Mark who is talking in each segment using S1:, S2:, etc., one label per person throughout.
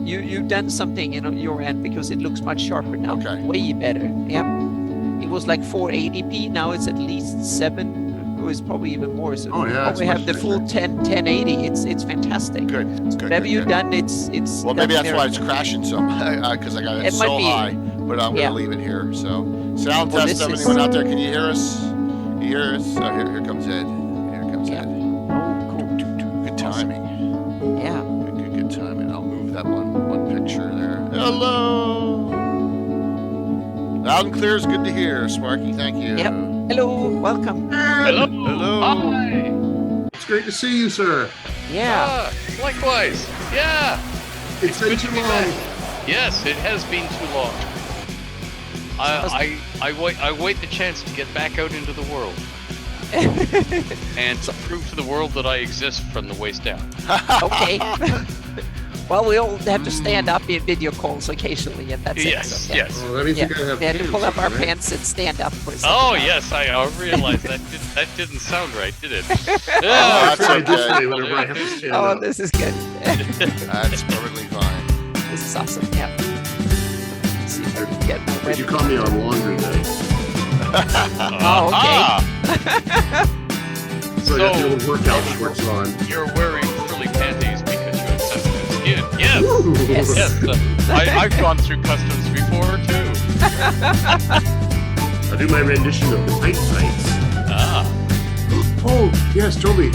S1: you've done something in your end because it looks much sharper now.
S2: Okay.
S1: Way better. Yep. It was like 480p. Now it's at least 7. Or it's probably even more. So we have the full 1080. It's fantastic.
S2: Good.
S1: Whatever you've done, it's.
S2: Well, maybe that's why it's crashing some, because I got it so high. But I'm gonna leave it here. So sound test. Anyone out there? Can you hear us? You hear us? Oh, here comes Ed. Here comes Ed.
S1: Oh, cool.
S2: Good timing.
S1: Yeah.
S2: Good timing. I'll move that one picture there. Hello. Loud and clear is good to hear, Sparky. Thank you.
S1: Yep. Hello. Welcome.
S3: Hello.
S4: Hi.
S3: It's great to see you, sir.
S1: Yeah.
S4: Likewise. Yeah.
S3: It's been too long.
S4: Yes, it has been too long. I wait the chance to get back out into the world and to prove to the world that I exist from the waist down.
S1: Okay. Well, we all have to stand up in video calls occasionally, and that's
S4: yes,
S1: it. So,
S4: yes.
S3: Well, that means you gotta have
S1: we had to pull up our
S3: right?
S1: pants and stand up for a second.
S4: Oh, yes, I realized that didn't sound right, did it?
S2: That's
S3: I
S2: okay.
S3: whenever I have to stand
S1: Oh,
S3: up.
S1: this is good.
S2: That's perfectly fine.
S1: This is awesome. Yeah. Let's see if I can get my
S3: Did you call me on laundry day?
S1: Oh, okay.
S3: So I got the old workout shorts on.
S4: You're wearing frilly panties because you have sensitive skin. Yes.
S3: Woo!
S1: Yes.
S4: Yes. I've gone through customs before, too.
S3: I'll do my rendition of the tight tights.
S4: Ah.
S3: Oh, yes, totally.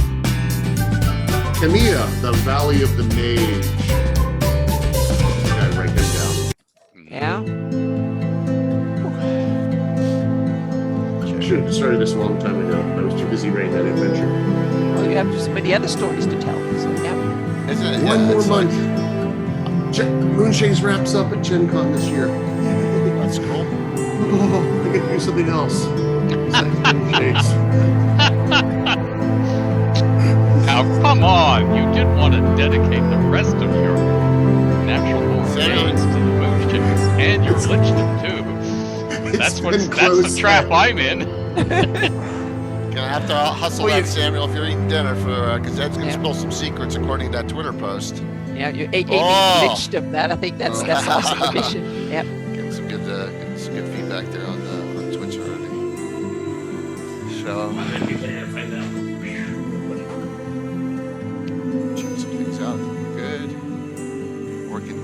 S3: Camilla, the Valley of the Mage. Gotta write that down.
S1: Yeah.
S3: I should have started this a long time ago. I was too busy writing that adventure.
S1: Well, you have so many other stories to tell. So, yeah.
S2: Isn't it?
S3: One more
S2: it's
S3: month. Moonshades wraps up at Gen Con this year.
S2: That's cool.
S3: Oh, I get to do something else. Besides Moonshades.
S4: Now, come on! You did want to dedicate the rest of your natural born gains to the Moonshades, and you glitched them too. That's the trap I'm in.
S2: Gonna have to hustle that, Samuel, if you're eating dinner because Ed's gonna spill some secrets according to that Twitter post.
S1: Yeah, you glitched them. That I think that's also the mission. Yep.
S2: Getting some good feedback there on Twitch already. So check some things out. Good. Working.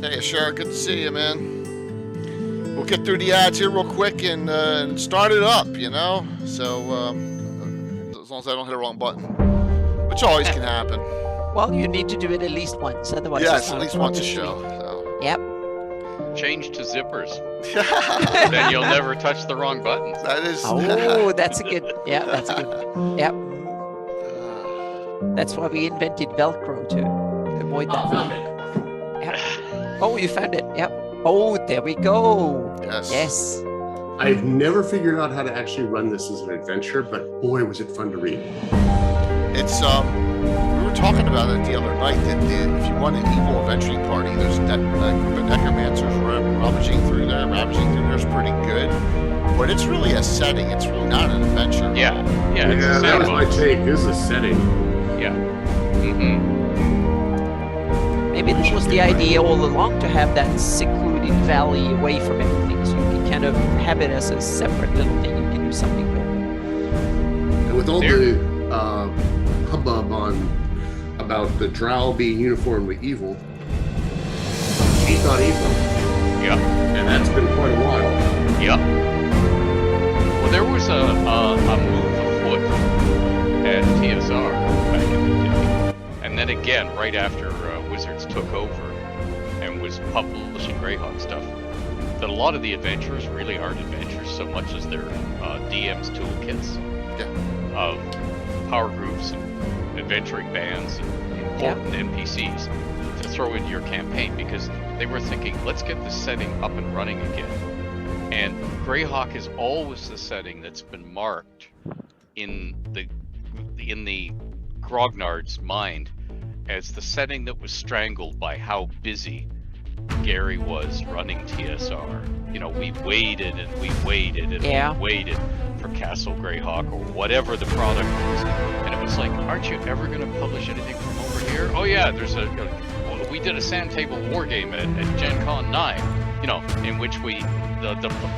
S2: Hey, Shara, good to see you, man. We'll get through the ads here real quick and start it up, you know? So, as long as I don't hit the wrong button, which always can happen.
S1: Well, you need to do it at least once, otherwise.
S2: Yes, at least once a show. So.
S1: Yep.
S4: Change to zippers. Then you'll never touch the wrong buttons.
S2: That is.
S1: Oh, that's a good. Yeah, that's a good. Yep. That's why we invented Velcro to avoid that. Yep. Oh, you found it. Yep. Oh, there we go.
S2: Yes.
S1: Yes.
S3: I've never figured out how to actually run this as an adventure, but boy, was it fun to read.
S2: It's we were talking about it the other night that if you want an evil adventuring party, there's that group of necromancers ravaging through there's pretty good. But it's really a setting. It's really not an adventure.
S4: Yeah.
S3: Yeah, that was my take. This is a setting.
S4: Yeah. Mm-hmm.
S1: Maybe this was the idea all along, to have that secluded valley away from everything, so you can kind of have it as a separate little thing you can do something with.
S3: And with all the hubbub about the drow being uniformly evil, he's not evil.
S4: Yeah.
S3: And that's been quite a while.
S4: Yeah. Well, there was a move afoot at TSR back in the day. And then again, right after Wizards took over and was publishing Greyhawk stuff, that a lot of the adventures really aren't adventures so much as they're DM's toolkits of power groups and adventuring bands and important NPCs to throw into your campaign, because they were thinking, let's get the setting up and running again. And Greyhawk is always the setting that's been marked in the grognard's mind as the setting that was strangled by how busy Gary was running TSR you know, we waited and we waited and we waited for Castle Greyhawk or whatever the product was, and it was like, aren't you ever going to publish anything from over here? Oh yeah, there's we did a sand table war game at Gen Con 9, you know, in which the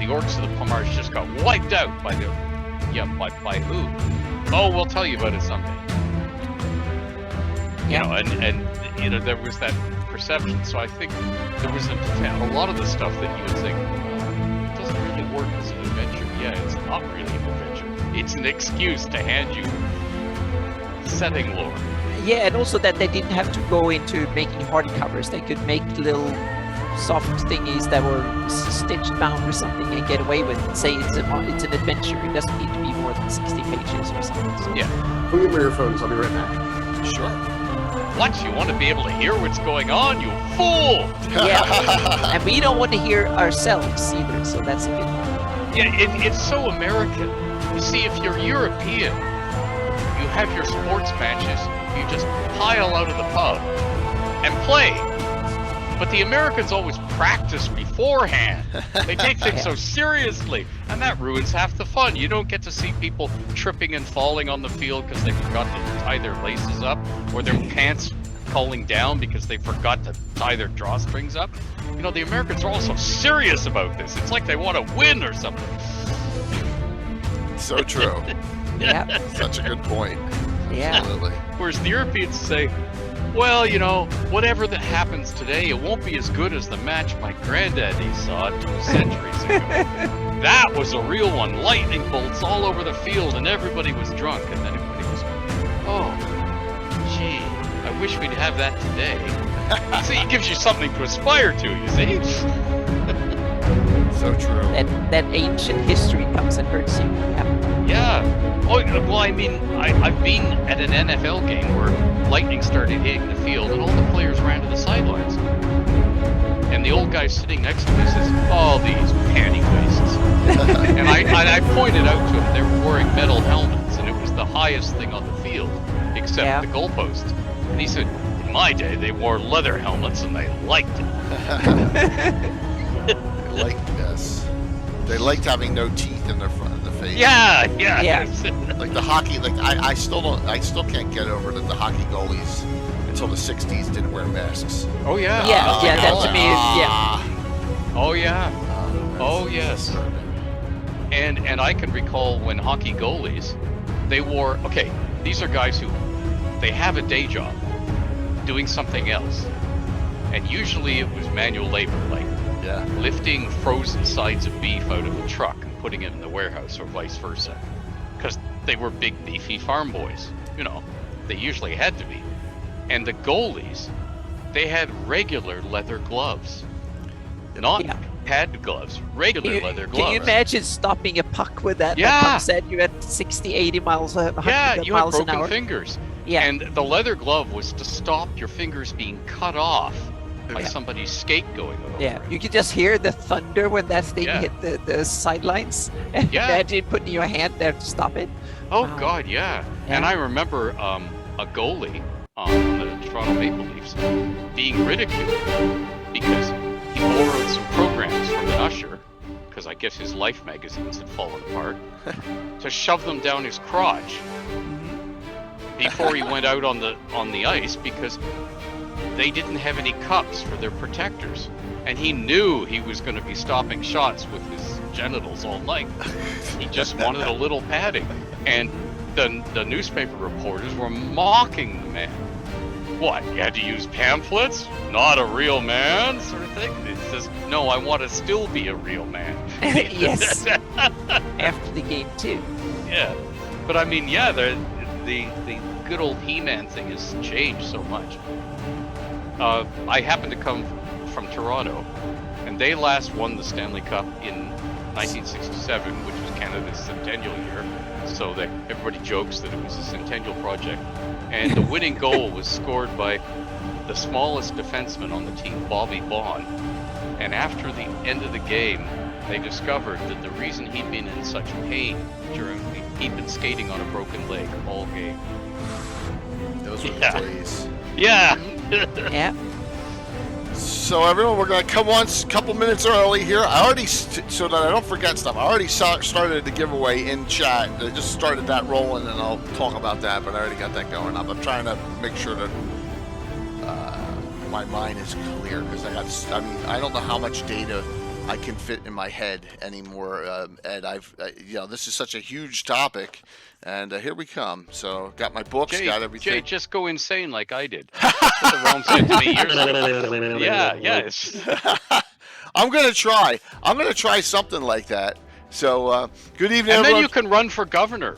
S4: orcs of the Pomars just got wiped out by by who? Oh, we'll tell you about it someday. You know, and you know, there was that perception. So I think there was a lot of the stuff that you would think doesn't really work as an adventure. Yeah, it's not really an adventure. It's an excuse to hand you setting lore.
S1: Yeah, and also that they didn't have to go into making hardcovers. They could make little soft thingies that were stitched bound or something and get away with it. Say it's an adventure. It doesn't need to be more than 60 pages or something. So.
S4: Yeah.
S3: Put your earphones. I'll be right back.
S2: Sure.
S4: What? You want to be able to hear what's going on, you fool!
S1: Yeah, and we don't want to hear ourselves either, so that's a good thing.
S4: Yeah, it's so American. You see, if you're European, you have your sports matches, you just pile out of the pub and play. But the Americans always practice beforehand. They take things so seriously, and that ruins half the fun. You don't get to see people tripping and falling on the field because they forgot to tie their laces up, or their pants falling down because they forgot to tie their drawstrings up. You know, the Americans are also serious about this. It's like they want to win or something.
S2: So true.
S1: Yeah.
S2: Such a good point.
S1: Yeah.
S2: Absolutely.
S4: Whereas the Europeans say, well, you know, whatever that happens today, it won't be as good as the match my granddaddy saw 2 centuries ago. That was a real one. Lightning bolts all over the field and everybody was drunk. And then everybody was, oh, gee, I wish we'd have that today. See, it gives you something to aspire to, you see?
S2: So true.
S1: That ancient history comes and hurts you.
S4: Yeah. Oh, well, I mean, I've been at an NFL game where lightning started hitting the field and all the players ran to the sidelines. And the old guy sitting next to me says, oh, these panty wastes. and I pointed out to him they were wearing metal helmets and it was the highest thing on the field, except the goalpost. And he said, in my day, they wore leather helmets and they liked it.
S2: They liked this. They liked having no teeth in their front of the face.
S4: Yeah.
S2: Like the hockey, like I still can't get over that the hockey goalies until the 60s didn't wear masks.
S4: Oh yeah.
S1: Yeah, that to me,
S4: Oh yeah. Oh yes. And I can recall when hockey goalies, they wore, okay, these are guys who, they have a day job doing something else. And usually it was manual labor, like lifting frozen sides of beef out of a truck and putting it in the warehouse or vice versa. Because they were big, beefy farm boys. You know, they usually had to be. And the goalies, they had regular leather gloves. Not pad gloves, regular leather gloves.
S1: Can you imagine stopping a puck with that?
S4: Yeah.
S1: That comes at you at 60, 80 miles, 100
S4: you
S1: miles
S4: had
S1: an
S4: broken
S1: hour.
S4: fingers.
S1: Yeah.
S4: And the leather glove was to stop your fingers being cut off by somebody's skate going over.
S1: Yeah, you could just hear the thunder when that thing hit the sidelines. And imagine putting your hand there to stop it.
S4: Oh God, yeah. And I remember a goalie on the Toronto Maple Leafs being ridiculed because he borrowed some programs from an usher, because I guess his Life magazines had fallen apart, to shove them down his crotch before he went out on the ice, because they didn't have any cups for their protectors. And he knew he was going to be stopping shots with his genitals all night. He just wanted a little padding. And the newspaper reporters were mocking the man. What, you had to use pamphlets? Not a real man? Sort of thing. It says, no, I want to still be a real man.
S1: Yes. After the game, too.
S4: Yeah. But I mean, yeah, the good old He-Man thing has changed so much. I happen to come from Toronto, and they last won the Stanley Cup in 1967, which was Canada's centennial year. So that everybody jokes that it was a centennial project. And the winning goal was scored by the smallest defenseman on the team, Bobby Baugh. And after the end of the game, they discovered that the reason he'd been in such pain he'd been skating on a broken leg all game.
S2: Those were the days.
S4: Yeah.
S1: Yeah.
S2: So everyone, we're gonna come once, couple minutes early here. I already, so that I don't forget stuff. I already started the giveaway in chat. I just started that rolling, and I'll talk about that. But I already got that going up. I'm trying to make sure that my mind is clear because I mean, I don't know how much data I can fit in my head anymore. And this is such a huge topic, and here we come. So got my books, got everything.
S4: Jay, just go insane like I did. The realm said to me years ago. Yeah.
S2: I'm gonna try something like that. So good evening,
S4: and
S2: everyone.
S4: then you can run for governor.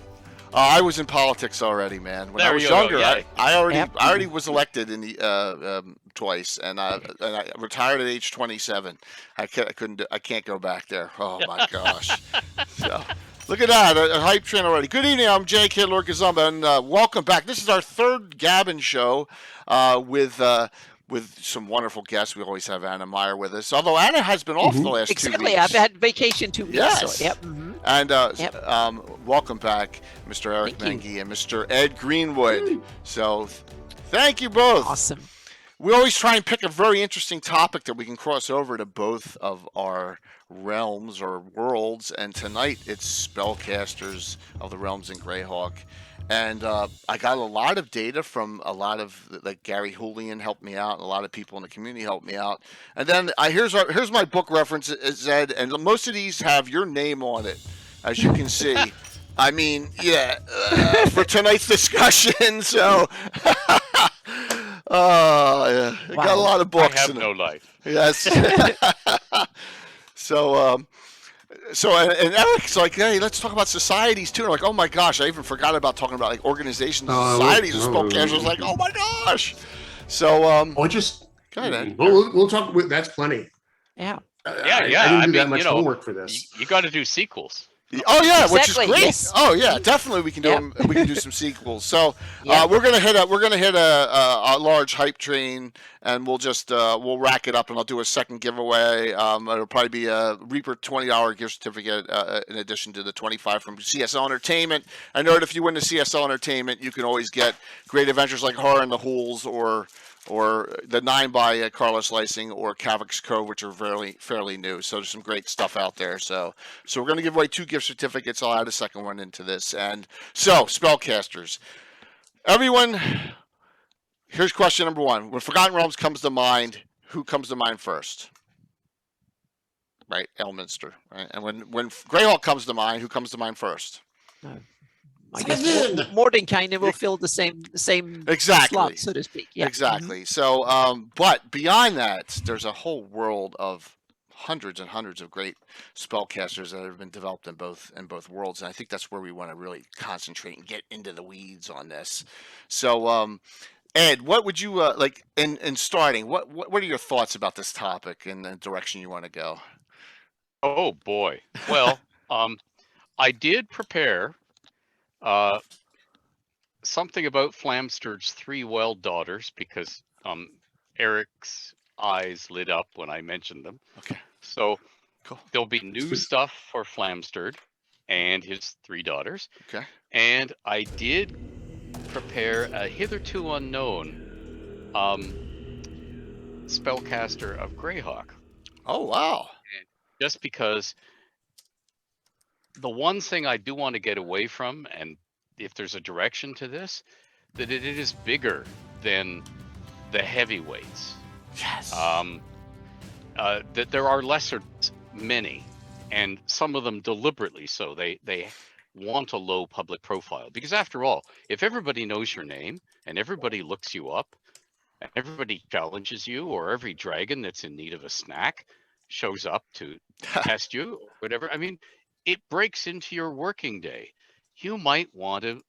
S2: I was in politics already, man. When I was younger, I already was elected in the twice, and I retired at age 27. I can't go back there. Oh my gosh! So look at that, a hype train already. Good evening, I'm Jay Kid Lord Kazumba, and welcome back. This is our third Gabbin show with some wonderful guests. We always have Anna Meyer with us, although Anna has been off the last 2 weeks.
S1: Exactly, I've had vacation 2 weeks.
S2: Yes.
S1: So, yep.
S2: And welcome back, Mr. Eric Menge and Mr. Ed Greenwood. So thank you both.
S1: Awesome.
S2: We always try and pick a very interesting topic that we can cross over to both of our realms or worlds. And tonight it's Spellcasters of the Realms in Greyhawk. And I got a lot of data from a lot of, like, Gary Julian helped me out, and a lot of people in the community helped me out. And then here's my book reference, Zed, and most of these have your name on it, as you can see. I mean, yeah, for tonight's discussion. So, yeah, I got a lot of books.
S4: I have no life.
S2: Yes. So, and Eric's like, hey, let's talk about societies too. And I'm like, oh my gosh, I even forgot about talking about like organizations and societies and Spellcasters. I was like, oh my gosh. So,
S3: Or just
S2: go ahead, Ed.
S3: we'll talk. That's plenty.
S1: Yeah.
S3: I didn't do that much homework for this.
S4: You got to do sequels.
S2: Oh yeah,
S1: exactly,
S2: which is great.
S1: Yes.
S2: Oh yeah, definitely we can do we can do some sequels. So we're gonna hit a large hype train, and we'll just we'll rack it up, and I'll do a second giveaway. It'll probably be a Reaper $20 gift certificate in addition to the 25 from CSL Entertainment. I know that if you win the CSL Entertainment, you can always get great adventures like Horror in the Hools or the 9 by Carlos Slicing or Cavix Cove, which are fairly new. So there's some great stuff out there. So we're going to give away 2 gift certificates. I'll add a second one into this. And so, Spellcasters. Everyone, here's question number 1. When Forgotten Realms comes to mind, who comes to mind first? Right, Elminster. Right? And when Greyhawk comes to mind, who comes to mind first?
S1: I guess Mordenkainen will fill the same
S2: exactly
S1: slot, so to speak. Yeah.
S2: Exactly. So, but beyond that, there's a whole world of hundreds and hundreds of great spellcasters that have been developed in both worlds, and I think that's where we want to really concentrate and get into the weeds on this. So, Ed, what would you like in starting? What are your thoughts about this topic and the direction you want to go?
S4: Oh boy. Well, I did prepare. Something about Flamstead's 3 Wild Daughters, because Eric's eyes lit up when I mentioned them.
S2: Okay.
S4: So
S2: cool.
S4: There'll be new stuff for Flamstead and his 3 daughters.
S2: Okay.
S4: And I did prepare a hitherto unknown spellcaster of Greyhawk.
S2: Oh wow.
S4: And just because the one thing I do want to get away from, and if there's a direction to this, that it is bigger than the heavyweights.
S2: Yes.
S4: That there are lesser many, and some of them deliberately so. They want a low public profile, because after all, if everybody knows your name and everybody looks you up and everybody challenges you, or every dragon that's in need of a snack shows up to test you, or whatever, I mean, it breaks into your working day. You might want to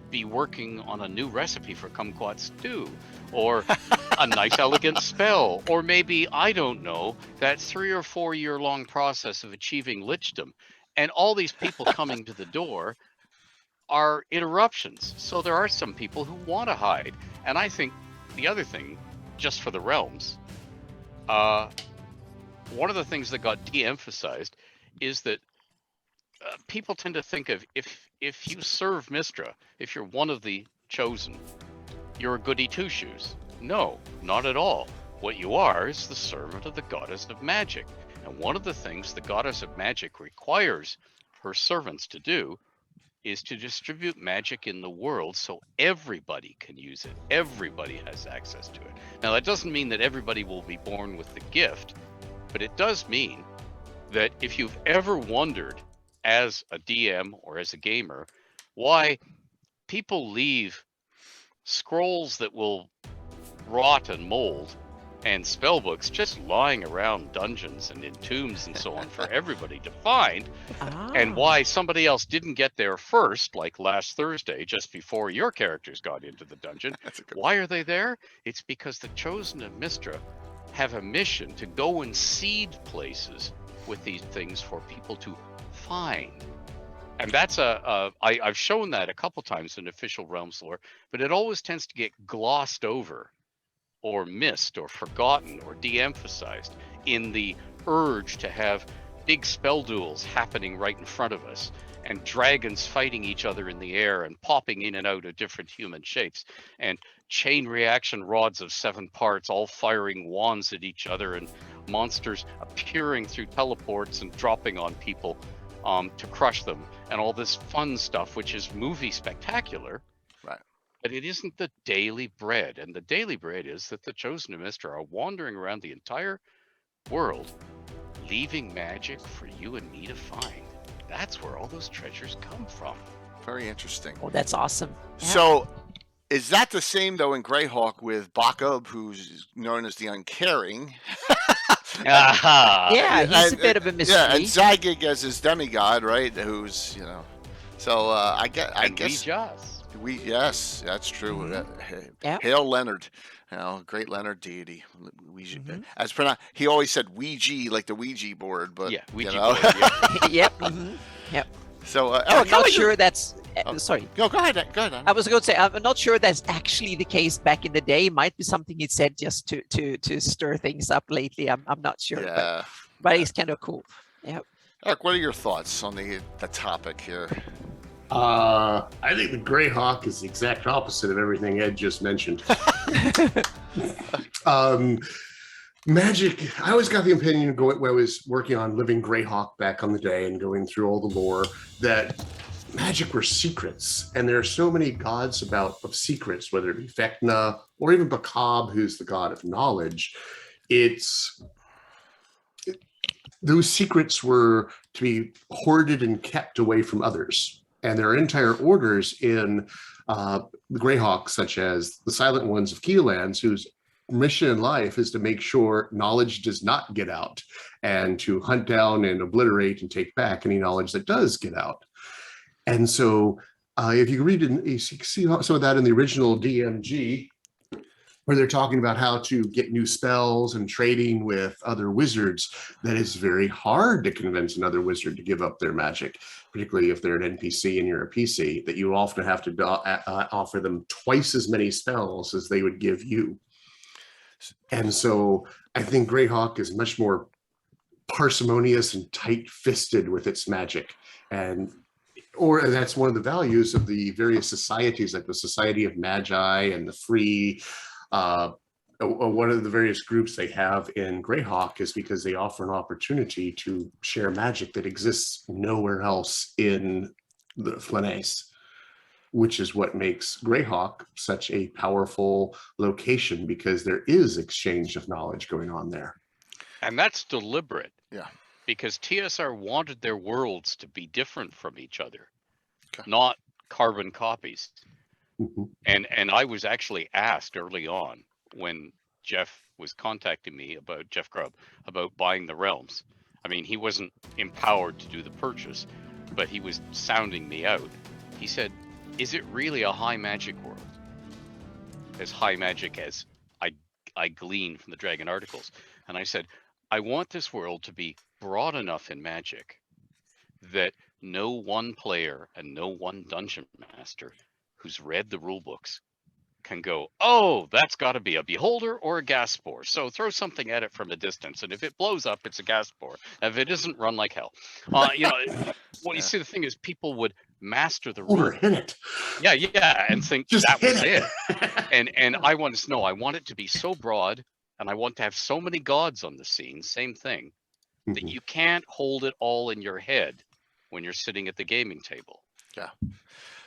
S4: be working on a new recipe for kumquat stew, or a nice elegant spell, or maybe, I don't know, that 3 or 4 year long process of achieving lichdom. And all these people coming to the door are interruptions. So there are some people who want to hide. And I think the other thing, just for the realms, one of the things that got de-emphasized is that people tend to think of if you serve Mistra, if you're one of the chosen, you're a goody two shoes. No, not at all. What you are is the servant of the goddess of magic. And one of the things the goddess of magic requires her servants to do is to distribute magic in the world so everybody can use it. Everybody has access to it. Now, that doesn't mean that everybody will be born with the gift, but it does mean that if you've ever wondered as a DM or as a gamer why people leave scrolls that will rot and mold and spellbooks just lying around dungeons and in tombs and so on for everybody to find, and why somebody else didn't get there first, like last Thursday, just before your characters got into the dungeon. Why are they there? It's because the Chosen of Mystra have a mission to go and seed places with these things for people to find. And that's I've shown that a couple times in official Realms lore, but it always tends to get glossed over or missed or forgotten or de-emphasized in the urge to have big spell duels happening right in front of us and dragons fighting each other in the air and popping in and out of different human shapes and chain reaction rods of 7 parts all firing wands at each other and monsters appearing through teleports and dropping on people to crush them and all this fun stuff, which is movie spectacular.
S2: Right.
S4: But it isn't the daily bread. And the daily bread is that the Chosen of Mystra are wandering around the entire world, leaving magic for you and me to find. That's where all those treasures come from.
S2: Very interesting.
S1: Oh, that's awesome. Yeah.
S2: So, is that the same, though, in Greyhawk with Bakub, who's known as the Uncaring?
S1: Yeah, he's a bit of a mystery.
S2: Yeah, and Zygig as his demigod, right? Who's, So, I guess... Yes, that's true.
S1: Mm-hmm. Yep.
S2: Hail Leonard, great Leonard deity. As pronounced, he always said Ouija, like the Ouija board, but
S4: yeah, Ouija board. Yeah.
S1: Yep. Mm-hmm. Yep.
S2: So
S1: I'm not sure that's. Sorry.
S2: No, go ahead.
S1: I was going to say I'm not sure that's actually the case back in the day. It might be something he said just to stir things up lately. I'm not sure.
S2: Yeah.
S1: But it's kind of cool. Yeah.
S2: Eric, what are your thoughts on the topic here?
S3: I think the Greyhawk is the exact opposite of everything Ed just mentioned. Magic, I always got the opinion when I was working on Living Greyhawk back on the day and going through all the lore that magic were secrets. And there are so many gods of secrets, whether it be Vecna or even Bakab, who's the god of knowledge. Those secrets were to be hoarded and kept away from others. And there are entire orders in the Greyhawk, such as the Silent Ones of Keelands, whose mission in life is to make sure knowledge does not get out and to hunt down and obliterate and take back any knowledge that does get out. And so if you read you see some of that in the original DMG, where they're talking about how to get new spells and trading with other wizards, that it's very hard to convince another wizard to give up their magic, particularly if they're an NPC and you're a PC, that you often have to offer them twice as many spells as they would give you. And so I think Greyhawk is much more parsimonious and tight-fisted with its magic. Or that's one of the values of the various societies, like the Society of Magi and the Free. One of the various groups they have in Greyhawk is because they offer an opportunity to share magic that exists nowhere else in the Flanace, which is what makes Greyhawk such a powerful location, because there is exchange of knowledge going on there.
S4: And that's deliberate.
S2: Yeah.
S4: Because TSR wanted their worlds to be different from each other, not carbon copies.
S3: Mm-hmm.
S4: And I was actually asked early on when Jeff was contacting me about Jeff Grubb about buying the realms. I mean, he wasn't empowered to do the purchase, but he was sounding me out. He said, "Is it really a high magic world? As high magic as I glean from the Dragon articles." And I said, "I want this world to be broad enough in magic that no one player and no one dungeon master who's read the rule books can go, oh, that's got to be a beholder or a gas spore. So throw something at it from a distance, and if it blows up, it's a gas spore. If it isn't, run like hell." You see, the thing is, people would master the rule.
S3: Hit it.
S4: Yeah, and think
S3: Just
S4: that was
S3: hit
S4: it. And I want to know, I want it to be so broad and I want to have so many gods on the scene, same thing, that you can't hold it all in your head when you're sitting at the gaming table.
S2: Yeah.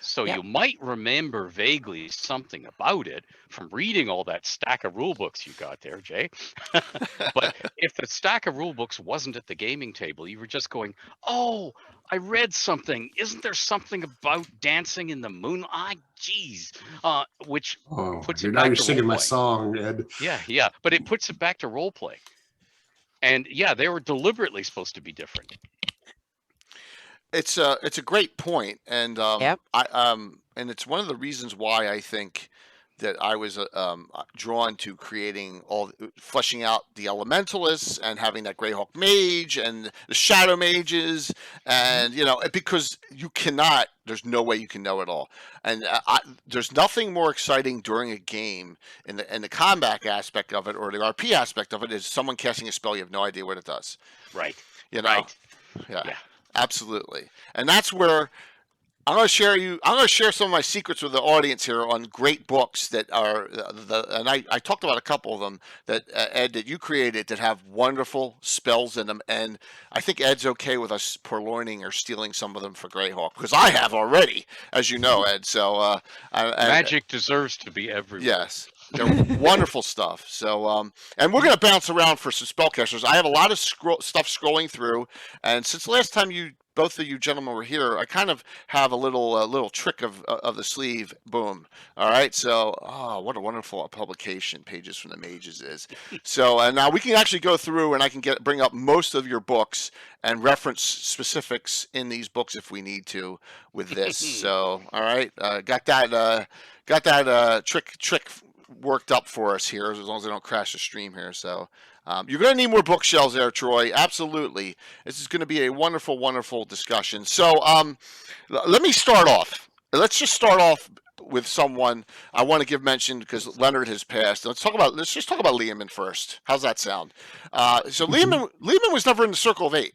S4: So
S1: Yeah.
S4: you might remember vaguely something about it from reading all that stack of rule books you got there, Jay. But if the stack of rule books wasn't at the gaming table, you were just going, oh, I read something. Isn't there something about dancing in the moon? Geez. Which puts it
S3: now
S4: back
S3: you're
S4: to
S3: singing my
S4: role-playing.
S3: song, Ed.
S4: Yeah. But it puts it back to role play. And yeah, they were deliberately supposed to be different.
S2: It's a great point, and
S1: Yep.
S2: and it's one of the reasons why I think that I was drawn to fleshing out the elementalists and having that Greyhawk mage and the shadow mages, and because there's no way you can know it all, and there's nothing more exciting during a game in the combat aspect of it or the RP aspect of it is someone casting a spell you have no idea what it does.
S4: Right.
S2: Right.
S4: Yeah.
S2: Absolutely. And that's where I'm going to share some of my secrets with the audience here on great books that are and I talked about a couple of them that Ed, that you created, that have wonderful spells in them, and I think Ed's okay with us purloining or stealing some of them for Greyhawk, because I have already, as you know, Ed. So
S4: Magic deserves to be everywhere.
S2: Yes. They're wonderful stuff. So, and we're going to bounce around for some spellcasters. I have a lot of stuff scrolling through, and since the last time both of you gentlemen were here, I kind of have a little trick of the sleeve. Boom. All right. So, what a wonderful publication Pages from the Mages is. So, and now we can actually go through, and I can bring up most of your books and reference specifics in these books if we need to with this. So, all right, got that trick worked up for us here, as long as I don't crash the stream here. So you're going to need more bookshelves there, Troy. Absolutely. This is going to be a wonderful, wonderful discussion. So let me start off. Let's just start off with someone I want to give mention, because Leonard has passed. Let's just talk about Lehman first. How's that sound? So Lehman was never in the Circle of Eight,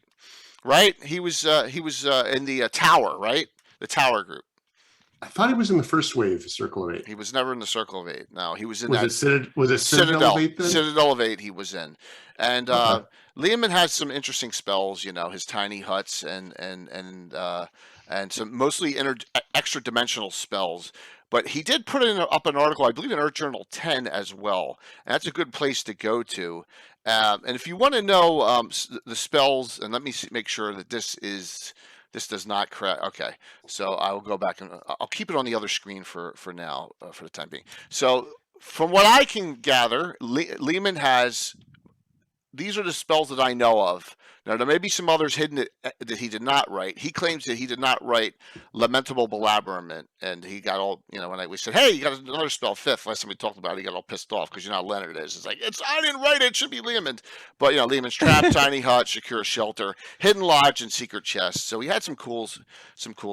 S2: right? He was in the Tower, right? The Tower group.
S3: I thought he was in the first wave of Circle of Eight.
S2: He was never in the Circle of Eight. No, he was in
S3: Was it Citadel of Eight then?
S2: Citadel of Eight he was in. And Lehman has some interesting spells, his tiny huts and some mostly extra dimensional spells. But he did put up an article, I believe in Earth Journal 10 as well. And that's a good place to go to. And if you want to know the spells, and let me make sure that this does not correct. Okay, so I will go back and I'll keep it on the other screen for now, for the time being. So from what I can gather, Lehman has, these are the spells that I know of. Now, there may be some others hidden that he did not write. He claims that he did not write Lamentable Belabourment, and he got all, when we said, hey, you got another spell, fifth, last time we talked about it, he got all pissed off, because Leonard is. It's like, I didn't write it, it should be Lehman. But, Lehman's Trap, Tiny Hut, Secure Shelter, Hidden Lodge, and Secret Chest. So he had some cool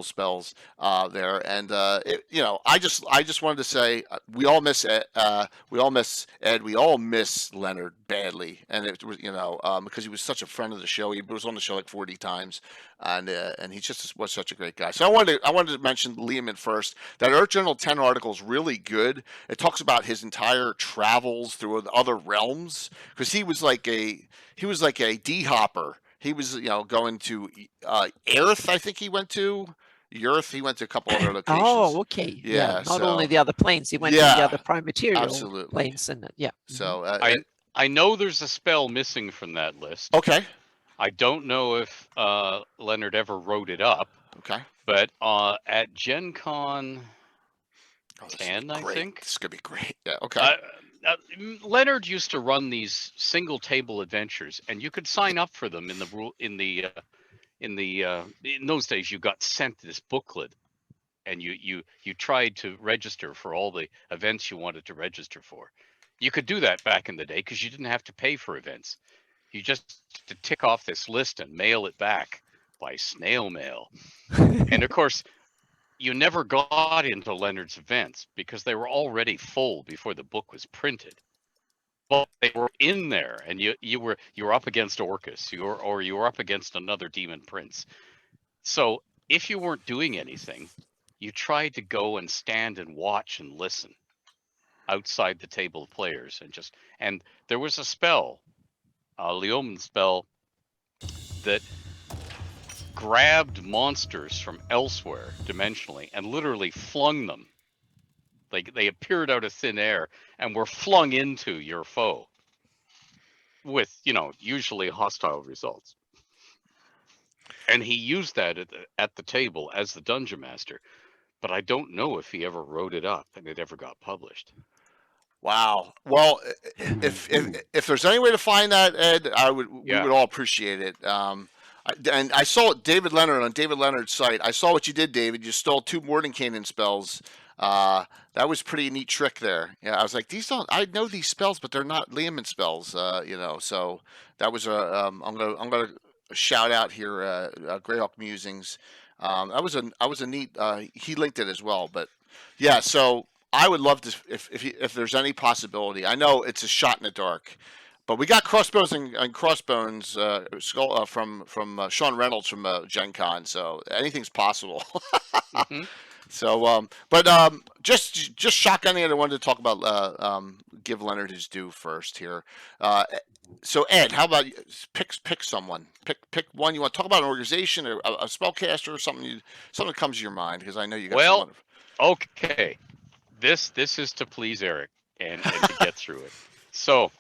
S2: spells there. And, I just wanted to say, we all miss Ed, we all miss Leonard badly. And it was, because he was such a friend of the show. He was on the show like 40 times, and he just was such a great guy. So I wanted to mention Lehman first. That Earth Journal 10 article is really good. It talks about his entire travels through other realms, because he was like a D-hopper. He was going to Earth, I think he went to. Earth, he went to a couple other locations.
S1: Oh, okay.
S2: Yeah.
S1: Not only the other planes, he went to the other prime material planes, and
S2: So
S4: I know there's a spell missing from that list.
S2: Okay.
S4: I don't know if Leonard ever wrote it up.
S2: Okay.
S4: But at Gen Con 10, I think.
S2: This is going to be great. Yeah, okay.
S4: Leonard used to run these single table adventures, and you could sign up for them in those days. You got sent this booklet, and you tried to register for all the events you wanted to register for. You could do that back in the day because you didn't have to pay for events. You just had to tick off this list and mail it back by snail mail. And of course, you never got into Leonard's events because they were already full before the book was printed. But they were in there, and you were up against Orcus, or you were up against another demon prince. So if you weren't doing anything, you tried to go and stand and watch and listen. outside the table of players, and there was a spell, a Lehman spell, that grabbed monsters from elsewhere dimensionally and literally flung them. Like they appeared out of thin air and were flung into your foe with, usually hostile results. And he used that at the table as the dungeon master, but I don't know if he ever wrote it up and it ever got published.
S2: Wow. Well, if there's any way to find that, Ed, we would all appreciate it. And I saw David Leonard on David Leonard's site. I saw what you did, David. You stole 2 Mordenkainen spells. That was pretty neat trick there. Yeah, I was like, I know these spells, but they're not Lehman spells. So that was I'm gonna shout out here, Greyhawk Musings. That was a neat. He linked it as well, but yeah. So I would love to if there's any possibility. I know it's a shot in the dark, but we got Crossbones and Crossbones skull from Sean Reynolds from Gen Con, so anything's possible.
S4: Mm-hmm.
S2: So, just shotgunning it. I wanted to talk about give Leonard his due first here. So Ed, how about you pick someone? Pick one. You want to talk about an organization, or a spellcaster, or something that comes to your mind? Because I know you got.
S4: Well, okay. This is to please Eric and to get through it. So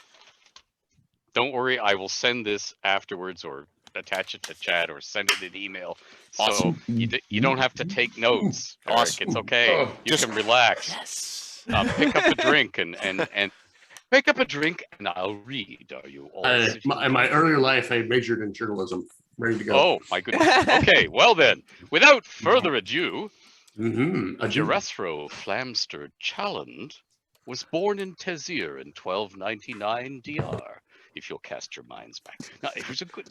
S4: don't worry, I will send this afterwards or attach it to chat or send it an email.
S2: Awesome.
S4: So you don't have to take notes, Eric.
S2: Awesome.
S4: It's okay. You can relax.
S2: Yes.
S4: Pick up a drink and pick up a drink and I'll read. Are you all
S3: In my earlier life, I majored in journalism. Ready to go.
S4: Oh my goodness. Okay, well then, without further ado, Jethro Flamster Chaland was born in Tezir in 1299 DR, if you'll cast your minds back. Now, it was a good...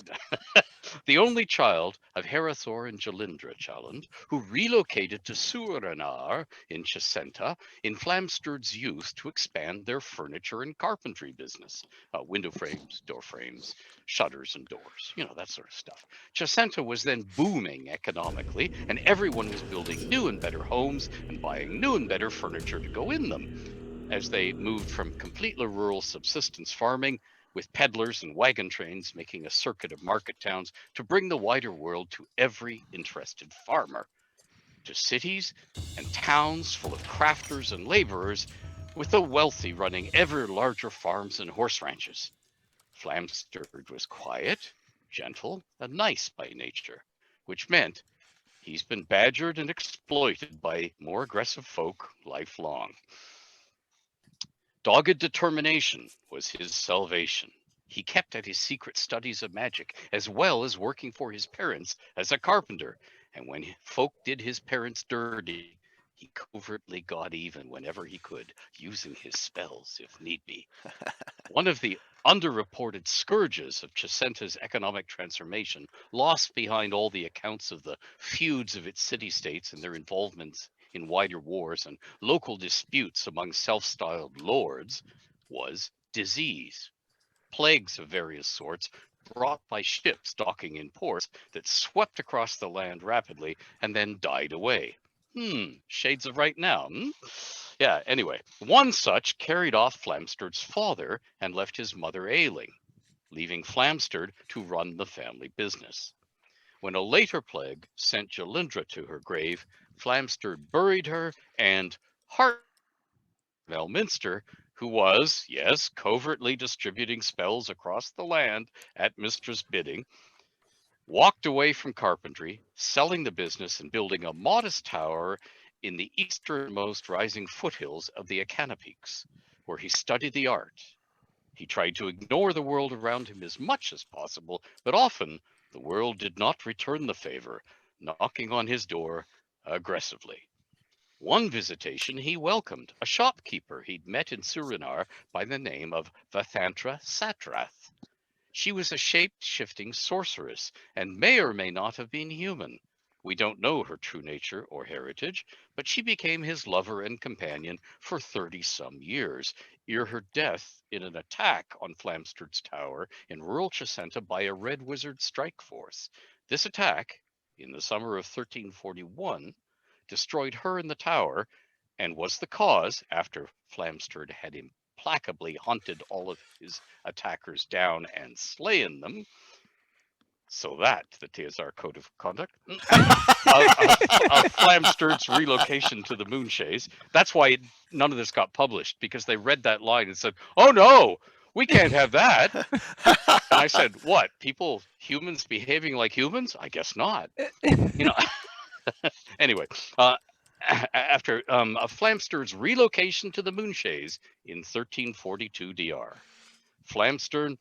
S4: the only child of Herathor and Jalindra Chaland, who relocated to Suranar in Chesenta in Flamsterd's youth to expand their furniture and carpentry business. Window frames, door frames, shutters and doors, that sort of stuff. Chesenta was then booming economically, and everyone was building new and better homes and buying new and better furniture to go in them. As they moved from completely rural subsistence farming, with peddlers and wagon trains making a circuit of market towns to bring the wider world to every interested farmer, to cities and towns full of crafters and laborers, with the wealthy running ever larger farms and horse ranches. Flamstead was quiet, gentle, and nice by nature, which meant he's been badgered and exploited by more aggressive folk lifelong. Dogged determination was his salvation. He kept at his secret studies of magic, as well as working for his parents as a carpenter. And when folk did his parents dirty, he covertly got even whenever he could, using his spells if need be. One of the underreported scourges of Chesenta's economic transformation, lost behind all the accounts of the feuds of its city-states and their involvements in wider wars and local disputes among self-styled lords, was disease. Plagues of various sorts brought by ships docking in ports that swept across the land rapidly and then died away. Shades of right now. Yeah, anyway, one such carried off Flamstead's father and left his mother ailing, leaving Flamstead to run the family business. When a later plague sent Jalindra to her grave, Flamstead buried her, and Elminster, who was, yes, covertly distributing spells across the land at Mistress' bidding, walked away from carpentry, selling the business and building a modest tower in the easternmost rising foothills of the Akana Peaks, where he studied the art. He tried to ignore the world around him as much as possible, but often the world did not return the favor, knocking on his door aggressively. One visitation he welcomed, a shopkeeper he'd met in Surinar by the name of Vathantra Satrath. She was a shape-shifting sorceress and may or may not have been human. We don't know her true nature or heritage, but she became his lover and companion for 30-some years, ere her death in an attack on Flamstead's tower in rural Chesenta by a red wizard strike force. This attack, in the summer of 1341, destroyed her and the tower, and was the cause, after Flamsteed had implacably hunted all of his attackers down and slain them, so that the TSR Code of Conduct of Flamsteed's relocation to the Moonshays. That's why none of this got published, because they read that line and said, "Oh no, we can't have that." And I said, "What? Humans behaving like humans? I guess not." You know. Anyway, after Flamsteed's relocation to the Moonshays in 1342 DR, Flamsteed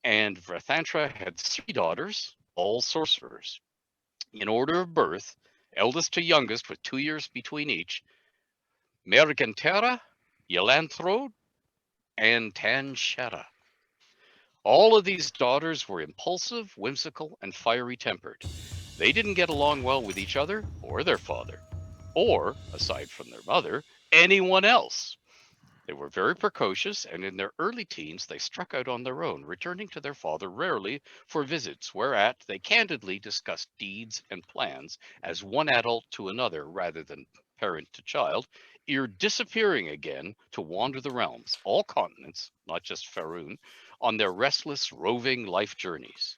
S4: and Ravalantar had 3 daughters, all sorcerers. In order of birth, eldest to youngest with 2 years between each, Mergantera, Yelanthrode, and Shara. All of these daughters were impulsive, whimsical, and fiery-tempered. They didn't get along well with each other or their father, or, aside from their mother, anyone else. They were very precocious, and in their early teens they struck out on their own, returning to their father rarely for visits, whereat they candidly discussed deeds and plans as one adult to another rather than parent to child, ere disappearing again to wander the realms, all continents, not just Faerun, on their restless, roving life journeys.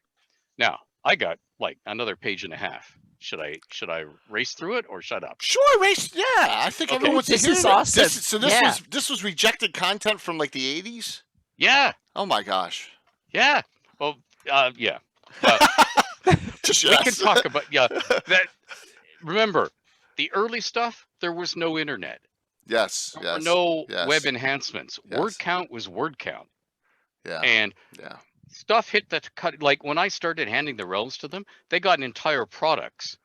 S4: Now, I got like another page and a half. Should I race through it or shut up?
S2: Sure, race. Yeah, I think
S4: Okay.
S2: everyone wants
S1: This
S2: to hear
S1: is
S2: it.
S1: awesome. Yeah.
S2: This was rejected content from like the 80s.
S4: Yeah,
S2: Oh my gosh.
S4: yeah. Well, yeah.
S2: Just
S4: We can
S2: yes.
S4: talk about that. Remember, the early stuff, there was no internet.
S2: Yes.
S4: There were
S2: Yes.
S4: no
S2: yes.
S4: web enhancements.
S2: Yes.
S4: Word count was word count.
S2: Yeah.
S4: And
S2: Yeah.
S4: stuff hit that cut. Like when I started handing the realms to them, they got entire products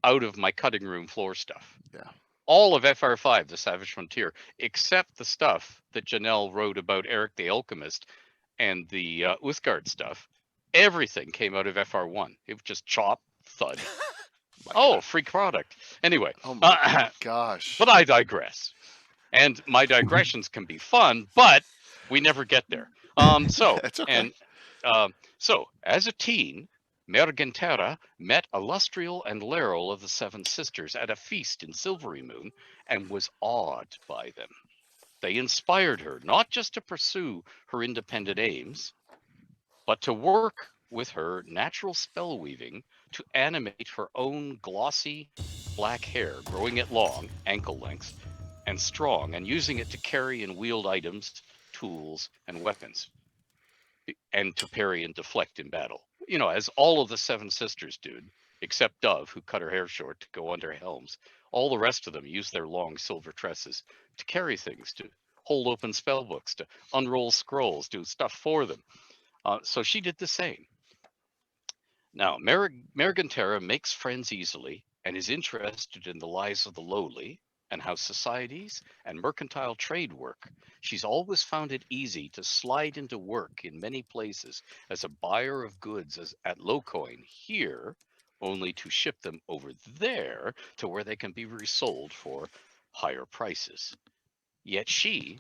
S4: out of my cutting room floor stuff.
S2: Yeah.
S4: All of FR5, the Savage Frontier, except the stuff that Janelle wrote about Eric the Alchemist and the Uthgard stuff. Everything came out of FR1. It was just chop, thud. Oh, free product. Anyway,
S2: Oh my gosh.
S4: but I digress. And my digressions can be fun, but we never get there. So,
S2: It's okay.
S4: and so as a teen, Mergantera met Illustrial and Laryl of the Seven Sisters at a feast in Silvery Moon and was awed by them. They inspired her not just to pursue her independent aims, but to work with her natural spell weaving to animate her own glossy black hair, growing it long, ankle length, and strong, and using it to carry and wield items, tools, and weapons, and to parry and deflect in battle. You know, as all of the Seven Sisters did, except Dove, who cut her hair short to go under helms. All the rest of them used their long silver tresses to carry things, to hold open spell books, to unroll scrolls, do stuff for them. So she did the same. Now, Mergantera makes friends easily and is interested in the lives of the lowly and how societies and mercantile trade work. She's always found it easy to slide into work in many places as a buyer of goods at low coin here, only to ship them over there to where they can be resold for higher prices. Yet she,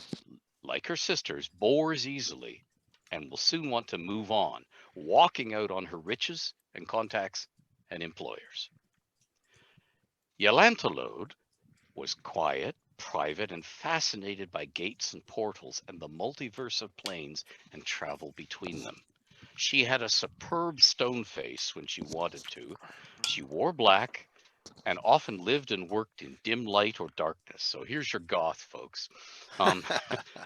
S4: like her sisters, bores easily and will soon want to move on, walking out on her riches and contacts and employers. Yelanthrode was quiet, private, and fascinated by gates and portals and the multiverse of planes and travel between them. She had a superb stone face when she wanted to. She wore black and often lived and worked in dim light or darkness. So here's your goth, folks.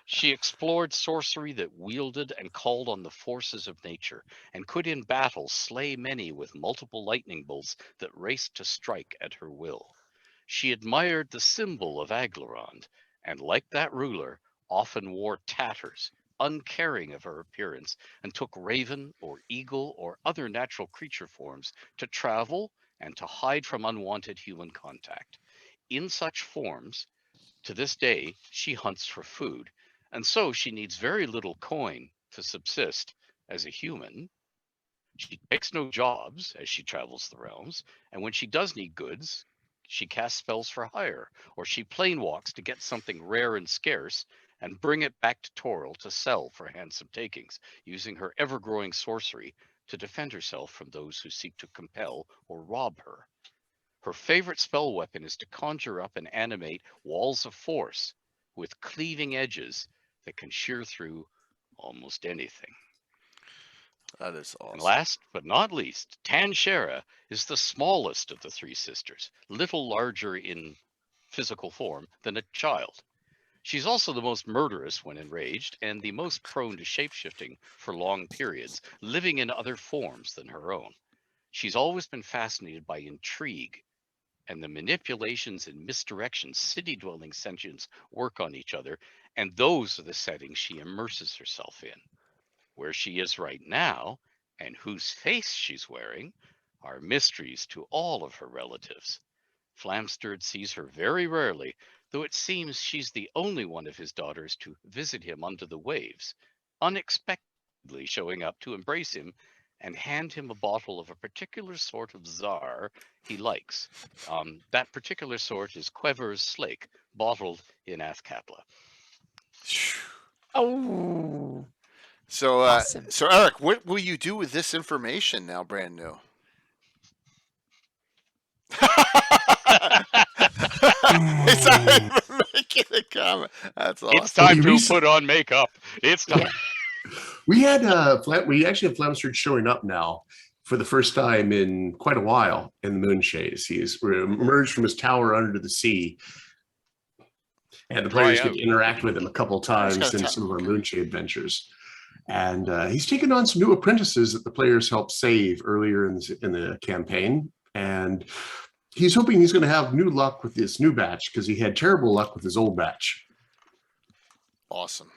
S4: She explored sorcery that wielded and called on the forces of nature, and could in battle slay many with multiple lightning bolts that raced to strike at her will. She admired the symbol of Aglarond, and like that ruler, often wore tatters, uncaring of her appearance, and took raven or eagle or other natural creature forms to travel and to hide from unwanted human contact. In such forms, to this day, she hunts for food, and so she needs very little coin to subsist as a human. She takes no jobs as she travels the realms, and when she does need goods, she casts spells for hire, or she plain walks to get something rare and scarce and bring it back to Toril to sell for handsome takings, using her ever-growing sorcery to defend herself from those who seek to compel or rob her. Her favorite spell weapon is to conjure up and animate walls of force with cleaving edges that can shear through almost anything.
S5: That is awesome.
S4: And last but not least, Shara is the smallest of the three sisters, little larger in physical form than a child. She's also the most murderous when enraged and the most prone to shapeshifting for long periods, living in other forms than her own. She's always been fascinated by intrigue and the manipulations and misdirections city-dwelling sentients work on each other, and those are the settings she immerses herself in. Where she is right now, and whose face she's wearing, are mysteries to all of her relatives. Flamsteed sees her very rarely, though it seems she's the only one of his daughters to visit him under the waves, unexpectedly showing up to embrace him and hand him a bottle of a particular sort of czar he likes. That particular sort is Quever's Slake, bottled in Athkatla.
S1: Oh,
S5: So,
S1: awesome.
S5: so Eric, what will you do with this information now, brand new? It's not even making a comment. That's awesome.
S4: It's time
S3: Well,
S4: to put on makeup. It's time.
S1: Yeah.
S3: We had we actually have Flamsteed showing up now for the first time in quite a while in the Moonshades. He's emerged from his tower under the sea, and the players get to interact with him a couple times in some of our Moonshade adventures. And he's taken on some new apprentices that the players helped save earlier in the campaign, and he's hoping he's going to have new luck with this new batch because he had terrible luck with his old batch.
S5: Awesome.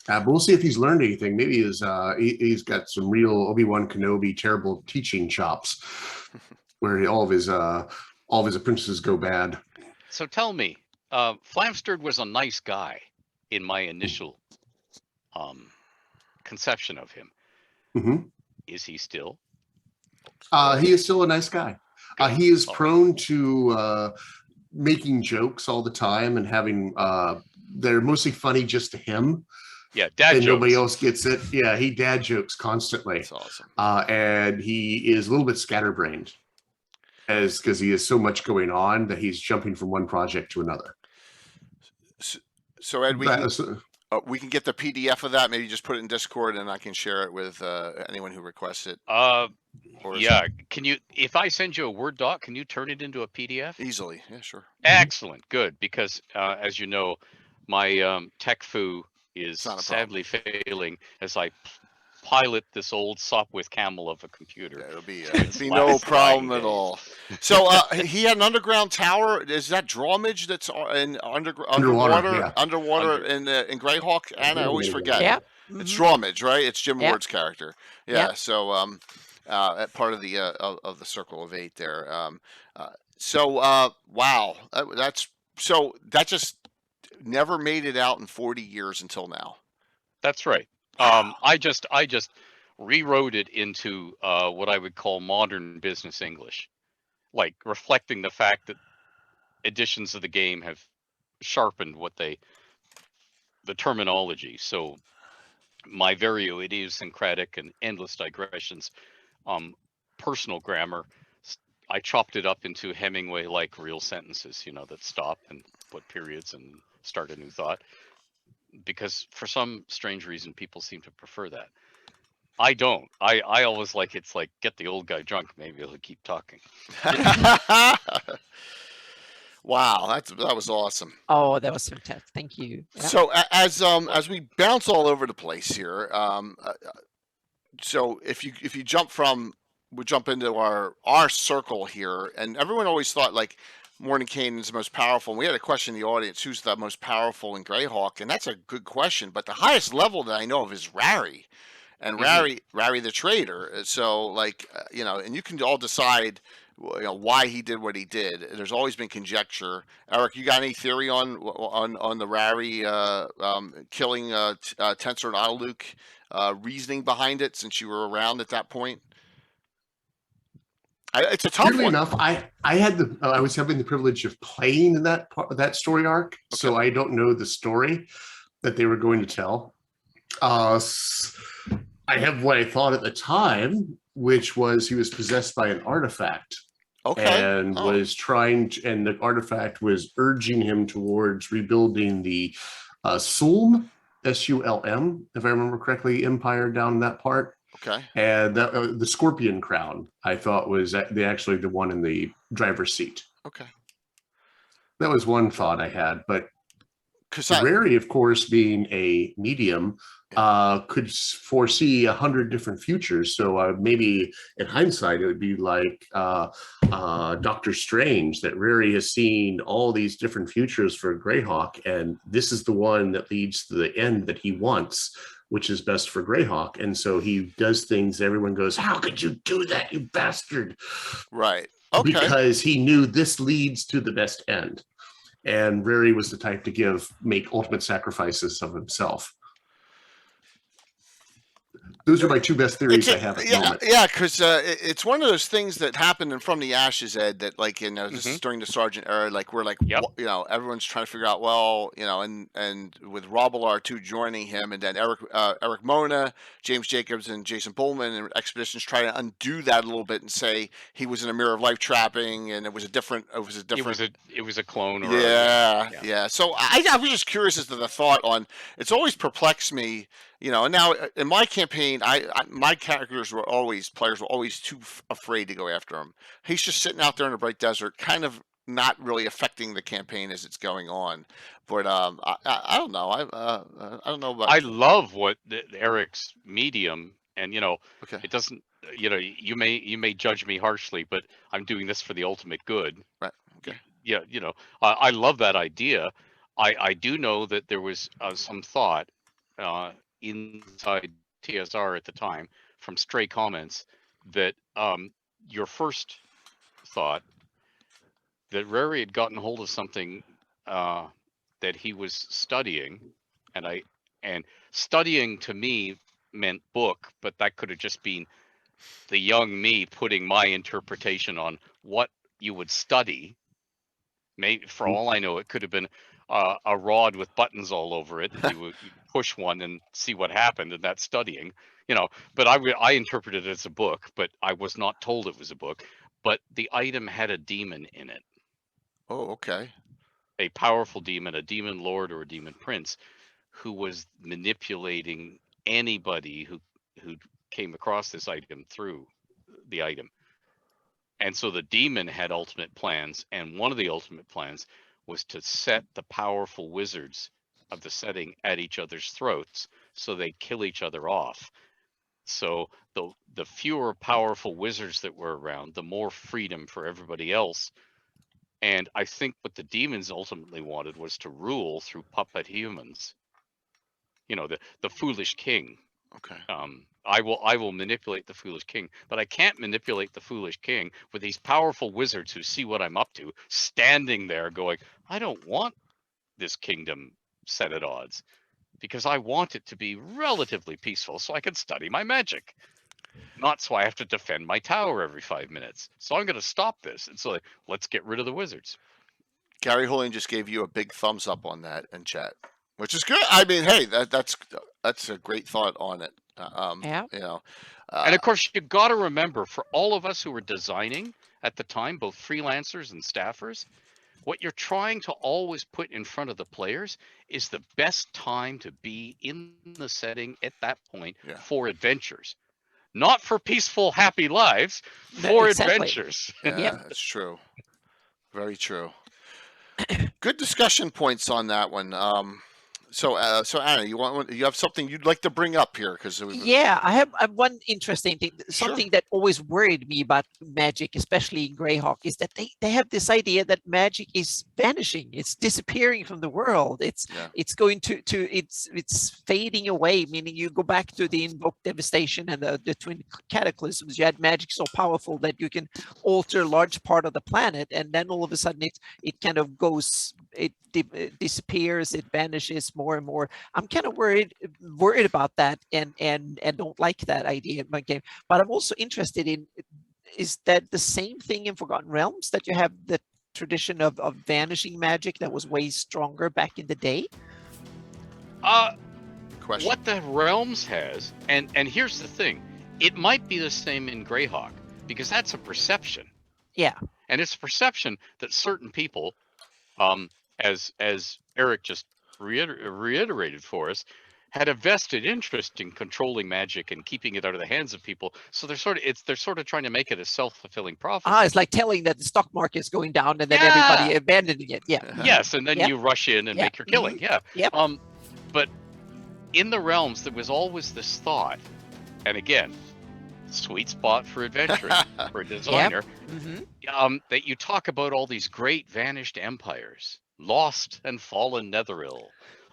S3: But we'll see if he's learned anything. Maybe he's got some real Obi-Wan Kenobi terrible teaching chops, where all of his apprentices go bad.
S4: So tell me, Flamsteed was a nice guy in my initial conception of him.
S3: Mm-hmm.
S4: Is he still?
S3: He is still a nice guy. He is prone to making jokes all the time and having they're mostly funny just to him.
S4: Yeah, dad jokes.
S3: Nobody else gets it. Yeah, he dad jokes constantly.
S5: That's awesome.
S3: And he is a little bit scatterbrained, because he has so much going on that he's jumping from one project to another.
S5: So Ed, we can get the PDF of that. Maybe just put it in Discord, and I can share it with anyone who requests it.
S4: Yeah. Can you? If I send you a Word doc, can you turn it into a PDF?
S5: Easily. Yeah, sure.
S4: Excellent. Good. Because as you know, my tech foo is sadly failing as I pilot this old Sopwith camel of a computer.
S5: Yeah, it'll be no problem at all. So he had an underground tower. Is that Drawmage that's in underwater in Greyhawk? And I always forget.
S1: Yeah.
S5: It's Drawmage, right? It's Jim Ward's character. Yeah.
S1: Yep.
S5: So part of the Circle of Eight there. Wow, that just never made it out in 40 years until now.
S4: That's right. I just rewrote it into what I would call modern business English, like reflecting the fact that editions of the game have sharpened the terminology. So my very idiosyncratic and endless digressions, personal grammar, I chopped it up into Hemingway-like real sentences, that stop and put periods and start a new thought. Because for some strange reason, people seem to prefer that. I don't. I always it's like, get the old guy drunk. Maybe he'll keep talking.
S5: Wow, that was awesome.
S1: Oh, that was fantastic. Thank you. Yeah.
S5: So as we bounce all over the place here, so if you jump into our circle here, and everyone always thought Mordenkainen is the most powerful. And we had a question in the audience: who's the most powerful in Greyhawk? And that's a good question. But the highest level that I know of is Rari, and Rari the Trader. So and you can all decide why he did what he did. There's always been conjecture. Eric, you got any theory on the Rari killing Tensor and Adaluk, reasoning behind it, since you were around at that point? It's a tough
S3: Weirdly
S5: one.
S3: enough, I was having the privilege of playing in that story arc, so I don't know the story that they were going to tell. I have what I thought at the time, which was he was possessed by an artifact,
S5: Okay.
S3: and
S5: Oh.
S3: was trying to, and the artifact was urging him towards rebuilding the Sulm, Sulm, if I remember correctly, empire down that part.
S5: Okay.
S3: And that, the Scorpion Crown, I thought was actually the one in the driver's seat.
S5: Okay.
S3: That was one thought I had, but
S5: Because
S3: Rary, of course, being a medium, could foresee 100 different futures. So maybe in hindsight, it would be like Doctor Strange, that Rary has seen all these different futures for Greyhawk, and this is the one that leads to the end that he wants, which is best for Greyhawk. And so he does things, everyone goes, how could you do that, you bastard?
S5: right. Okay.
S3: Because he knew this leads to the best end. And Rary was the type to make ultimate sacrifices of himself. Those are my two best theories I have at the moment.
S5: Yeah, because it's one of those things that happened in From the Ashes, Ed, that like, this is during the Sergeant era, like we're like, everyone's trying to figure out, well, and with Ravalantar 2 joining him, and then Eric Mona, James Jacobs, and Jason Bullman and Expeditions try to undo that a little bit and say he was in a Mirror of Life trapping, and it was a
S4: clone. Or
S5: yeah. So I was just curious as to the thought on. It's always perplexed me. And now in my campaign, my players were always too afraid to go after him. He's just sitting out there in the bright desert, kind of not really affecting the campaign as it's going on. But I don't know. I don't know about.
S4: I love what Eric's medium, and
S5: Okay.
S4: it doesn't. You may judge me harshly, but I'm doing this for the ultimate good.
S5: Right. Okay.
S4: Yeah. I love that idea. I do know that there was some thought inside TSR at the time from stray comments that your first thought that Rary had gotten hold of something that he was studying, and studying to me meant book, but that could have just been the young me putting my interpretation on what you would study. For all I know, it could have been a rod with buttons all over it. You would push one and see what happened, and that's studying. But I interpreted it as a book, but I was not told it was a book. But the item had a demon in it.
S5: Oh, okay.
S4: A powerful demon, a demon lord or a demon prince, who was manipulating anybody who came across this item through the item. And so the demon had ultimate plans, and one of the ultimate plans was to set the powerful wizards of the setting at each other's throats so they kill each other off. So the fewer powerful wizards that were around, the more freedom for everybody else. And I think what the demons ultimately wanted was to rule through puppet humans. The foolish king.
S5: Okay.
S4: I will manipulate the foolish king, but I can't manipulate the foolish king with these powerful wizards who see what I'm up to, standing there going, I don't want this kingdom set at odds, because I want it to be relatively peaceful so I can study my magic, not so I have to defend my tower every 5 minutes. So I'm going to stop this. And so let's get rid of the wizards.
S5: Gary Julian just gave you a big thumbs up on that in chat, which is good. I mean, hey, that's a great thought on it.
S1: Yeah.
S4: And of course, you got to remember, for all of us who were designing at the time, both freelancers and staffers, what you're trying to always put in front of the players is the best time to be in the setting at that point for adventures. Not for peaceful, happy lives, for adventures.
S5: Yeah, that's true. Very true. Good discussion points on that one. So Anna, you have something you'd like to bring up here?
S1: Yeah, I have one interesting thing. Something that always worried me about magic, especially in Greyhawk, is that they have this idea that magic is vanishing. It's disappearing from the world. It's going to it's fading away. Meaning you go back to the Invoked Devastation and the Twin Cataclysms. You had magic so powerful that you can alter a large part of the planet, and then all of a sudden it kind of goes. It disappears, it vanishes more and more. I'm kind of worried about that and don't like that idea in my game. But I'm also interested in, is that the same thing in Forgotten Realms, that you have the tradition of vanishing magic that was way stronger back in the day?
S5: Question.
S4: What the Realms has, and here's the thing, it might be the same in Greyhawk, because that's a perception.
S1: Yeah.
S4: And it's a perception that certain people, as Eric just reiterated for us, had a vested interest in controlling magic and keeping it out of the hands of people. So they're sort of trying to make it a self-fulfilling prophecy.
S1: It's like telling that the stock market is going down and then
S4: Yeah.
S1: everybody abandoning it. Yeah.
S4: Yes, and then
S1: Yep.
S4: you rush in and
S1: Yep.
S4: make your killing. Yeah.
S1: Yep.
S4: But in the realms, there was always this thought, and again, sweet spot for adventuring for a designer,
S1: Mm-hmm.
S4: that you talk about all these great vanished empires, lost and fallen Netheril,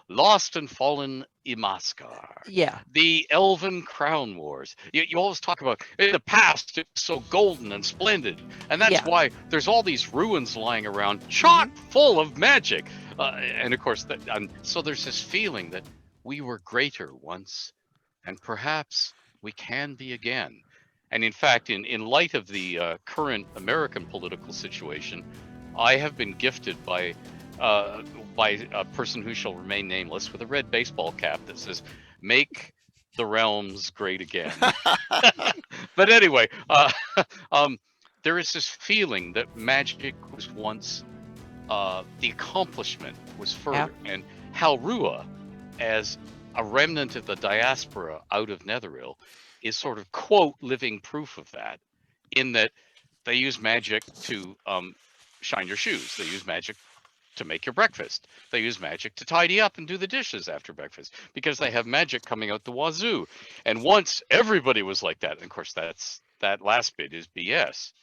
S4: lost and fallen Imaskar,
S1: Yeah.
S4: the Elven Crown Wars. You always talk about in the past, it's so golden and splendid, and that's
S1: Yeah.
S4: why there's all these ruins lying around, chock full of magic. And of course, so there's this feeling that we were greater once, and perhaps we can be again. And in fact, in light of the current American political situation, I have been gifted by a person who shall remain nameless with a red baseball cap that says, "Make the realms great again." But anyway, there is this feeling that magic was once, the accomplishment was further, and Halrua, as a remnant of the diaspora out of Netheril, is sort of, quote, living proof of that, in that they use magic to shine your shoes. They use magic to make your breakfast. They use magic to tidy up and do the dishes after breakfast, because they have magic coming out the wazoo. And once everybody was like that, and of course that last bit is BS.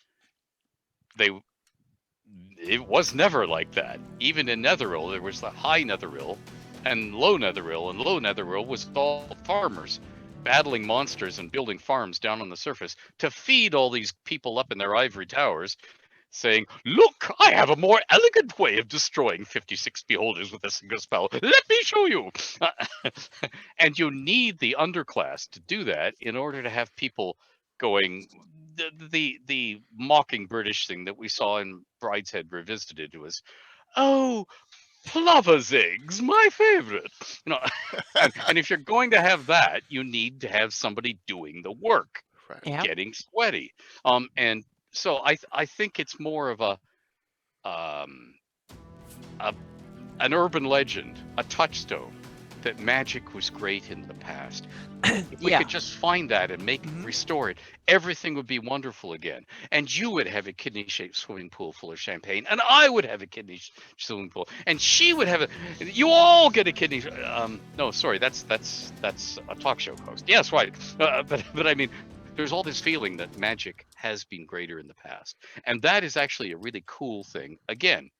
S4: It was never like that. Even in Netheril, there was the high Netheril and low Netheril, and low Netheril was all farmers battling monsters and building farms down on the surface to feed all these people up in their ivory towers, saying, "Look, I have a more elegant way of destroying 56 beholders with a single spell. Let me show you." And you need the underclass to do that in order to have people going. The mocking British thing that we saw in Brideshead Revisited was, "Oh, plover's eggs, my favorite." And if you're going to have that, you need to have somebody doing the work,
S5: Right.
S1: Yeah.
S4: getting sweaty. And so I think it's more of an urban legend, a touchstone, that magic was great in the past. If we
S1: Yeah.
S4: could just find that and restore it, everything would be wonderful again. And you would have a kidney-shaped swimming pool full of champagne, and I would have a kidney-shaped swimming pool, and she would have you all get a kidney. No, sorry, that's a talk show host. Yes, right. But I mean, there's all this feeling that magic has been greater in the past, and that is actually a really cool thing. Again,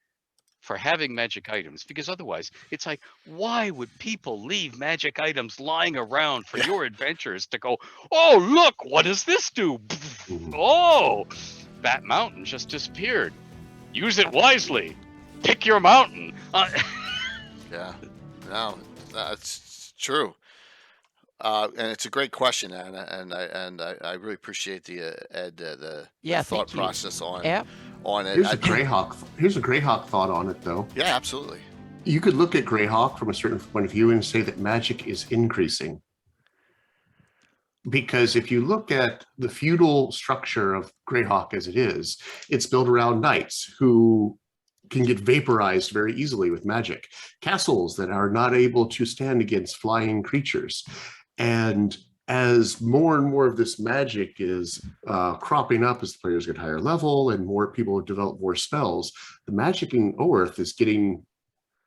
S4: for having magic items, because otherwise it's like, why would people leave magic items lying around for your adventurers to go, "Oh, look, what does this do? Oh, that mountain just disappeared. Use it wisely. Pick your mountain."
S5: Yeah, no, that's true. And it's a great question, and I really appreciate the Ed the
S1: Yeah,
S5: thought
S1: thank you.
S5: process on
S1: Yeah.
S5: it.
S3: Here's a Greyhawk thought on it, though.
S5: Yeah, absolutely.
S3: You could look at Greyhawk from a certain point of view and say that magic is increasing. Because if you look at the feudal structure of Greyhawk as it is, it's built around knights who can get vaporized very easily with magic. Castles that are not able to stand against flying creatures. And as more and more of this magic is cropping up as the players get higher level and more people develop more spells, the magic in Oerth is getting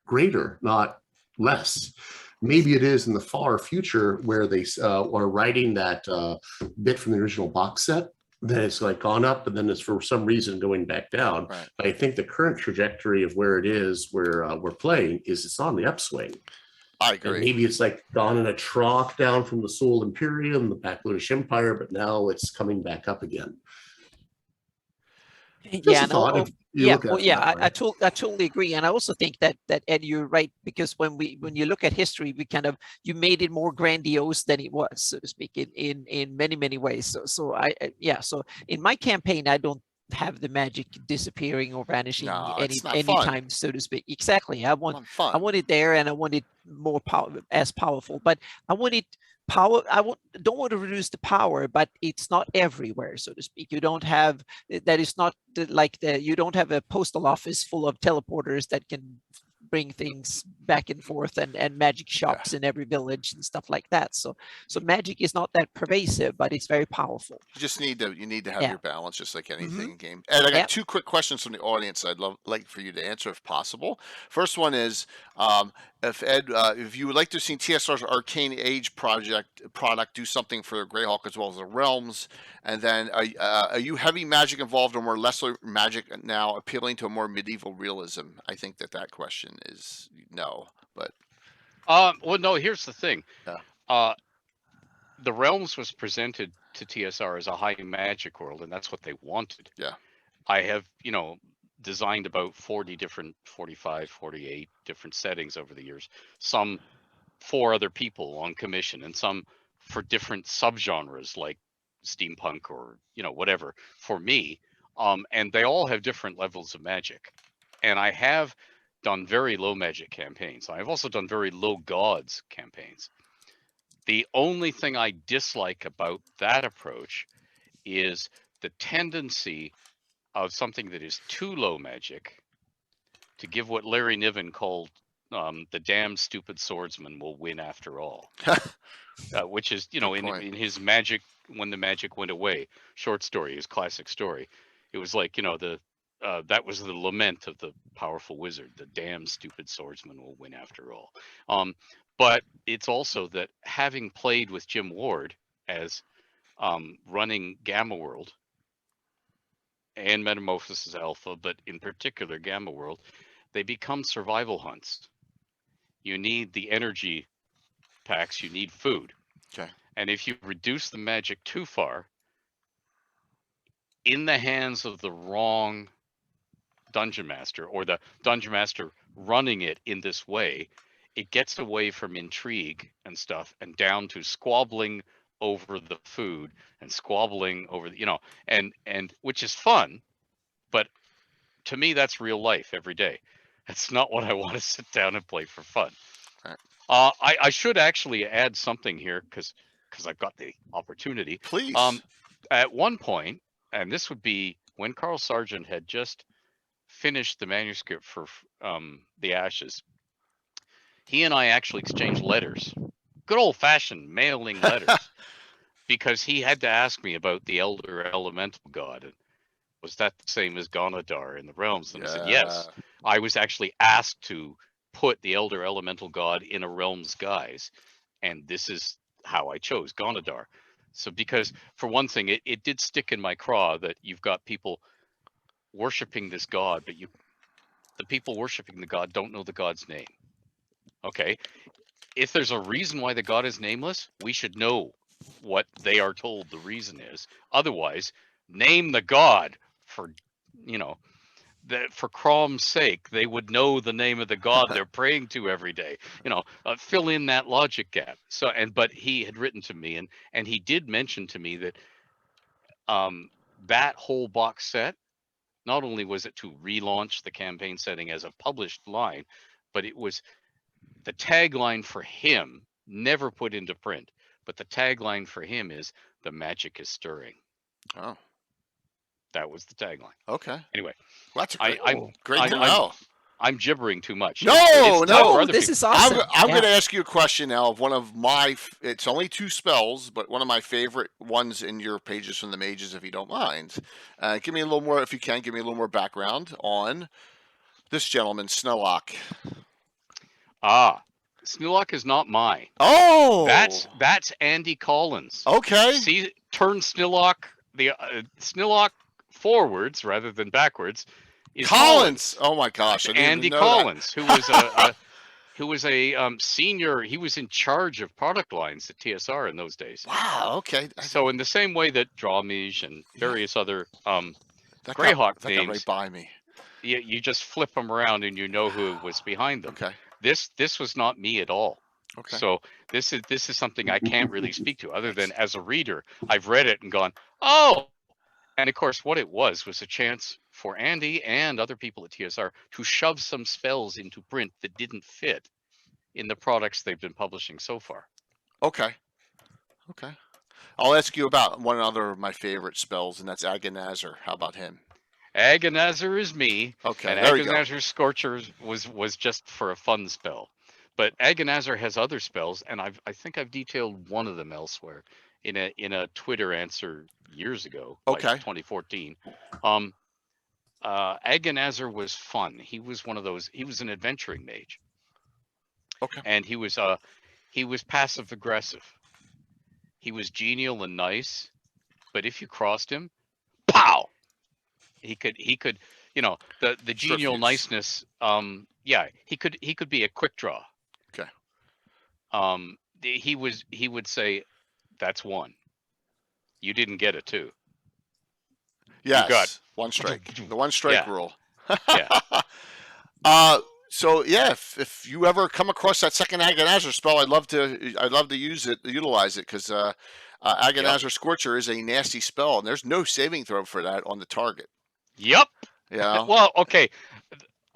S3: greater, not less. Maybe it is in the far future where they are writing that bit from the original box set that it's like gone up and then it's for some reason going back down.
S5: Right.
S3: But I think the current trajectory of where it is, where we're playing, is it's on the upswing.
S5: I
S3: And
S5: agree.
S3: maybe it's like gone in a trough down from the Soul Imperium, the Backlundish Empire, but now it's coming back up again. Just
S1: Yeah,
S3: a thought. If you
S1: yeah,
S3: look at
S1: well,
S3: it
S1: yeah,
S3: that way.
S1: I totally agree, and I also think that Ed, you're right, because when you look at history, you made it more grandiose than it was, so to speak, in many ways. So so in my campaign, I don't have the magic disappearing or vanishing
S5: No, it's not fun.
S1: anytime, so to speak. Exactly, I want
S5: Fun.
S1: it there, and I want it more powerful, but I want it power. Don't want to reduce the power, but it's not everywhere, so to speak. You don't have that. Is not like you don't have a postal office full of teleporters that can bring things back and forth, and magic shops in every village and stuff like that. So magic is not that pervasive, but it's very powerful.
S5: You need to have
S1: Yeah.
S5: your balance, just like anything
S1: Mhm.
S5: in game. And I got
S1: Yep.
S5: 2 quick questions from the audience I'd like for you to answer if possible. First one is, if you would like to see TSR's Arcane Age product do something for Greyhawk as well as the Realms, and then are you heavy magic involved or more lesser magic now, appealing to a more medieval realism? I think that question is no, but
S4: Well, no. Here's the thing.
S5: Yeah.
S4: The Realms was presented to TSR as a high magic world, and that's what they wanted.
S5: Yeah.
S4: I have, designed about 45, 48 different settings over the years. Some for other people on commission, and some for different subgenres like steampunk or whatever for me. And they all have different levels of magic. And I have done very low magic campaigns. I've also done very low gods campaigns. The only thing I dislike about that approach is the tendency of something that is too low magic to give what Larry Niven called the damn stupid swordsman will win after all. Which is, in his magic, when the magic went away, short story, his classic story. It was like, that was the lament of the powerful wizard. The damn stupid swordsman will win after all. But it's also that having played with Jim Ward as running Gamma World and Metamorphosis Alpha, but in particular Gamma World, they become survival hunts. You need the energy packs, you need food.
S5: Okay.
S4: And if you reduce the magic too far, in the hands of the wrong dungeon master, or the dungeon master running it in this way, it gets away from intrigue and stuff and down to squabbling over the food and squabbling over the, and which is fun, but to me that's real life every day. That's not what I want to sit down and play for fun.
S5: Right.
S4: I should actually add something here because I've got the opportunity.
S5: Please.
S4: At one point, and this would be when Carl Sargent had just finished the manuscript for The Ashes, he and I actually exchanged letters, good old-fashioned mailing letters, because he had to ask me about the Elder Elemental God. And was that the same as Gonadar in the Realms? And I said, yes. I was actually asked to put the Elder Elemental God in a Realms guise, and this is how I chose Gonadar. So because, for one thing, it did stick in my craw that you've got people worshiping this god, but the people worshiping the god don't know the god's name. Okay, if there's a reason why the god is nameless, we should know what they are told the reason is. Otherwise, name the god for, for Crom's sake. They would know the name of the god they're praying to every day. Fill in that logic gap. So, but he had written to me, and he did mention to me that that whole box set, not only was it to relaunch the campaign setting as a published line, but it was the tagline for him, never put into print, but the tagline for him is "The magic is stirring."
S5: Oh,
S4: that was the tagline.
S5: Okay.
S4: Anyway,
S5: well, that's great to know.
S4: I'm gibbering too much.
S5: No,
S1: this is awesome.
S5: I'm going to ask you a question now of one of my. It's only 2 spells, but one of my favorite ones in your pages from the Mages, if you don't mind. Give me a little more, if you can. Give me a little more background on this gentleman, Snowlock.
S4: Snowlock is not mine.
S5: Oh,
S4: that's Andy Collins.
S5: Okay.
S4: See, turn Snowlock Snowlock forwards rather than backwards.
S5: Collins. Oh my gosh,
S4: Andy Collins, who was a senior. He was in charge of product lines at TSR in those days.
S5: Wow. Okay.
S4: So in the same way that Drawmage and various other
S5: that
S4: Greyhawk
S5: got
S4: names,
S5: right by me.
S4: You just flip them around and you know who was behind them.
S5: Okay.
S4: This was not me at all.
S5: Okay.
S4: So this is something I can't really speak to, other than as a reader, I've read it and gone, oh. And of course, what it was a chance for Andy and other people at TSR to shove some spells into print that didn't fit in the products they've been publishing so far.
S5: Okay. Okay. I'll ask you about one other of my favorite spells, and that's Agonizer. How about him?
S4: Agonizer is me,
S5: Okay,
S4: and
S5: there we go.
S4: Agonizer Scorcher was just for a fun spell. But Agonizer has other spells, and I think I've detailed one of them elsewhere in a Twitter answer years ago,
S5: Okay.
S4: like 2014. Agonizer was fun. He was one of those. He was an adventuring mage,
S5: Okay.
S4: and he was passive aggressive. He was genial and nice, but if you crossed him, pow! He could, the genial
S5: Fuse.
S4: niceness. Yeah, he could be a quick draw.
S5: Okay.
S4: He would say, "That's one. You didn't get it too."
S5: Yes.
S4: got-
S5: one strike. The one strike
S4: Yeah.
S5: rule.
S4: Yeah.
S5: So yeah, if you ever come across that second Agonizer spell, I'd love to utilize it, because Agonizer Scorcher is a nasty spell, and there's no saving throw for that on the target.
S4: Yep.
S5: Yeah.
S4: Well, okay.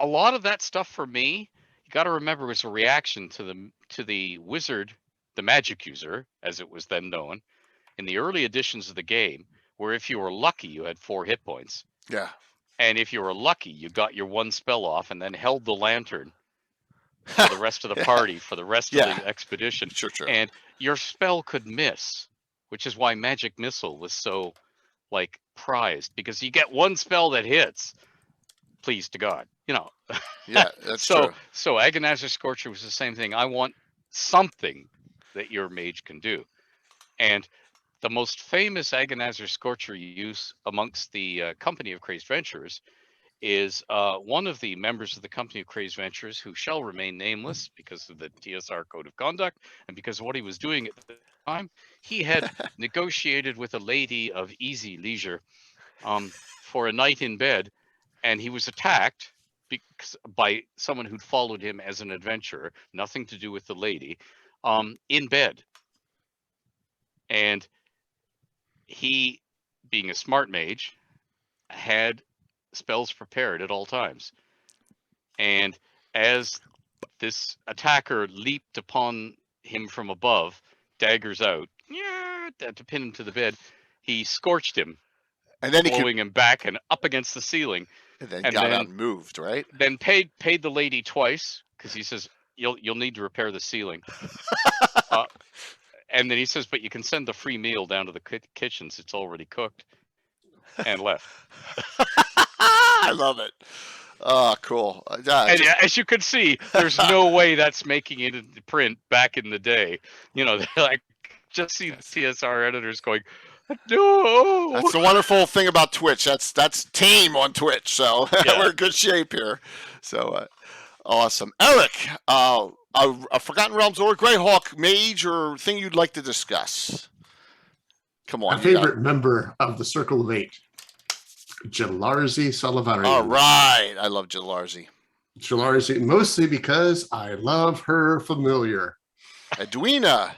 S4: A lot of that stuff for me, you got to remember, was a reaction to the wizard, the magic user, as it was then known, in the early editions of the game, where if you were lucky, you had 4 hit points.
S5: Yeah.
S4: And if you were lucky, you got your one spell off and then held the lantern for the rest of the party, for the rest of the expedition.
S5: Sure.
S4: And your spell could miss, which is why Magic Missile was so, prized, because you get one spell that hits, please to God,
S5: Yeah, that's true.
S4: So Agonizer Scorcher was the same thing. I want something that your mage can do. And the most famous Agonizer Scorcher use amongst the company of Crazed Venturers is one of the members of the company of Crazed Venturers, who shall remain nameless because of the TSR code of conduct and because of what he was doing at the time. He had negotiated with a lady of easy leisure for a night in bed, and he was attacked by someone who'd followed him as an adventurer, nothing to do with the lady, in bed. And he, being a smart mage, had spells prepared at all times. And as this attacker leaped upon him from above, daggers out, to pin him to the bed, he scorched him,
S5: And then he
S4: blowing him back and up against the ceiling.
S5: and then got out and moved, right?
S4: Then paid the lady twice, because he says, you'll need to repair the ceiling. And then he says, but you can send the free meal down to the kitchens. It's already cooked. And left.
S5: I love it. Oh, cool.
S4: And as you can see, there's no way that's making it into print back in the day. They're just see the TSR editors going, no.
S5: That's the wonderful thing about Twitch. That's tame on Twitch. So we're in good shape here. So awesome. Eric, a Forgotten Realms or Greyhawk mage or thing you'd like to discuss? Come on.
S3: My favorite member of the Circle of Eight, Jalarzi Salavari.
S5: All right. I love Jalarzi.
S3: Jalarzi, mostly because I love her familiar.
S5: Edwina.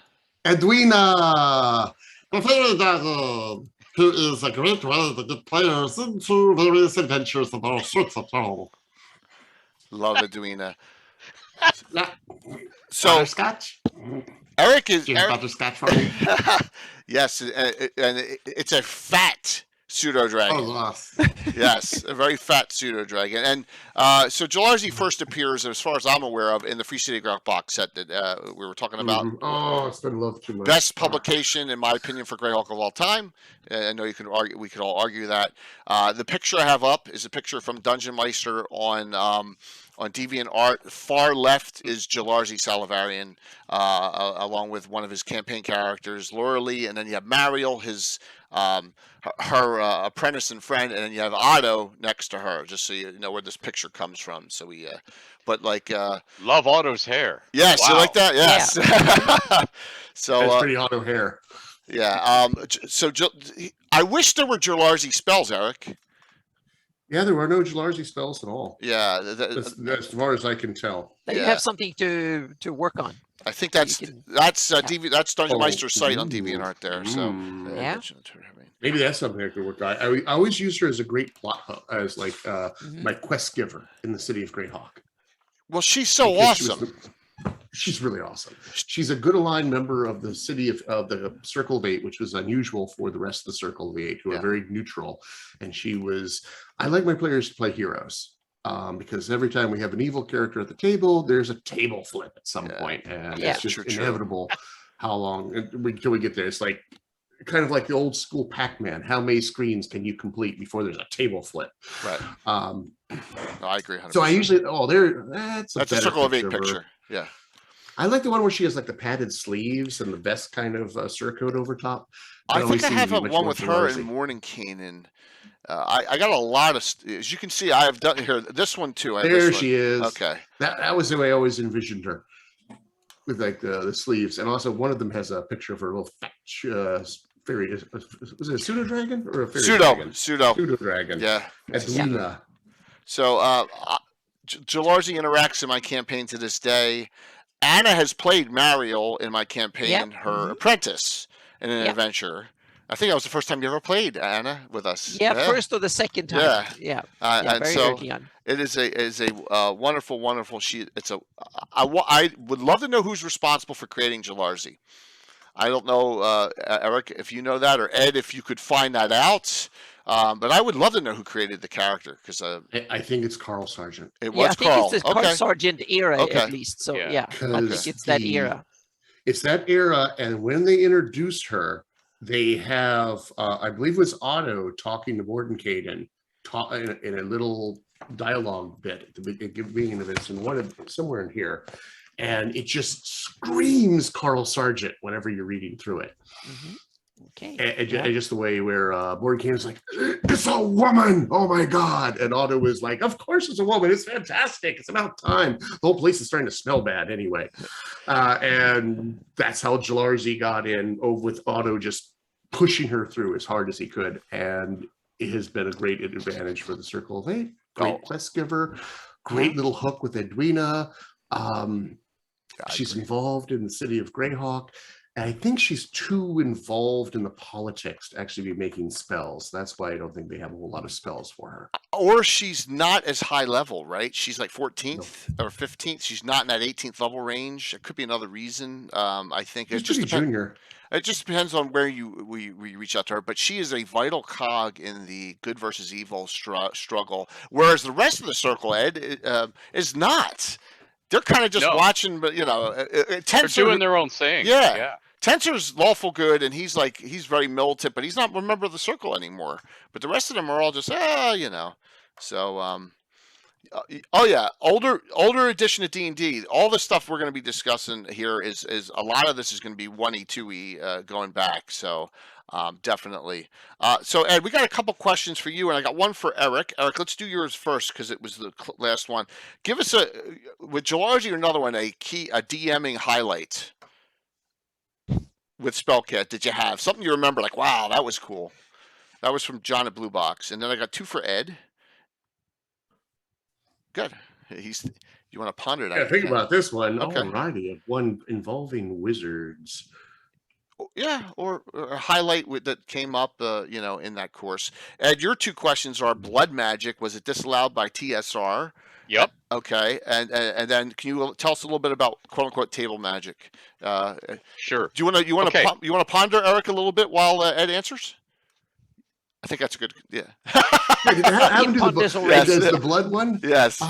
S3: Edwina! The fairy dagger, who is a great way to get players into various adventures of all sorts of trouble.
S5: Love Edwina. So,
S3: Butterscotch?
S5: Eric is...
S3: Do you have butterscotch for me?
S5: Yes, and it's a fat pseudo-dragon.
S3: Oh, yes.
S5: Yes, a very fat pseudo-dragon. And so Jalarzi first appears, as far as I'm aware of, in the Free City Greyhawk box set that we were talking about.
S3: Oh, it's been loved too much.
S5: Best publication, in my opinion, for Greyhawk of all time. I know we could all argue that. The picture I have up is a picture from Dungeon Meister on DeviantArt. Far left is Jalarzi Salavarian, along with one of his campaign characters, Lauralee, and then you have Mariel, his her apprentice and friend, and then you have Otto next to her, just so you know where this picture comes from. So we,
S4: love Otto's hair.
S5: Yes,
S4: Wow.
S5: you like that? Yes. Yeah. So
S3: That's pretty auto hair.
S5: yeah. So I wish there were Jalarzi spells, Eric.
S3: Yeah, there were no Jalarzi spells at all.
S5: Yeah,
S3: As far as I can tell.
S1: You have something to work on.
S5: I think that's Dungeon Meister's site on
S3: ooh.
S5: DeviantArt there. So
S1: Yeah.
S3: Maybe that's something I could work on. I always use her as a great plot hub, as my quest giver in the city of Greyhawk.
S5: Well, she's so
S3: Because she was
S5: awesome.
S3: She's really awesome. She's a good aligned member of the city of the Circle of Eight, which was unusual for the rest of the Circle of the Eight, who are very neutral. And she was, I like my players to play heroes. Because every time we have an evil character at the table, there's a table flip at some point, and it's just inevitable how long until we get there. It's like kind of like the old school Pac-Man. How many screens can you complete before there's a table flip?
S5: Right.
S2: No, I agree. 100%.
S3: So I usually that's
S5: a Circle of Eight picture. Yeah.
S3: I like the one where she has like the padded sleeves and the vest kind of surcoat over top.
S5: I think I have one with her in Mordenkainen. And I got a lot of, as you can see, I have done here. This one too.
S3: There she is.
S5: Okay.
S3: That was the way I always envisioned her, with like the sleeves, and also one of them has a picture of her little fat fairy. Was it a pseudo dragon or a fairy dragon?
S5: Pseudo
S3: dragon.
S5: Yeah.
S3: Edwina.
S5: So Jalarzi interacts in my campaign to this day. Anna has played Mariel in my campaign, her apprentice in an adventure. I think that was the first time you ever played Anna with us.
S1: Yeah, first or the second time. Yeah.
S5: And
S1: very
S5: so
S1: early on.
S5: it is a wonderful. I would love to know who's responsible for creating Jalarzi. I don't know, Eric, if you know that, or Ed, if you could find that out. But I would love to know who created the character, because
S3: I think it's Carl Sargent.
S5: It was Carl.
S1: I think it's the Carl Sargent era at least. So I think it's that era.
S3: It's that era, and when they introduced her, they have, I believe it was Otto talking to Mordenkainen in a little dialogue bit at the beginning of it. It's in somewhere in here. And it just screams Carl Sargent whenever you're reading through it.
S1: Okay.
S3: And just the way where Mordenkainen's like, it's a woman! Oh my God. And Otto was like, of course it's a woman. It's fantastic. It's about time. The whole place is starting to smell bad anyway. And that's how Jalarzi got in, with Otto just pushing her through as hard as he could. And it has been a great advantage for the Circle of Eight. Great quest giver. Great little hook with Edwina. She's involved in the city of Greyhawk. And I think she's too involved in the politics to actually be making spells. That's why I don't think they have a whole lot of spells for her.
S5: Or she's not as high level, right? She's like 14th or 15th. She's not in that 18th level range. It could be another reason. I think
S3: it's just junior.
S5: It just depends on where we reach out to her. But she is a vital cog in the good versus evil struggle. Whereas the rest of the circle, Ed, is not. They're kind of just watching, but
S4: they're doing their own thing.
S5: Yeah. Tensor's lawful good, and he's very militant, but he's not a member of the circle anymore. But the rest of them are all just, So, older edition of D&D. All the stuff we're going to be discussing here is a lot of this is going to be 1E, 2E going back. So, definitely. So Ed, we got a couple questions for you, and I got one for Eric. Eric, let's do yours first because it was the last one. Give us with Jalarzi or another one, a DMing highlight with Spellcast. Did you have something you remember? Like, wow, that was cool. That was from John at Blue Box, and then I got two for Ed. Good. You want to ponder that?
S3: Yeah, think about this one. Okay. Alrighty, one involving wizards.
S5: Yeah, or a highlight that came up, in that course. Ed, your two questions are blood magic. Was it disallowed by TSR?
S4: Yep.
S5: Okay, and then can you tell us a little bit about quote unquote table magic?
S4: Sure.
S5: Do you want to ponder, Eric, a little bit while Ed answers? I think that's a good,
S3: Did that happen to the blood one?
S5: Yes.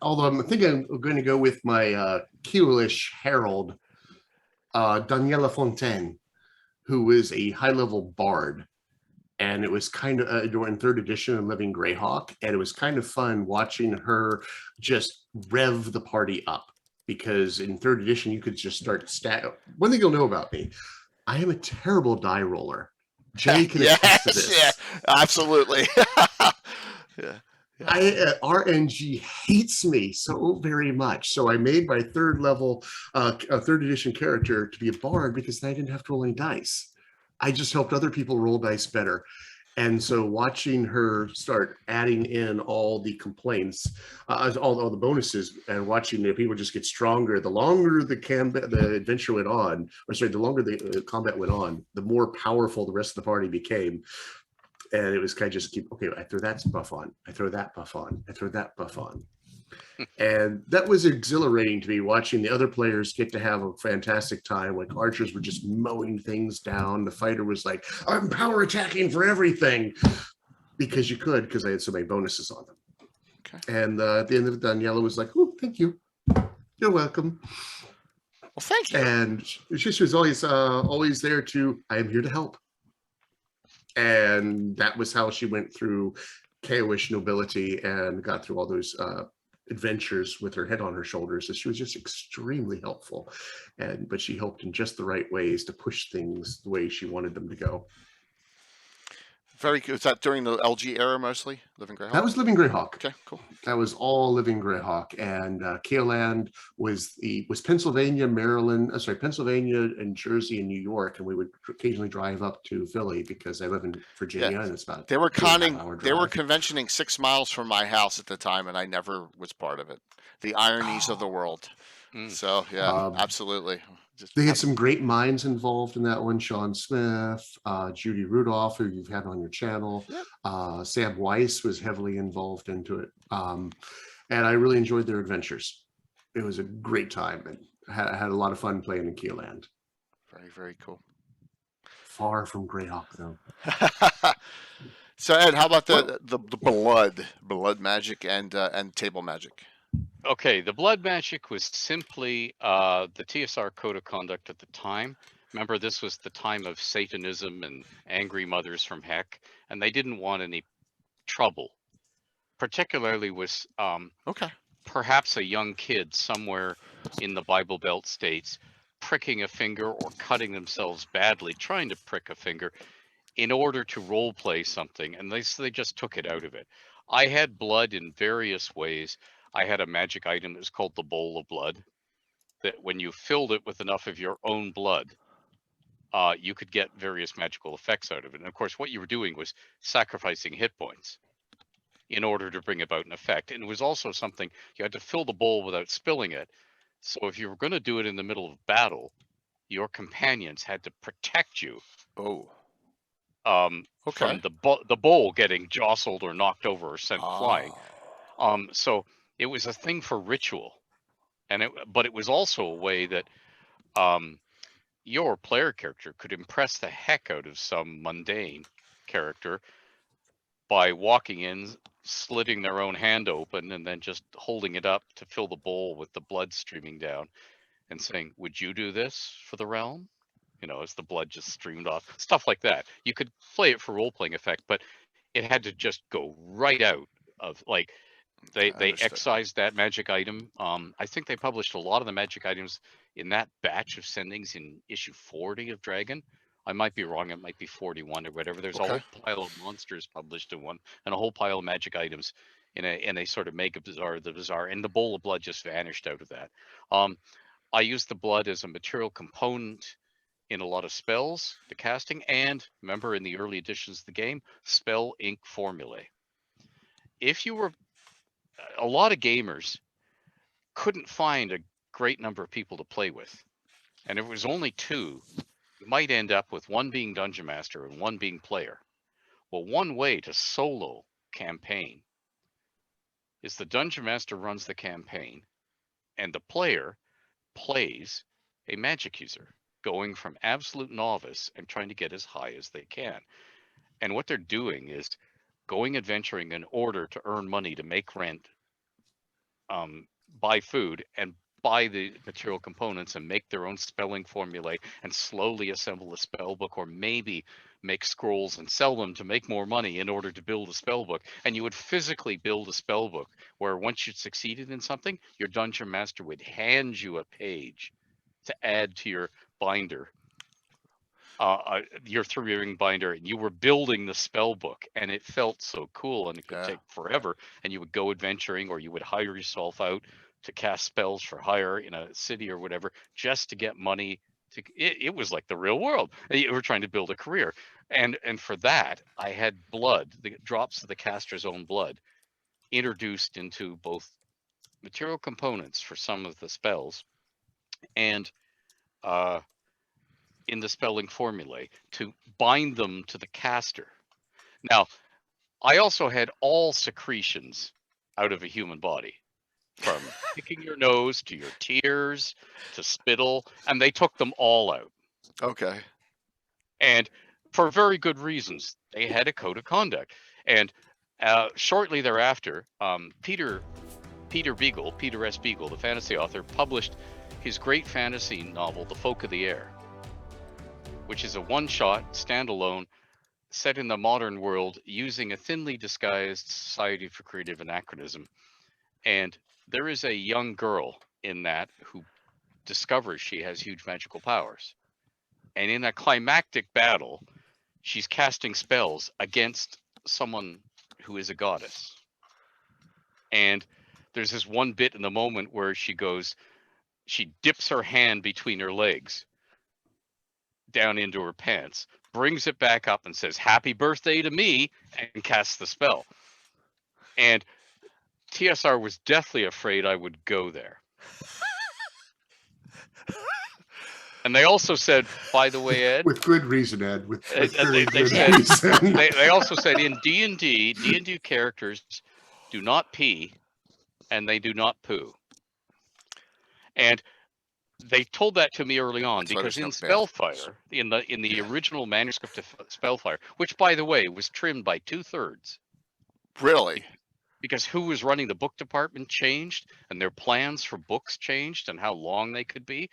S3: Although I'm thinking I'm going to go with my Kielish Herald, Daniela Fontaine, who is a high-level bard. And it was kind of during 3rd edition of Living Greyhawk, and it was kind of fun watching her just rev the party up. Because in 3rd edition, you could just start One thing you'll know about me, I am a terrible die roller. Jay can attest to this.
S5: Yeah, absolutely.
S3: RNG hates me so very much. So I made my 3rd level, 3rd edition character to be a bard because I didn't have to roll any dice. I just helped other people roll dice better. And so watching her start adding in all the complaints, all the bonuses, and watching the people just get stronger, the longer the adventure went on, the longer the combat went on, the more powerful the rest of the party became. And it was kind of just I throw that buff on, I throw that buff on, I throw that buff on. And that was exhilarating to me, watching the other players get to have a fantastic time. Like archers were just mowing things down. The fighter was like, I'm power attacking for everything, because you could, because I had so many bonuses on them.
S5: Okay.
S3: And at the end of it, Daniela was like, oh, thank you. You're welcome.
S5: Well, thank you.
S3: And she was always there to, I am here to help. And that was how she went through Kaoish nobility and got through all those adventures with her head on her shoulders. So she was just extremely helpful. But she helped in just the right ways to push things the way she wanted them to go.
S5: Very good. Was that during the LG era mostly? Living Greyhawk?
S3: That was Living Greyhawk.
S5: Okay, cool.
S3: That was all Living Greyhawk. And Kaoland was Pennsylvania, Maryland, Pennsylvania and Jersey and New York. And we would occasionally drive up to Philly because I live in Virginia, and it's about
S5: they were
S3: drive.
S5: conventioning 6 miles from my house at the time, and I never was part of it. The ironies of the world. So yeah, absolutely.
S3: They had some great minds involved in that one. Sean Smith, Judy Rudolph, who you've had on your channel. Yep. Sam Weiss was heavily involved into it. And I really enjoyed their adventures. It was a great time, and I had a lot of fun playing in Keeland.
S5: Very, very cool.
S3: Far from Greyhawk, though.
S5: So Ed, how about the blood magic and table magic?
S4: Okay, the blood magic was simply the TSR code of conduct at the time. Remember, this was the time of Satanism and angry mothers from heck, and they didn't want any trouble, particularly with perhaps a young kid somewhere in the Bible Belt states pricking a finger or cutting themselves badly, trying to prick a finger in order to role play something, and they just took it out of it. I had blood in various ways. I had a magic item that was called the Bowl of Blood, that when you filled it with enough of your own blood, you could get various magical effects out of it. And of course, what you were doing was sacrificing hit points in order to bring about an effect. And it was also something you had to fill the bowl without spilling it. So if you were going to do it in the middle of battle, your companions had to protect you. From the bowl getting jostled or knocked over or sent flying. So it was a thing for ritual, but it was also a way that your player character could impress the heck out of some mundane character by walking in, slitting their own hand open, and then just holding it up to fill the bowl with the blood streaming down and saying, would you do this for the realm? You know, as the blood just streamed off, stuff like that. You could play it for role-playing effect, but it had to just go right out of, like, they excised that magic item. I think they published a lot of the magic items in that batch of sendings in issue 40 of Dragon. I might be wrong. It might be 41 or whatever. There's a whole pile of monsters published in one, and a whole pile of magic items in a sort of mega bazaar, the bazaar, and the Bowl of Blood just vanished out of that. I used the blood as a material component in a lot of spells, the casting, and remember in the early editions of the game, spell ink formulae. If you were, a lot of gamers couldn't find a great number of people to play with, and if it was only 2, you might end up with one being Dungeon Master and one being player. Well, one way to solo campaign is the Dungeon Master runs the campaign and the player plays a magic user, going from absolute novice and trying to get as high as they can. And what they're doing is going adventuring in order to earn money to make rent, buy food, and buy the material components and make their own spelling formulae and slowly assemble a spell book, or maybe make scrolls and sell them to make more money in order to build a spell book. And you would physically build a spell book where once you succeeded in something, your Dungeon Master would hand you a page to add to your binder, your 3-ring binder, and you were building the spell book, and it felt so cool, and it could take forever. And you would go adventuring, or you would hire yourself out to cast spells for hire in a city or whatever, just to get money. It was like the real world. You were trying to build a career, and for that, I had blood, the drops of the caster's own blood, introduced into both material components for some of the spells, and in the spelling formulae to bind them to the caster. Now, I also had all secretions out of a human body. from picking your nose to your tears to spittle, and they took them all out.
S5: Okay.
S4: And for very good reasons. They had a code of conduct. And shortly thereafter, Peter S. Beagle, the fantasy author, published his great fantasy novel, The Folk of the Air, which is a one-shot, standalone, set in the modern world using a thinly disguised Society for Creative Anachronism. And there is a young girl in that who discovers she has huge magical powers. And in a climactic battle, she's casting spells against someone who is a goddess. And there's this one bit in the moment where she dips her hand between her legs down into her pants, brings it back up and says, "Happy birthday to me," and casts the spell. And TSR was deathly afraid I would go there. And they also said, by the way, Ed,
S3: with good reason, Ed. With very
S4: they
S3: good
S4: said,
S3: reason.
S4: they also said in D&D characters do not pee and they do not poo. And they told that to me early on.
S5: That's why
S4: because in
S5: there's no
S4: Spellfire, in the original manuscript of Spellfire, which by the way was trimmed by 2/3.
S5: Really?
S4: Because who was running the book department changed, and their plans for books changed, and how long they could be.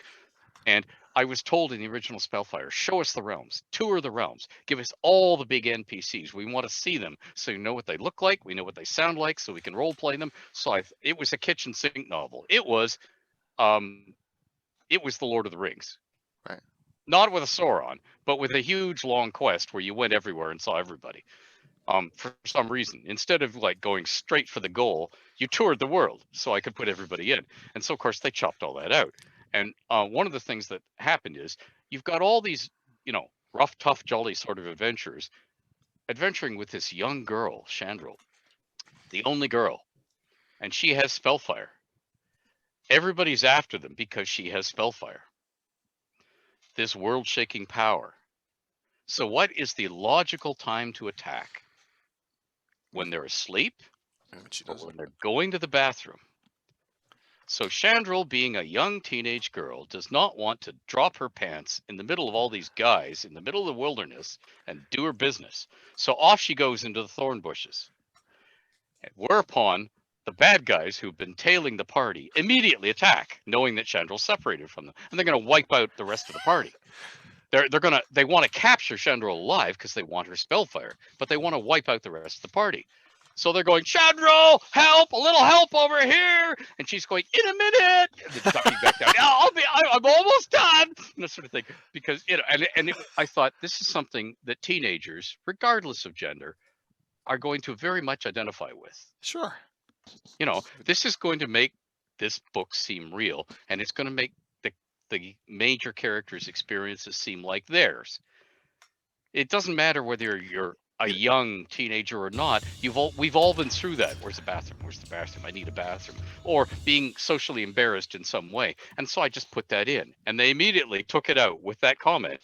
S4: And I was told in the original Spellfire, show us the realms, tour the realms, give us all the big NPCs. We want to see them so you know what they look like, we know what they sound like, so we can role play them. So it was a kitchen sink novel. It was the Lord of the Rings.
S5: Right.
S4: Not with a Sauron, but with a huge long quest where you went everywhere and saw everybody. For some reason, instead of like going straight for the goal, you toured the world so I could put everybody in. And so of course they chopped all that out. And one of the things that happened is you've got all these, rough, tough, jolly sort of adventurers adventuring with this young girl, Chandril, the only girl, and she has Spellfire. Everybody's after them because she has Spellfire. This world-shaking power. So what is the logical time to attack? When they're asleep, or when they're going to the bathroom. So Chandril, being a young teenage girl, does not want to drop her pants in the middle of all these guys in the middle of the wilderness and do her business. So off she goes into the thorn bushes. And whereupon the bad guys who've been tailing the party immediately attack, knowing that Chandril's separated from them, and they're going to wipe out the rest of the party. They want to capture Chandril alive because they want her Spellfire, but they want to wipe out the rest of the party. So they're going, Chandril, help! A little help over here! And she's going, in a minute! And they're ducking back down. I'm almost done! And that sort of thing. Because, I thought this is something that teenagers, regardless of gender, are going to very much identify with.
S5: Sure.
S4: This is going to make this book seem real, and it's going to make the major characters' experiences seem like theirs. It doesn't matter whether you're a young teenager or not. We've all been through that. Where's the bathroom? Where's the bathroom? I need a bathroom. Or being socially embarrassed in some way. And so I just put that in. And they immediately took it out with that comment.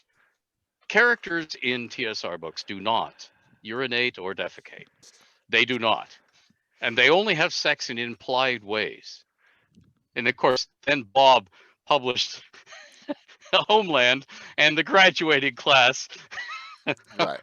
S4: Characters in TSR books do not urinate or defecate. They do not. And they only have sex in implied ways. And of course, then Bob published Homeland, and the graduating class
S5: Right.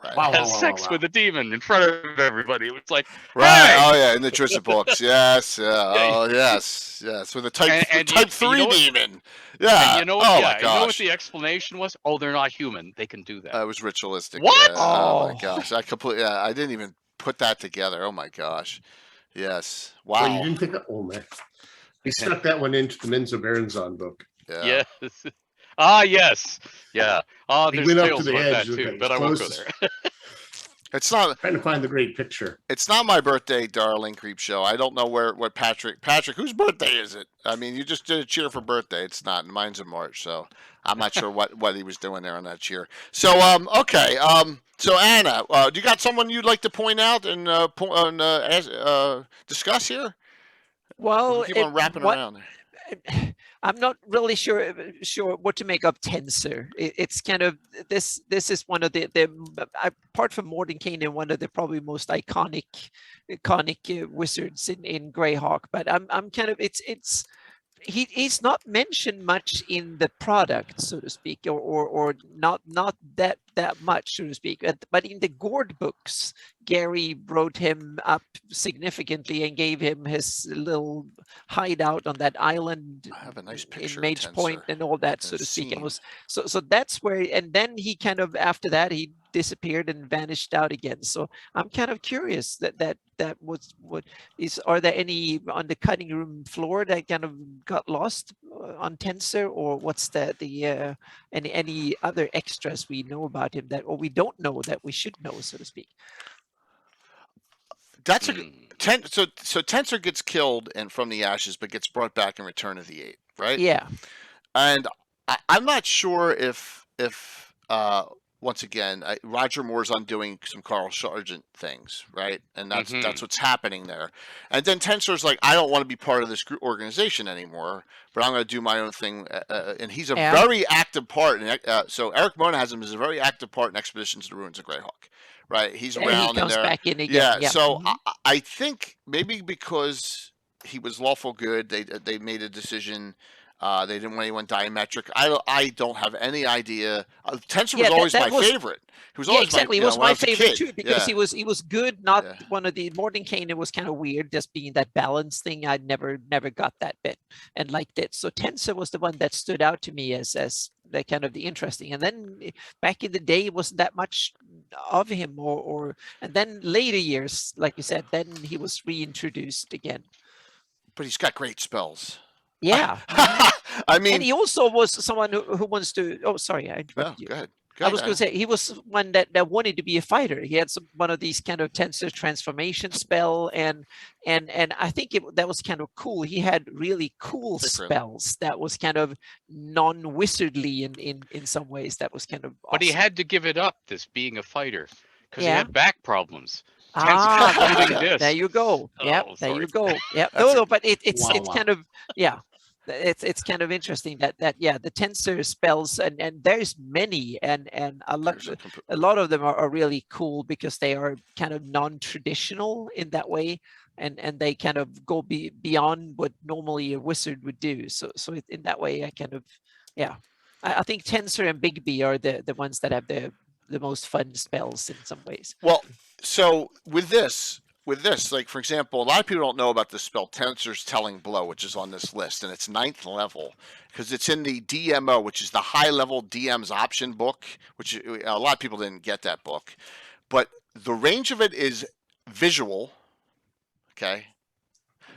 S4: has sex with a demon in front of everybody. It was like,
S5: right.
S4: Hey!
S5: Oh yeah, in the Trisha books. Yes. Oh yes. Yes. With a type 3 demon. Yeah.
S4: And you know what?
S5: Oh
S4: Yeah.
S5: my
S4: You know what
S5: gosh.
S4: the explanation was? Oh, they're not human. They can do that.
S5: It was ritualistic.
S4: What?
S5: Yeah. Oh my gosh. I didn't even put that together. Oh my gosh. Yes. Wow.
S3: Well, you didn't think that? Oh man, he stuck that one into the Menzo Baronzon book.
S5: Yeah.
S4: Yes. Yes. Yeah.
S3: He
S4: There's
S3: went up to
S4: tales
S3: the
S4: about
S3: edge.
S4: that too,
S3: Okay,
S4: but I won't go
S3: close.
S4: there.
S5: It's not.
S3: Trying to find the great picture.
S5: It's not my birthday, darling Creep Show. I don't know what Patrick, whose birthday is it? I mean, you just did a cheer for birthday. It's not. Mine's in March, so I'm not sure what he was doing there on that cheer. So okay. So Anna, do you got someone you'd like to point out and discuss here?
S1: Well,
S5: Keep on wrapping around.
S1: I'm not really sure what to make of Tensor. It's kind of this is one of the apart from Mordenkainen, one of the probably most iconic wizards in Greyhawk. But I'm kind of he's not mentioned much in the product, so to speak, or not that much, so to speak. But in the Gord books, Gary wrote him up significantly and gave him his little hideout on that island
S5: I have a nice
S1: in
S5: picture.
S1: Mage Point and all that, so to speak. And
S5: scene.
S1: was so that's where, and then he kind of after that he disappeared and vanished out again. So I'm kind of curious that was what is. Are there any on the cutting room floor that kind of got lost on Tensor, or what's the any other extras we know about him that, or we don't know that we should know, so to speak?
S5: That's a so Tensor gets killed and from the ashes, but gets brought back in Return of the Eight, right?
S1: Yeah.
S5: And I'm not sure if once again Roger Moore's undoing some Carl Sargent things, right? And that's what's happening there. And then Tensor's like, I don't want to be part of this organization anymore, but I'm going to do my own thing. And he's a very active part. So Eric Mona has him as a very active part in Expeditions to the Ruins of Greyhawk. Right, he's around
S1: he comes
S5: in there.
S1: Back in again.
S5: Yeah. So I think maybe because he was lawful good, they made a decision. They didn't want anyone diametric. I don't have any idea. Tensor was always my favorite. He was always
S1: exactly.
S5: He
S1: was my favorite
S5: kid.
S1: too, because he was good. Not one of the Mordenkainen was kind of weird, just being that balance thing. I never got that bit and liked it. So Tensor was the one that stood out to me as the kind of the interesting. And then back in the day, it wasn't that much of him, and then later years, like you said, then he was reintroduced again.
S5: But he's got great spells.
S1: Yeah.
S5: I mean,
S1: and he also was someone who wants to. Oh, sorry, I interrupted you.
S5: Go ahead.
S1: I was going to say he was one that wanted to be a fighter. He had one of these kind of Tensor transformation spell, and I think that was kind of cool. He had really cool spells that was kind of non-wizardly in some ways. That was kind of awesome.
S4: But he had to give it up, this being a fighter, because he had back problems.
S1: There you go. Yep, there you go. Yep. No, but it's kind of it's kind of interesting that the Tensor spells and there's many and a lot of them are really cool because they are kind of non-traditional in that way, and they kind of go beyond what normally a wizard would do. So in that way, I kind of I think Tensor and Bigby are the ones that have the most fun spells in some ways.
S5: Well, so with this, like for example, a lot of people don't know about the spell Tensor's Telling Blow, which is on this list, and it's 9th level because it's in the DMO, which is the high level DM's option book, which a lot of people didn't get that book. But the range of it is visual. Okay.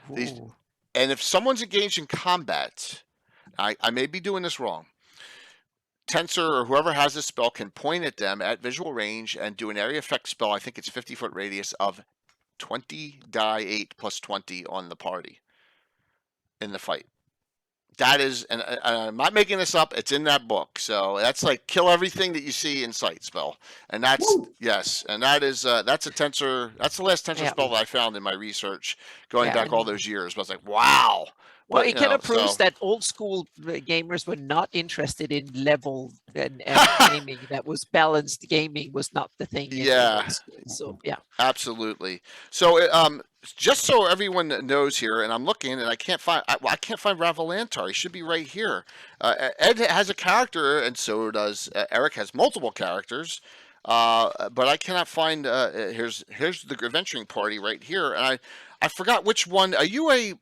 S5: And if someone's engaged in combat, I may be doing this wrong. Tensor or whoever has this spell can point at them at visual range and do an area effect spell. I think it's 50-foot radius of 20 die 8 plus 20 on the party in the fight. That is, and I'm not making this up, it's in that book. So that's like kill everything that you see in sight spell. And that's, yes, and that is, that's a Tensor, that's the last Tensor spell that I found in my research going back all those years. But I was like, wow.
S1: Well, it kind of proves that old school gamers were not interested in level and gaming. That was balanced gaming was not the thing. So
S5: absolutely. So just so everyone knows here, and I'm looking and I can't find Ravalantar. He should be right here. Ed has a character, and so does Eric. Has multiple characters, but I cannot find. Here's the adventuring party right here, and I forgot which one. Are you a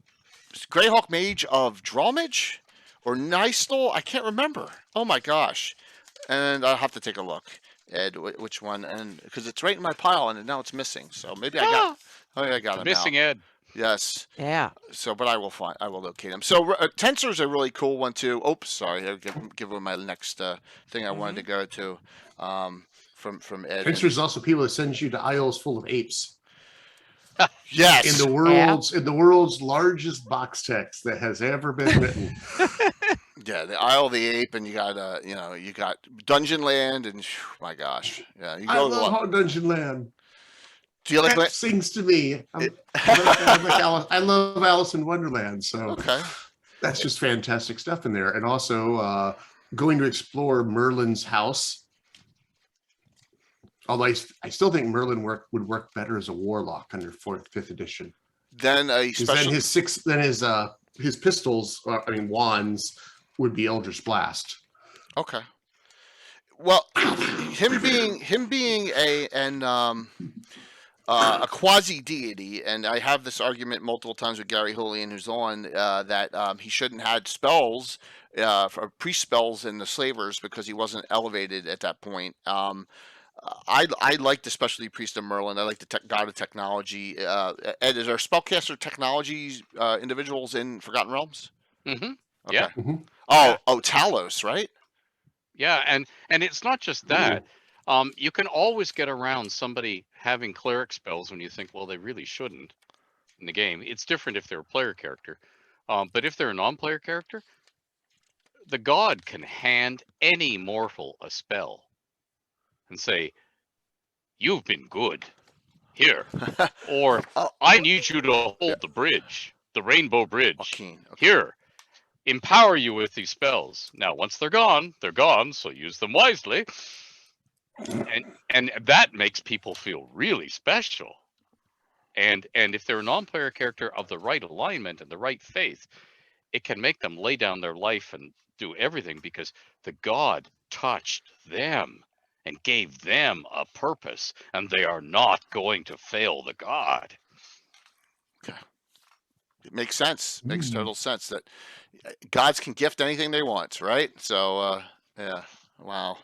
S5: Greyhawk Mage of Drawmage or Nystal? I can't remember. Oh my gosh. And I'll have to take a look, Ed, which one, and because it's right in my pile and now it's missing. So maybe I got him
S4: missing
S5: now.
S4: Ed.
S5: Yes.
S1: Yeah.
S5: So, but I will locate him. So Tensor's a really cool one too. Oops, sorry. I'll give him my next thing I wanted to go to from Ed.
S3: Tensor's also people that send you to isles full of apes.
S5: Yes,
S3: in the world's largest box text that has ever been written.
S5: Yeah, the Isle of the Ape, and you got you got Dungeon Land, and my gosh, yeah, you go.
S3: I love Dungeon Land.
S5: Do you like
S3: that? Sings to me. I love Alice in Wonderland. So
S5: okay.
S3: That's just fantastic stuff in there. And also going to explore Merlin's house. Although I still think Merlin would work better as a warlock under 5th edition.
S5: Then a special.
S3: Then his pistols, wands, would be Eldritch Blast.
S5: Okay. Well, him being a quasi deity, and I have this argument multiple times with Gary Julian, who's on, that he shouldn't have spells, priest spells in the slavers because he wasn't elevated at that point. I like the specialty priest of Merlin. I like the god of technology. Ed, is there spellcaster technology individuals in Forgotten Realms?
S4: Mm-hmm.
S5: Okay.
S4: Yeah.
S3: Mm-hmm.
S5: Oh, Talos, right?
S4: Yeah, and it's not just that. You can always get around somebody having cleric spells when you think, well, they really shouldn't in the game. It's different if they're a player character. But if they're a non-player character, the god can hand any mortal a spell and say, you've been good. Here. Or, I need you to hold the bridge, the rainbow bridge.
S5: Okay.
S4: Here. Empower you with these spells. Now, once they're gone, so use them wisely. And that makes people feel really special. And if they're a non-player character of the right alignment and the right faith, it can make them lay down their life and do everything because the god touched them and gave them a purpose, and they are not going to fail the god.
S5: Okay. It makes sense. Makes total sense that gods can gift anything they want, right? So, yeah. Wow.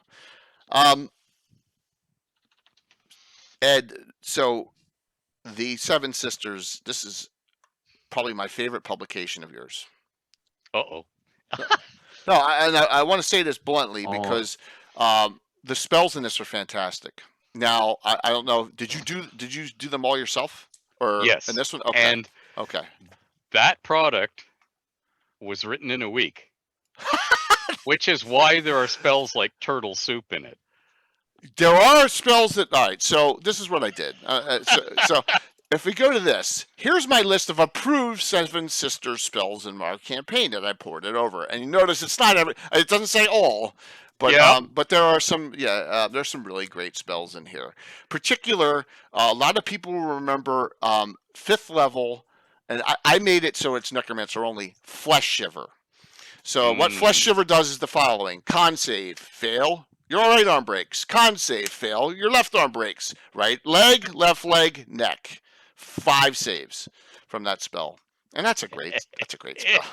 S5: Ed, so the Seven Sisters, this is probably my favorite publication of yours.
S4: Uh-oh.
S5: No, I want to say this bluntly because the spells in this are fantastic. Now, I don't know, did you do them all yourself? Or
S4: Yes.
S5: in this one? Okay.
S4: And
S5: okay.
S4: That product was written in a week, which is why there are spells like turtle soup in it.
S5: There are spells that. All right, so this is what I did. So if we go to this, here's my list of approved Seven Sisters spells in our campaign that I poured it over, and you notice it's not every. It doesn't say all, but but there are some. There's some really great spells in here. Particular, a lot of people will remember 5th level, and I made it so it's Necromancer only. Flesh Shiver. So what Flesh Shiver does is the following: con save, fail. Your right arm breaks. Con save, fail. Your left arm breaks. Right leg, left leg, neck. 5 saves from that spell, and that's a great spell.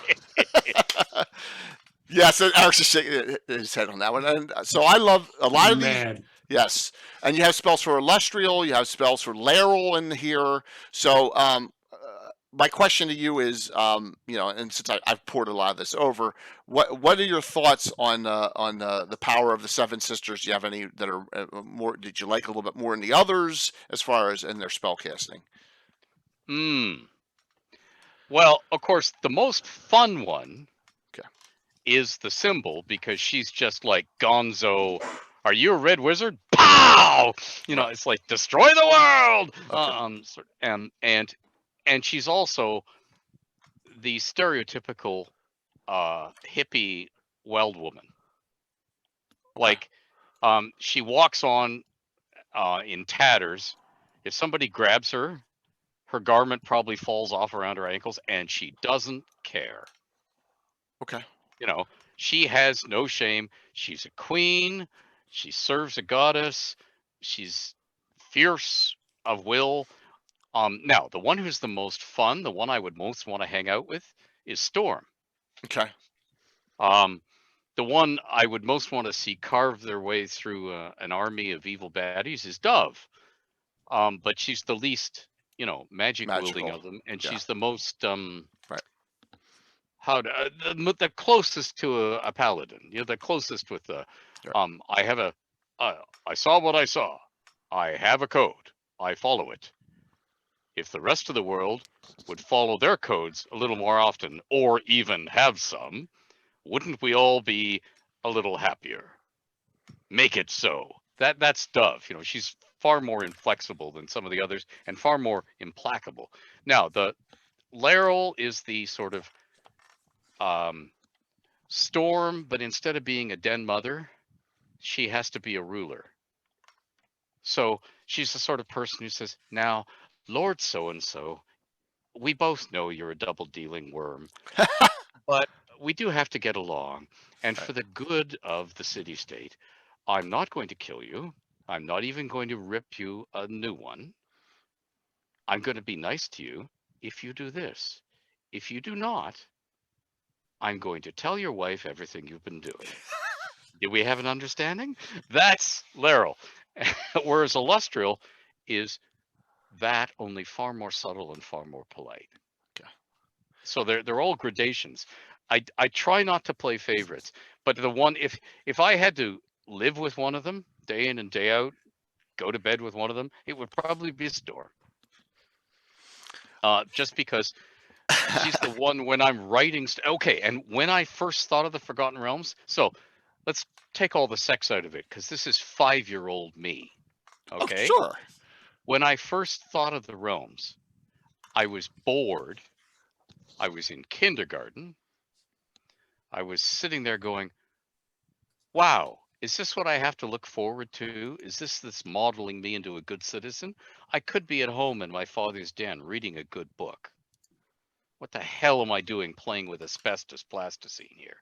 S5: Yes, Eric's just shaking his head on that one. And so I love a lot of these. Yes, and you have spells for Illustrial. You have spells for Laeral in here. So my question to you is, and since I've poured a lot of this over, what are your thoughts on the power of the Seven Sisters? Do you have any that are more? Did you like a little bit more than the others as far as in their spell casting?
S4: Well, of course, the most fun one is the symbol because she's just like Gonzo. Are you a red wizard? Pow! It's like destroy the world. And she's also the stereotypical hippie weld woman. Like, she walks on in tatters. If somebody grabs her, her garment probably falls off around her ankles, and she doesn't care.
S5: Okay.
S4: She has no shame. She's a queen. She serves a goddess. She's fierce of will. Now, the one who's the most fun, the one I would most want to hang out with, is Storm.
S5: Okay.
S4: The one I would most want to see carve their way through an army of evil baddies is Dove. But she's the least, magic wielding of them, and she's the most
S5: right.
S4: The closest to a paladin. The closest with the. I saw what I saw. I have a code. I follow it. If the rest of the world would follow their codes a little more often, or even have some, wouldn't we all be a little happier? Make it so. That's Dove. She's far more inflexible than some of the others, and far more implacable. Now, the Laeral is the sort of Storm, but instead of being a den mother, she has to be a ruler. So she's the sort of person who says, now, Lord so-and-so, we both know you're a double-dealing worm, but we do have to get along. And for the good of the city-state, I'm not going to kill you. I'm not even going to rip you a new one. I'm going to be nice to you if you do this. If you do not, I'm going to tell your wife everything you've been doing. Do we have an understanding? That's Laryl. Whereas Illustrial is that, only far more subtle and far more polite.
S5: Okay.
S4: So they're all gradations. I try not to play favorites, but the one, if I had to live with one of them day in and day out, go to bed with one of them, it would probably be Storm. Just because she's the one when I'm writing. Okay, and when I first thought of the Forgotten Realms, so let's take all the sex out of it, because this is 5-year-old me. Okay.
S5: Oh, sure.
S4: When I first thought of the realms, I was bored. I was in kindergarten. I was sitting there going, wow, is this what I have to look forward to? Is this modeling me into a good citizen? I could be at home in my father's den reading a good book. What the hell am I doing playing with asbestos plasticine here?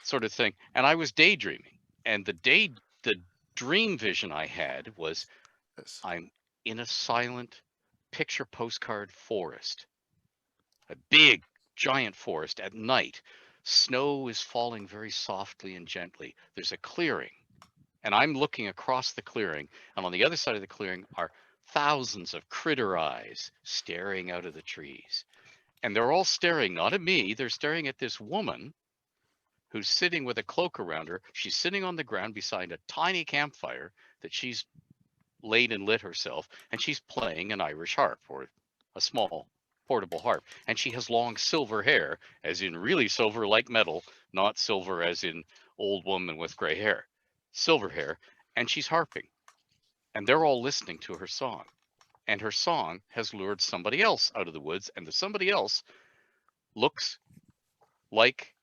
S4: Sort of thing. And I was daydreaming. And the dream vision I had was,
S5: Yes.
S4: I'm in a silent picture postcard forest, a big giant forest at night. Snow is falling very softly and gently. There's a clearing, and I'm looking across the clearing, and on the other side of the clearing are thousands of critter eyes staring out of the trees. And they're all staring not at me, they're staring at this woman who's sitting with a cloak around her. She's sitting on the ground beside a tiny campfire that she's laid and lit herself, and she's playing an Irish harp, or a small portable harp, and she has long silver hair, as in really silver like metal, not silver as in old woman with gray hair. Silver hair, and she's harping, and they're all listening to her song, and her song has lured somebody else out of the woods, and the somebody else looks like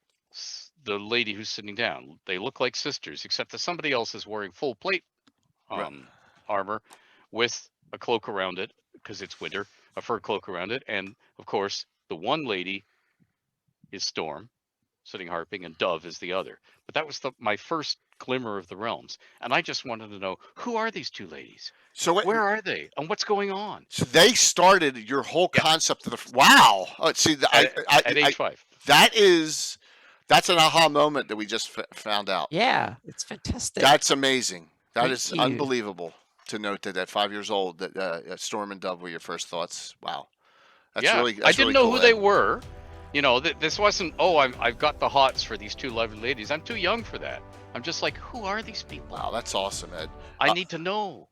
S4: the lady who's sitting down. They look like sisters, except that somebody else is wearing full plate armor with a cloak around it, because it's winter, a fur cloak around it. And of course, the one lady is Storm, sitting harping, and Dove is the other. But that was my first glimmer of the realms, and I just wanted to know, who are these two ladies?
S5: So
S4: where are they, and what's going on?
S5: So they started your whole concept of the wow. See,
S4: at age 5.
S5: That's an aha moment that we just found out.
S1: Yeah, it's fantastic.
S5: That's amazing. That
S1: Thank
S5: is
S1: you.
S5: unbelievable to note that at 5 years old, that Storm and Dove were your first thoughts. Wow. That's
S4: yeah,
S5: really. That's
S4: I didn't
S5: really
S4: know
S5: cool,
S4: who
S5: Ed.
S4: they were. You know, this wasn't, oh, I've got the hots for these two lovely ladies. I'm too young for that. I'm just like, who are these people?
S5: Wow, that's awesome, Ed.
S4: I need to know.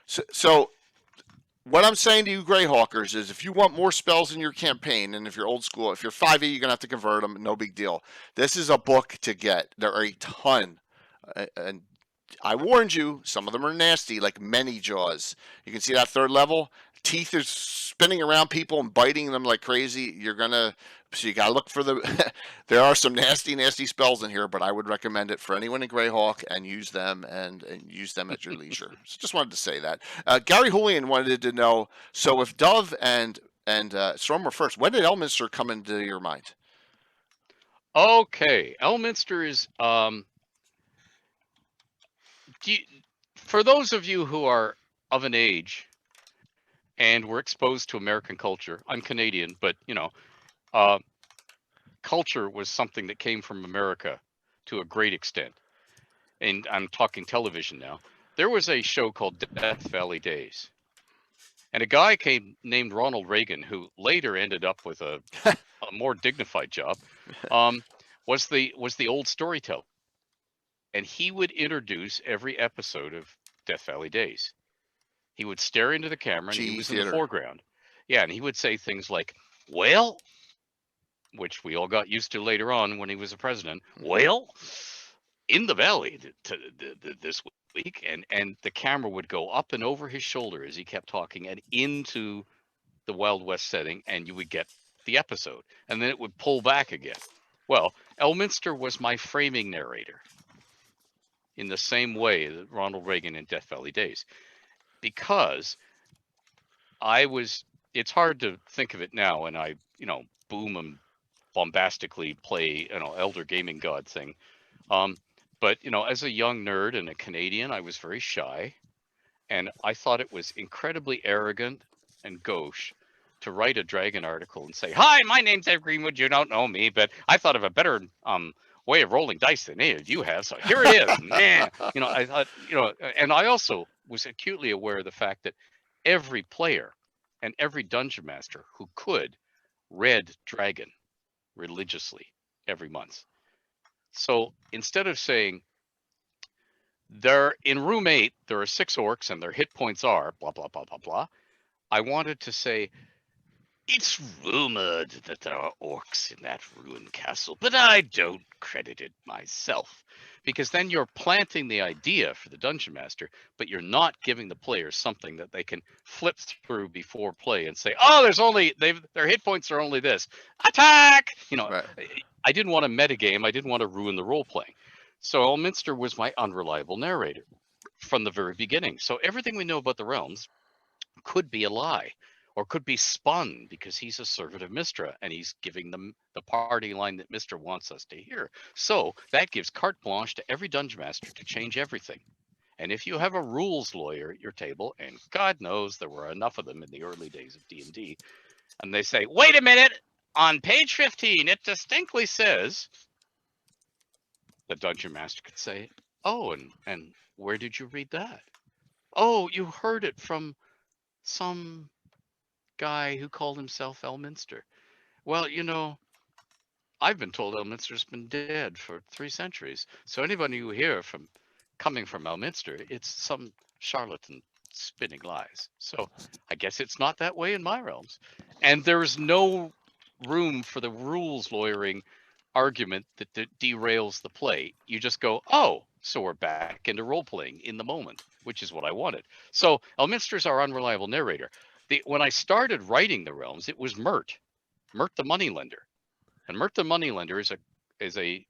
S5: So what I'm saying to you, Greyhawkers, is if you want more spells in your campaign, and if you're old school, if you're 5e, you're going to have to convert them. No big deal. This is a book to get. There are a ton. And I warned you, some of them are nasty, like many jaws. You can see that 3rd level. Teeth are spinning around people and biting them like crazy. So you gotta look for the. There are some nasty spells in here, but I would recommend it for anyone in Greyhawk, and use them and use them at your leisure. So just wanted to say that. Gary Julian wanted to know. So if Dove and Storm were first, when did Elminster come into your mind?
S4: Okay, Elminster is for those of you who are of an age and were exposed to American culture. I'm Canadian, but you know, culture was something that came from America to a great extent. And I'm talking television now. There was a show called Death Valley Days, and a guy named Ronald Reagan, who later ended up with a more dignified job, was the old storyteller, and he would introduce every episode of Death Valley Days. He would stare into the camera, and he was in the foreground. Yeah, and he would say things like, well, which we all got used to later on when he was a president. Well, in the valley this week, and the camera would go up and over his shoulder as he kept talking and into the Wild West setting, and you would get the episode, and then it would pull back again. Well, Elminster was my framing narrator in the same way that Ronald Reagan in Death Valley Days, because it's hard to think of it now, and I, boom and bombastically play, Elder Gaming God thing. But, as a young nerd and a Canadian, I was very shy, and I thought it was incredibly arrogant and gauche to write a Dragon article and say, "Hi, my name's Ed Greenwood. You don't know me, but I thought of a better way of rolling dice than any of you have. So here it is." Man, I thought, and I also was acutely aware of the fact that every player and every dungeon master who could read Dragon religiously every month. So instead of saying, in room 8, there are 6 orcs and their hit points are blah, blah, blah, blah, blah, I wanted to say, it's rumored that there are orcs in that ruined castle, but I don't credit it myself. Because then you're planting the idea for the dungeon master, but you're not giving the players something that they can flip through before play and say, "Oh, their hit points are only this. Attack!"
S5: Right.
S4: I didn't want to metagame. I didn't want to ruin the role playing. So Elminster was my unreliable narrator from the very beginning. So everything we know about the realms could be a lie, or could be spun because he's a servant of Mystra and he's giving them the party line that Mystra wants us to hear. So that gives carte blanche to every dungeon master to change everything. And if you have a rules lawyer at your table, and God knows there were enough of them in the early days of D&D, and they say, "Wait a minute, on page 15, it distinctly says," the dungeon master could say, "Oh, and where did you read that?" "Oh, you heard it from some guy who called himself Elminster." "Well, I've been told Elminster's been dead for 3 centuries. So anybody you hear coming from Elminster, it's some charlatan spinning lies. So I guess it's not that way in my realms." And there's no room for the rules lawyering argument that derails the play. You just go, "Oh, so we're back into role playing in the moment," which is what I wanted. So Elminster's our unreliable narrator. When I started writing the realms, it was Mert the Moneylender, and Mert the Moneylender is a.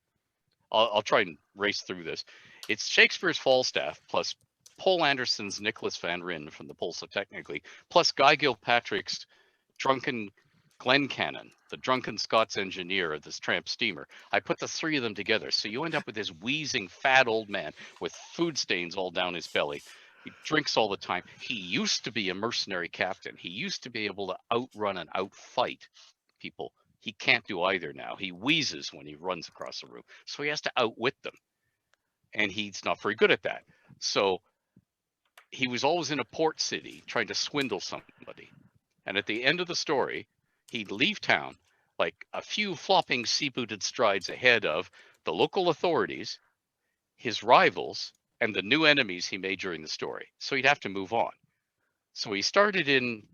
S4: I'll try and race through this. It's Shakespeare's Falstaff plus Poul Anderson's Nicholas Van Ryn from the Pulse of Technically, plus Guy Gilpatrick's drunken Glencannon, the drunken Scots engineer of this tramp steamer. I put the 3 of them together, so you end up with this wheezing fat old man with food stains all down his belly. He drinks all the time. He used to be a mercenary captain. He used to be able to outrun and outfight people. He can't do either now. He wheezes when he runs across the room. So he has to outwit them. And he's not very good at that. So he was always in a port city trying to swindle somebody. And at the end of the story, he'd leave town like a few flopping sea-booted strides ahead of the local authorities, his rivals, and the new enemies he made during the story. So he'd have to move on. So he started in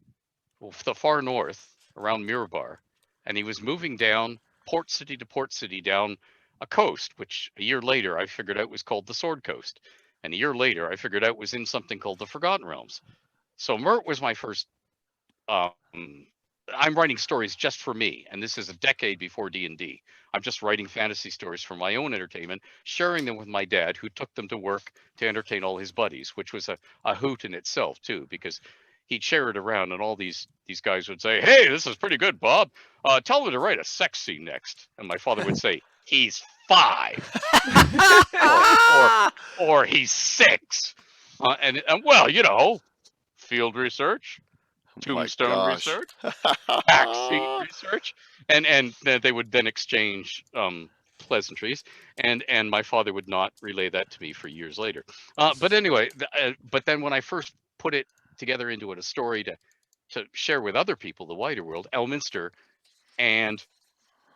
S4: the far north around Mirabar, and he was moving down port city to port city down a coast, which a year later I figured out was called the Sword Coast. And a year later I figured out was in something called the Forgotten Realms. So Mert was my first I'm writing stories just for me, and this is a decade before D&D. I'm just writing fantasy stories for my own entertainment, sharing them with my dad, who took them to work to entertain all his buddies, which was a hoot in itself too, because he'd share it around, and all these guys would say, "Hey, this is pretty good, Bob. Tell him to write a sex scene next." And my father would say, "He's 5," or "He's 6," and well, field research. Tombstone research, backseat research, and they would then exchange pleasantries, and my father would not relay that to me for years later. But anyway, but then when I first put it together into a story to share with other people, the wider world, Elminster and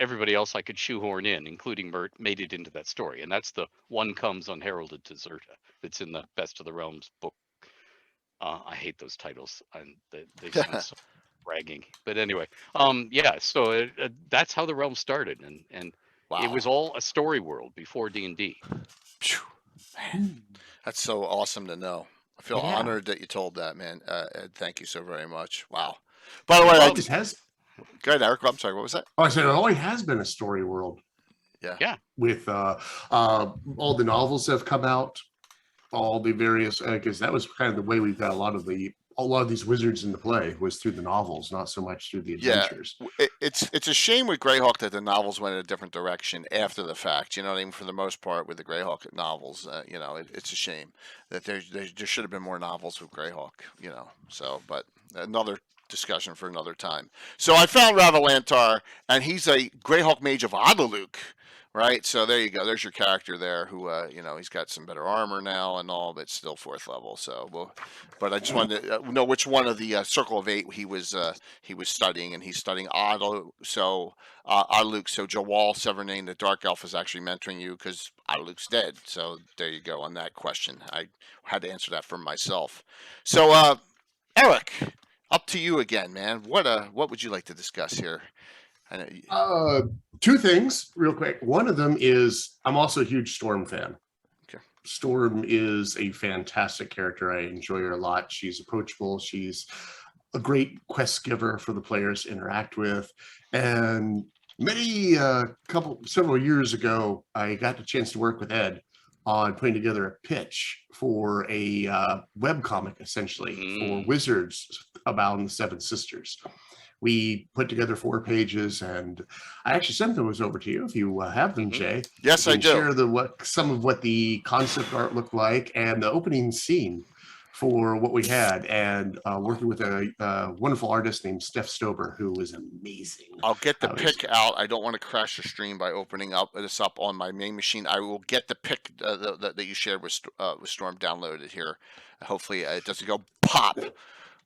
S4: everybody else I could shoehorn in, including Mert, made it into that story, and that's the One Comes Unheralded to Zerta that's in the Best of the Realms book. I hate those titles, and they sound so bragging. But anyway, so that's how the realm started, and
S5: Wow.
S4: It was all a story world before D&D.
S5: Man, that's so awesome to know. I feel
S1: Yeah.
S5: honored that you told that, man. Ed, thank you so very much. Wow. By the way,
S3: It has
S5: Go ahead, Eric. I'm sorry. What was that?
S3: Oh, I said it always has been a story world.
S4: Yeah.
S3: With all the novels that have come out, all the various, because that was kind of the way we've got a lot of these wizards into play was through the novels, not so much through the adventures.
S5: It's a shame with Greyhawk that the novels went in a different direction after the fact. You know what I mean? For the most part, with the Greyhawk novels, it's a shame that there should have been more novels with Greyhawk. So but another discussion for another time. So I found Ravalantar, and he's a Greyhawk Mage of Adaluk. Right, so there you go. There's your character there, who he's got some better armor now and all, but still 4th level. So, but I just wanted to know which one of the Circle of 8 he was studying, and he's studying Adaluk. So Adaluk. So Jawal Severnane, the Dark Elf, is actually mentoring you because Adaluk's dead. So there you go on that question. I had to answer that for myself. So Eric, up to you again, man. What would you like to discuss here?
S3: Two things real quick. One of them is I'm also a huge Storm fan.
S5: Okay.
S3: Storm is a fantastic character. I enjoy her a lot. She's approachable. She's a great quest giver for the players to interact with. And several years ago, I got the chance to work with Ed on putting together a pitch for a webcomic, essentially, for Wizards about the Seven Sisters. We put together 4 pages, and I actually sent those over to you if you have them, Jay.
S5: Yes, I do.
S3: Share some of what the concept art looked like and the opening scene for what we had, and working with a wonderful artist named Steph Stober, who was amazing.
S5: I'll get the pick out. I don't want to crash the stream by opening this up on my main machine. I will get the pick that you shared with Storm downloaded here. Hopefully it doesn't go pop.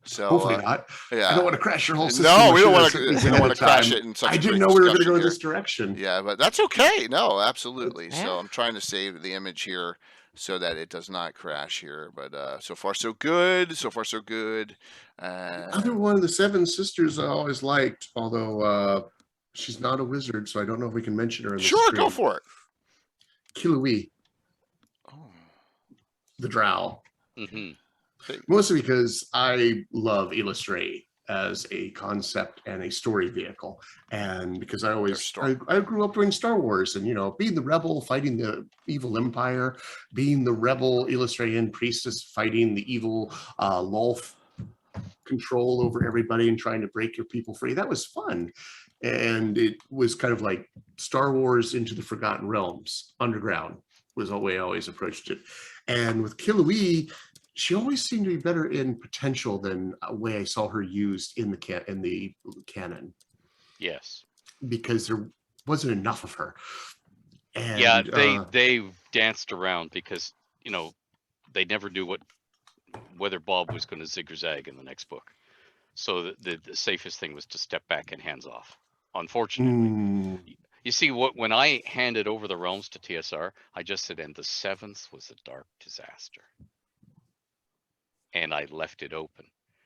S5: So
S3: hopefully not.
S5: Yeah,
S3: I don't want to crash your whole system.
S5: No, we don't want to crash it in such.
S3: I didn't know we were going to go this direction.
S5: Yeah, but that's okay. No, absolutely. Yeah. So I'm trying to save the image here so that it does not crash here. But so far so good. So far so good.
S3: Another one of the Seven Sisters I always liked, although she's not a wizard, so I don't know if we can mention her in the
S5: Sure,
S3: stream.
S5: go for it.
S3: Kilui.
S5: Oh.
S3: The Drow.
S4: Mm-hmm.
S3: Mostly because I love Illustrate as a concept and a story vehicle, and because I grew up doing Star Wars, and being the rebel fighting the evil empire, being the rebel Illustrated priestess fighting the evil Lolth control over everybody and trying to break your people free. That was fun, and it was kind of like Star Wars Into the Forgotten Realms. Underground was the way I always approached it, and with Kilui, she always seemed to be better in potential than a way I saw her used in the canon.
S4: Yes,
S3: because there wasn't enough of her. And,
S4: yeah, they danced around because they never knew whether Bob was going to zig or zag in the next book. So the safest thing was to step back and hands off. Unfortunately, you see, when I handed over the realms to TSR, I just said, and the 7th was a dark disaster. And I left it open.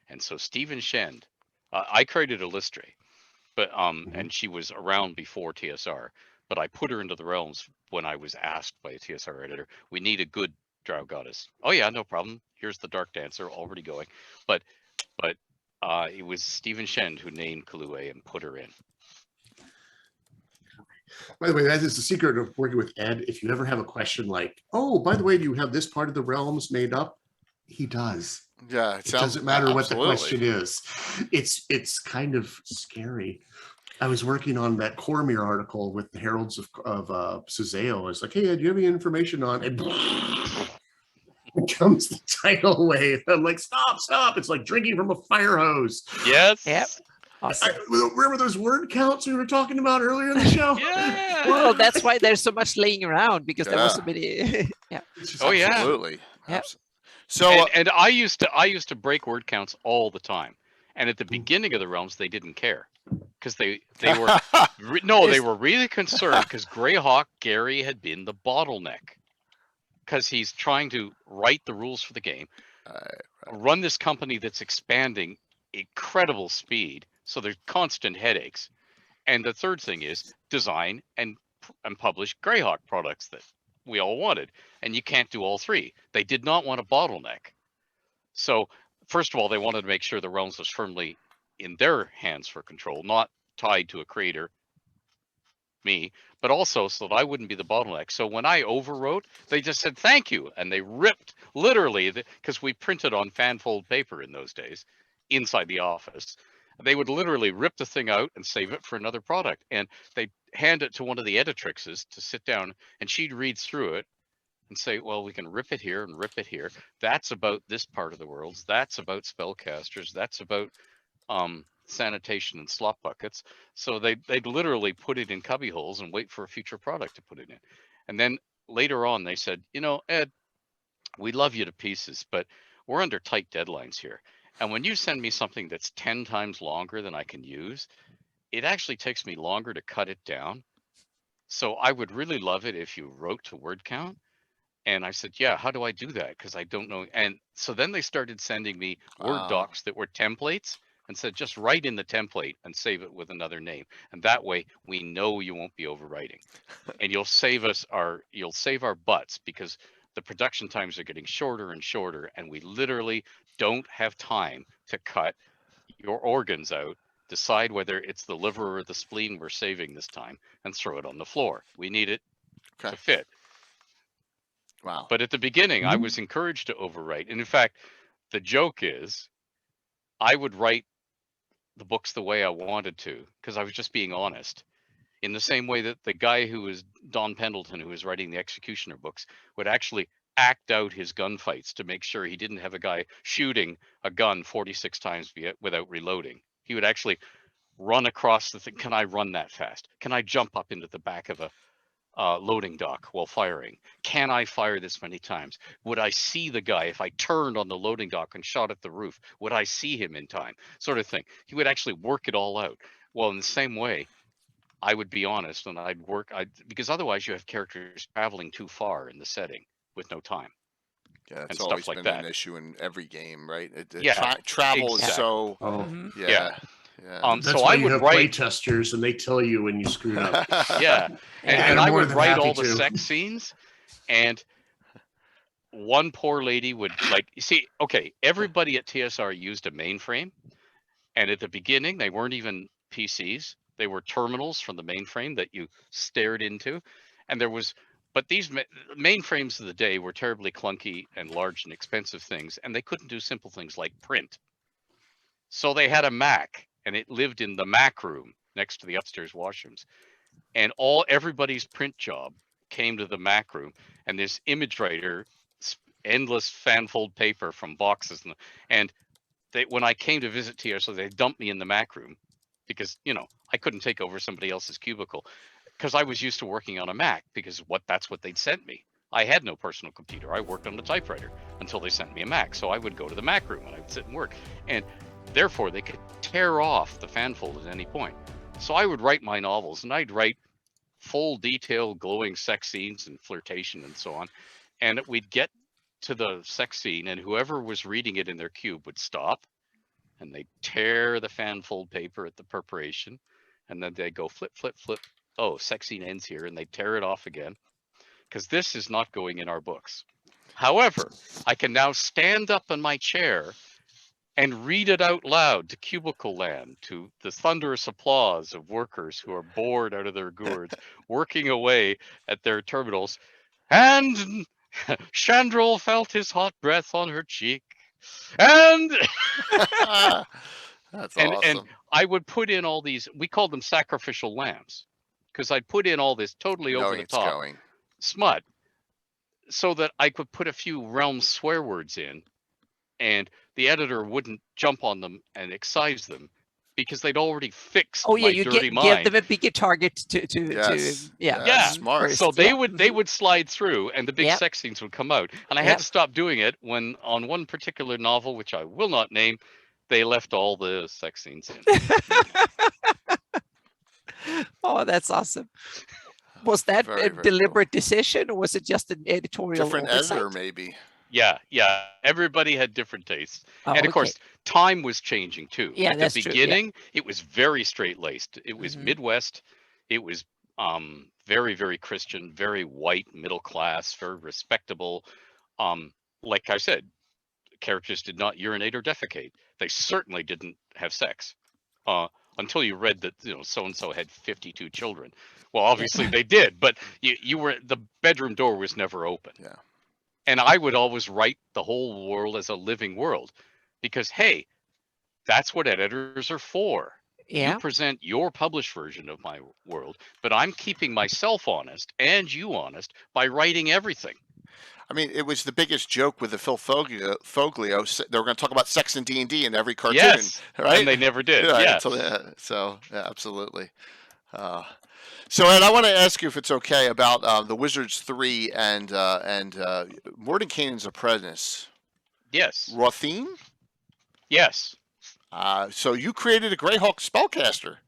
S4: And so Stephen Shend, I created Illustrate, but and she was around before TSR, but I put her into the realms when I was asked by a TSR editor, we need a good Drow goddess. Oh yeah, no problem. Here's the Dark Dancer already going. But it was Stephen Shend who named Kilui and put her in.
S3: By the way, that is the secret of working with Ed. If you ever have a question like, oh, by the way, do you have this part of the realms made up? He does.
S5: Yeah,
S3: it doesn't matter what the question is. It's kind of scary. I was working on that Cormier article with the Heralds of Suzeo. It's like, hey, do you have any information on it? Comes the tidal wave. I'm like, stop. It's like drinking from a fire hose.
S4: Yes.
S1: Yep. Awesome.
S3: Remember those word counts we were talking about earlier in the show?
S4: Yeah.
S1: Well, that's why there's so much laying around, because there was so many. Yeah.
S5: Oh yeah. Absolutely.
S1: Yep.
S5: So
S4: and I used to break word counts all the time, and at the beginning of the realms they didn't care because they were they were really concerned because Greyhawk Gary had been the bottleneck because he's trying to write the rules for the game, run this company that's expanding incredible speed, so there's constant headaches, and the third thing is design and publish Greyhawk products that we all wanted, and you can't do all three. They did not want a bottleneck. So first of all, they wanted to make sure the realms was firmly in their hands for control, not tied to a creator, me, but also so that I wouldn't be the bottleneck. So when I overwrote, they just said thank you, and they ripped literally, because we printed on fanfold paper in those days inside the office. They would literally rip the thing out and save it for another product, and they'd hand it to one of the editrixes to sit down, and she'd read through it and say, well, we can rip it here and rip it here. That's about this part of the world. That's about spellcasters. That's about sanitation and slop buckets. So they'd literally put it in cubby holes and wait for a future product to put it in. And then later on, they said, you know, Ed, we love you to pieces, but we're under tight deadlines here. And when you send me something that's 10 times longer than I can use, it actually takes me longer to cut it down. So I would really love it if you wrote to word count. And I said, yeah, how do I do that? Because I don't know. And so then they started sending me Word docs that were templates and said, just write in the template and save it with another name. And that way we know you won't be overwriting. And you'll save our butts, because the production times are getting shorter and shorter, and we literally don't have time to cut your organs out, decide whether it's the liver or the spleen we're saving this time, and throw it on the floor. We need it to fit.
S5: Wow.
S4: But at the beginning, I was encouraged to overwrite. And in fact, the joke is I would write the books the way I wanted to, because I was just being honest. In the same way that the guy who was Don Pendleton, who was writing the Executioner books, would actually act out his gunfights to make sure he didn't have a guy shooting a gun 46 times without reloading. He would actually run across the thing. Can I run that fast? Can I jump up into the back of a loading dock while firing? Can I fire this many times? Would I see the guy if I turned on the loading dock and shot at the roof? Would I see him in time? Sort of thing. He would actually work it all out. Well, in the same way, I would be honest, and because otherwise you have characters traveling too far in the setting with no time.
S5: Yeah, it's
S4: and
S5: always
S4: stuff like
S5: been
S4: that.
S5: an issue in every game, right?
S4: exactly.
S5: Travel is so.
S3: Oh,
S5: Yeah.
S3: that's
S4: so
S3: why
S4: I
S3: you
S4: would
S3: have
S4: write
S3: playtesters, and they tell you when you screwed up.
S4: yeah, and
S3: they're
S4: I
S3: more
S4: would
S3: than
S4: write
S3: happy
S4: all the
S3: to.
S4: sex scenes, and one poor lady would, like, you see, okay, everybody at TSR used a mainframe, and at the beginning they weren't even PCs. They were terminals from the mainframe that you stared into, and but these mainframes of the day were terribly clunky and large and expensive things, and they couldn't do simple things like print. So they had a Mac, and it lived in the Mac room next to the upstairs washrooms, and everybody's print job came to the Mac room, and this image writer, endless fanfold paper from boxes, and when I came to visit TSR, they dumped me in the Mac room, because I couldn't take over somebody else's cubicle, because I was used to working on a Mac, because that's what they'd sent me. I had no personal computer. I worked on the typewriter until they sent me a Mac. So I would go to the Mac room and I would sit and work, and therefore they could tear off the fanfold at any point. So I would write my novels, and I'd write full detail glowing sex scenes and flirtation and so on, and we'd get to the sex scene, and whoever was reading it in their cube would stop, and they'd tear the fanfold paper at the preparation, and then they'd go flip, flip, flip. Oh, sex scene ends here, and they'd tear it off again, because this is not going in our books. However, I can now stand up in my chair and read it out loud to cubicle land, to the thunderous applause of workers who are bored out of their gourds, working away at their terminals. And Chandrel felt his hot breath on her cheek. And
S5: That's
S4: and
S5: awesome.
S4: I would put in all these, we called them sacrificial lambs, because I'd put in all this totally over the top smut, so that I could put a few realm swear words in, and the editor wouldn't jump on them and excise them, because they'd already fixed my dirty mind.
S1: Give them a bigger target
S5: smart.
S4: So they would slide through, and the big sex scenes would come out, and I had to stop doing it when, on one particular novel, which I will not name, they left all the sex scenes in.
S1: Oh, that's awesome. Was that a deliberate decision, or was it just an editorial
S5: different
S1: oversight?
S5: editor, maybe?
S4: Yeah. Everybody had different tastes, and of course, time was changing too.
S1: Yeah,
S4: at the beginning, it was very straight-laced. It was Midwest. It was very, very Christian, very white, middle class, very respectable. Like I said, characters did not urinate or defecate. They certainly didn't have sex. until you read that, you know, so-and-so had 52 children. Well, obviously they did, but you were, the bedroom door was never open.
S5: Yeah.
S4: And I would always write the whole world as a living world because, hey, that's what editors are for.
S1: Yeah.
S4: You present your published version of my world, but I'm keeping myself honest and you honest by writing everything.
S2: I mean, it was the biggest joke with the Phil Foglio. They were going to talk about sex and D&D in every cartoon,
S4: Yes,
S2: right?
S4: and they never did.
S2: Yeah,
S4: Yeah.
S2: So yeah, absolutely. So Ed, I want to ask you if it's okay about the Wizards 3 and Mordenkainen's Apprentice.
S4: Yes.
S2: Rothine?
S4: Yes.
S2: So you created a Greyhawk spellcaster.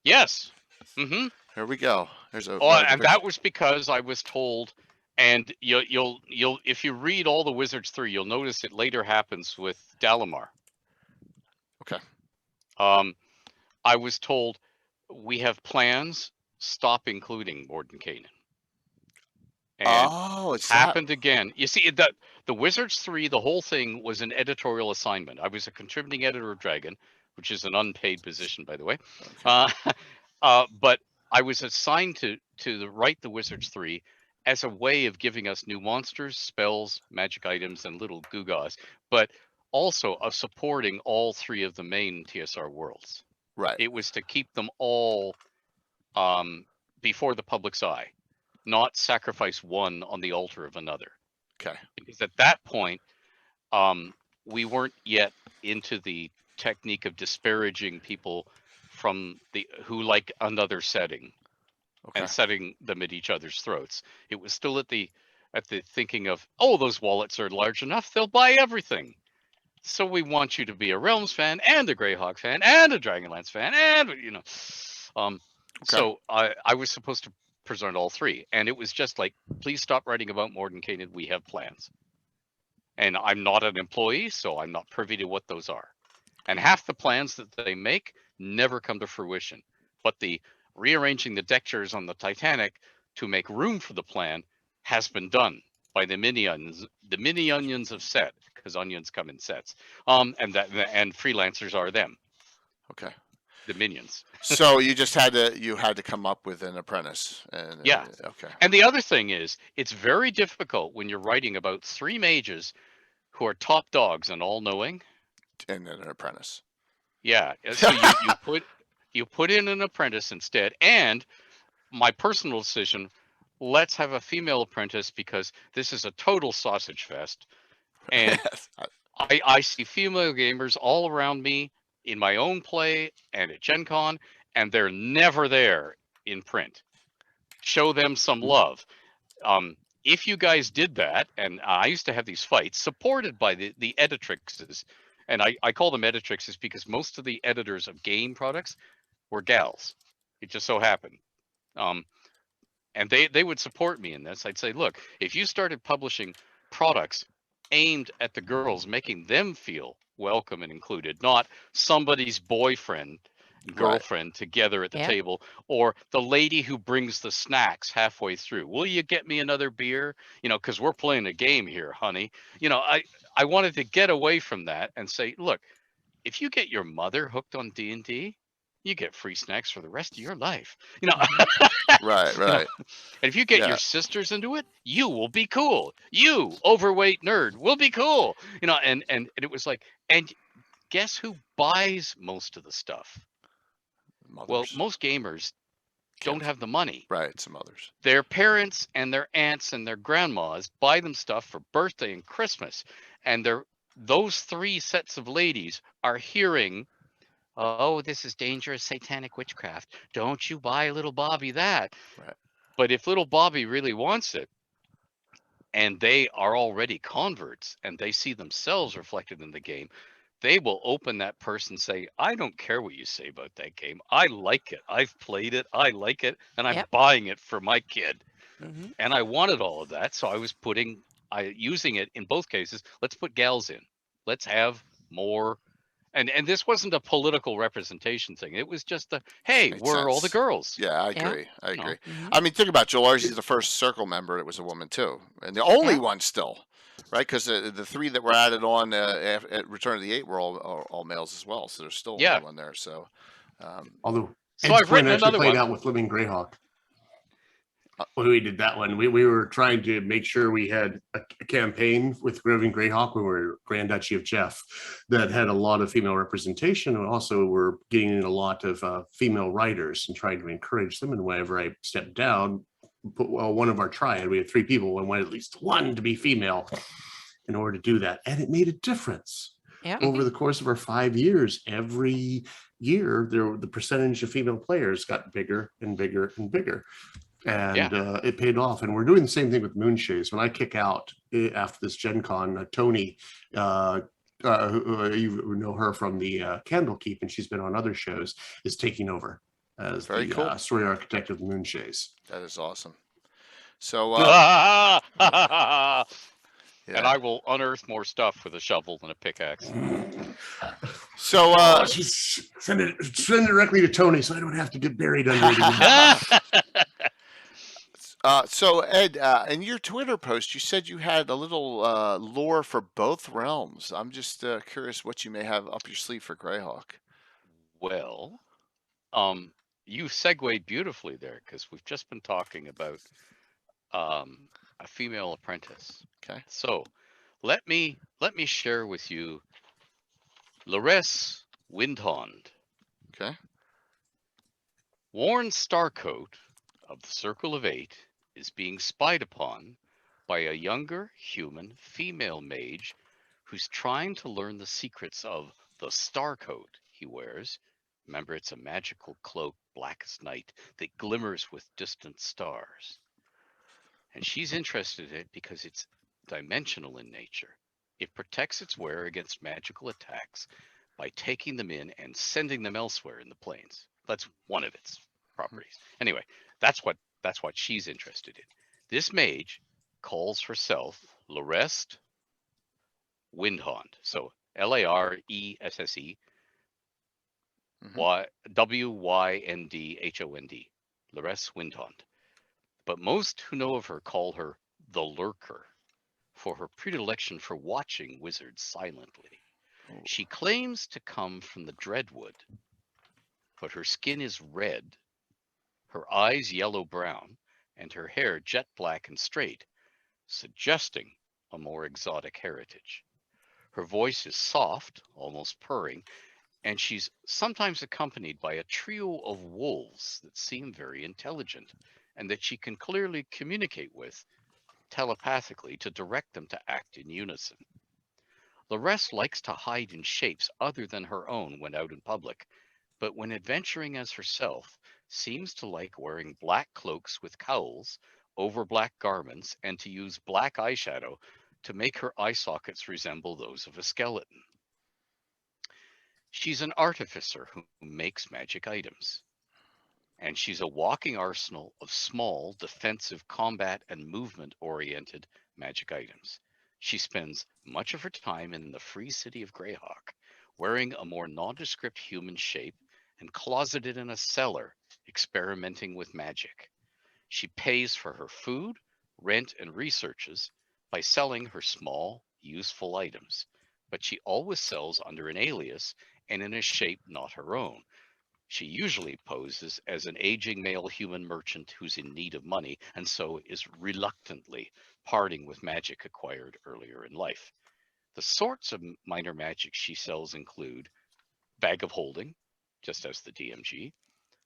S4: Yes. Mm-hmm.
S2: Here we go. There's a.
S4: And that was because I was told, and you'll if you read all the Wizards 3, you'll notice it later happens with Dalamar.
S2: Okay.
S4: I was told we have plans. Stop including Mordenkainen. And
S2: It's
S4: happened again. You see, the Wizards 3, the whole thing was an editorial assignment. I was a contributing editor of Dragon, which is an unpaid position, by the way.
S2: Okay.
S4: But I was assigned to write the Wizards 3 as a way of giving us new monsters, spells, magic items, and little gewgaws, but also of supporting all 3 of the main TSR worlds.
S2: Right.
S4: It was to keep them all before the public's eye, not sacrifice one on the altar of another.
S2: Okay.
S4: Because at that point, we weren't yet into the technique of disparaging people from who like another setting and setting them at each other's throats. It was still at the thinking of, oh, those wallets are large enough, they'll buy everything. So we want you to be a Realms fan and a Greyhawk fan and a Dragonlance fan, and so I was supposed to present all 3, and it was just like, please stop writing about Mordenkainen. We have plans, and I'm not an employee, so I'm not privy to what those are. And half the plans that they make never come to fruition. But the rearranging the deck chairs on the Titanic to make room for the plan has been done by the mini onions of set, because onions come in sets. And freelancers are them.
S2: Okay.
S4: The minions.
S2: So you just had to come up with an apprentice. And,
S4: yeah.
S2: Okay.
S4: And the other thing is, it's very difficult when you're writing about 3 mages who are top dogs and all knowing.
S2: And then an apprentice.
S4: Yeah. So you put in an apprentice instead. And my personal decision, let's have a female apprentice because this is a total sausage fest. And I see female gamers all around me in my own play and at Gen Con, and they're never there in print. Show them some love. If you guys did that, and I used to have these fights supported by the editrixes, and I call them editrixes because most of the editors of game products were gals. It just so happened. And they would support me in this. I'd say, look, if you started publishing products aimed at the girls, making them feel welcome and included, not somebody's boyfriend, girlfriend together at the table, or the lady who brings the snacks halfway through. Will you get me another beer? Because we're playing a game here, honey. I wanted to get away from that and say, look, if you get your mother hooked on D&D, you get free snacks for the rest of your life.
S2: Right.
S4: And if you get your sisters into it, you will be cool. You, overweight nerd, will be cool. And it was like, and guess who buys most of the stuff?
S2: Mothers.
S4: Well, most gamers don't have the money.
S2: Right, some others.
S4: Their parents and their aunts and their grandmas buy them stuff for birthday and Christmas. And those 3 sets of ladies are hearing, oh, this is dangerous satanic witchcraft. Don't you buy little Bobby that.
S2: Right.
S4: But if little Bobby really wants it, and they are already converts, and they see themselves reflected in the game, they will open that person and say, I don't care what you say about that game. I like it. I've played it. I like it. And I'm buying it for my kid.
S1: Mm-hmm.
S4: And I wanted all of that. So I was using it in both cases. Let's put gals in. Let's have more. And this wasn't a political representation thing. It was just hey,
S2: Makes
S4: where are all the
S2: sense.
S4: girls?
S2: Yeah, I agree. I agree.
S1: Mm-hmm.
S2: I mean, think about Joel Arzy's the first Circle member. It was a woman too, and the only one still, right? Because the 3 that were added on at Return of the 8 were all males as well. So there's still only one there. So
S3: Although
S4: So
S3: Ed's
S4: I've
S3: point
S4: written
S3: actually
S4: another
S3: played
S4: one.
S3: out with Living Greyhawk. When we did that one, we were trying to make sure we had a campaign with Living Greyhawk when we were Grand Duchy of Jeff that had a lot of female representation, and also we're getting in a lot of female writers and trying to encourage them. And whenever I stepped down, one of our triad, we had 3 people and wanted at least one to be female in order to do that, and it made a difference.
S1: Yeah.
S3: Over the course of our 5 years, every year the percentage of female players got bigger and bigger and bigger, and it paid off. And we're doing the same thing with Moonshays. When I kick out after this Gen Con, Tony, who you know her from the Candlekeep, and she's been on other shows, is taking over as
S5: Very
S3: the
S5: cool.
S3: story architect of Moonshays.
S5: That is awesome. So,
S4: And I will unearth more stuff with a shovel than a pickaxe.
S5: so
S3: Send it directly to Tony, so I don't have to get buried under it again.
S5: So Ed, in your Twitter post, you said you had a little lore for both realms. I'm just curious what you may have up your sleeve for Greyhawk.
S4: Well, you segued beautifully there, because we've just been talking about a female apprentice.
S5: Okay.
S4: So let me share with you Laress Windhond.
S5: Okay.
S4: Warren Starcoat of the Circle of Eight is being spied upon by a younger human female mage who's trying to learn the secrets of the Starcoat he wears. Remember, it's a magical cloak, black as night, that glimmers with distant stars. And she's interested in it because it's dimensional in nature. It protects its wearer against magical attacks by taking them in and sending them elsewhere in the planes. That's one of its properties. Anyway, that's what she's interested in. This mage calls herself Laress Windhond. So Laresse Windhond. Laress Windhond. But most who know of her call her the Lurker for her predilection for watching wizards silently. She claims to come from the Dreadwood, but her skin is red, her eyes yellow-brown, and her hair jet black and straight, suggesting a more exotic heritage. Her voice is soft, almost purring, and she's sometimes accompanied by a trio of wolves that seem very intelligent and that she can clearly communicate with telepathically to direct them to act in unison. Laress likes to hide in shapes other than her own when out in public, but when adventuring as herself, seems to like wearing black cloaks with cowls over black garments and to use black eyeshadow to make her eye sockets resemble those of a skeleton. She's an artificer who makes magic items, and she's a walking arsenal of small, defensive, combat, and movement-oriented magic items. She spends much of her time in the free city of Greyhawk, wearing a more nondescript human shape and closeted in a cellar, experimenting with magic. She pays for her food, rent, and researches by selling her small, useful items, but she always sells under an alias and in a shape not her own. She usually poses as an aging male human merchant who's in need of money, and so is reluctantly parting with magic acquired earlier in life. The sorts of minor magic she sells include Bag of Holding, just as the DMG,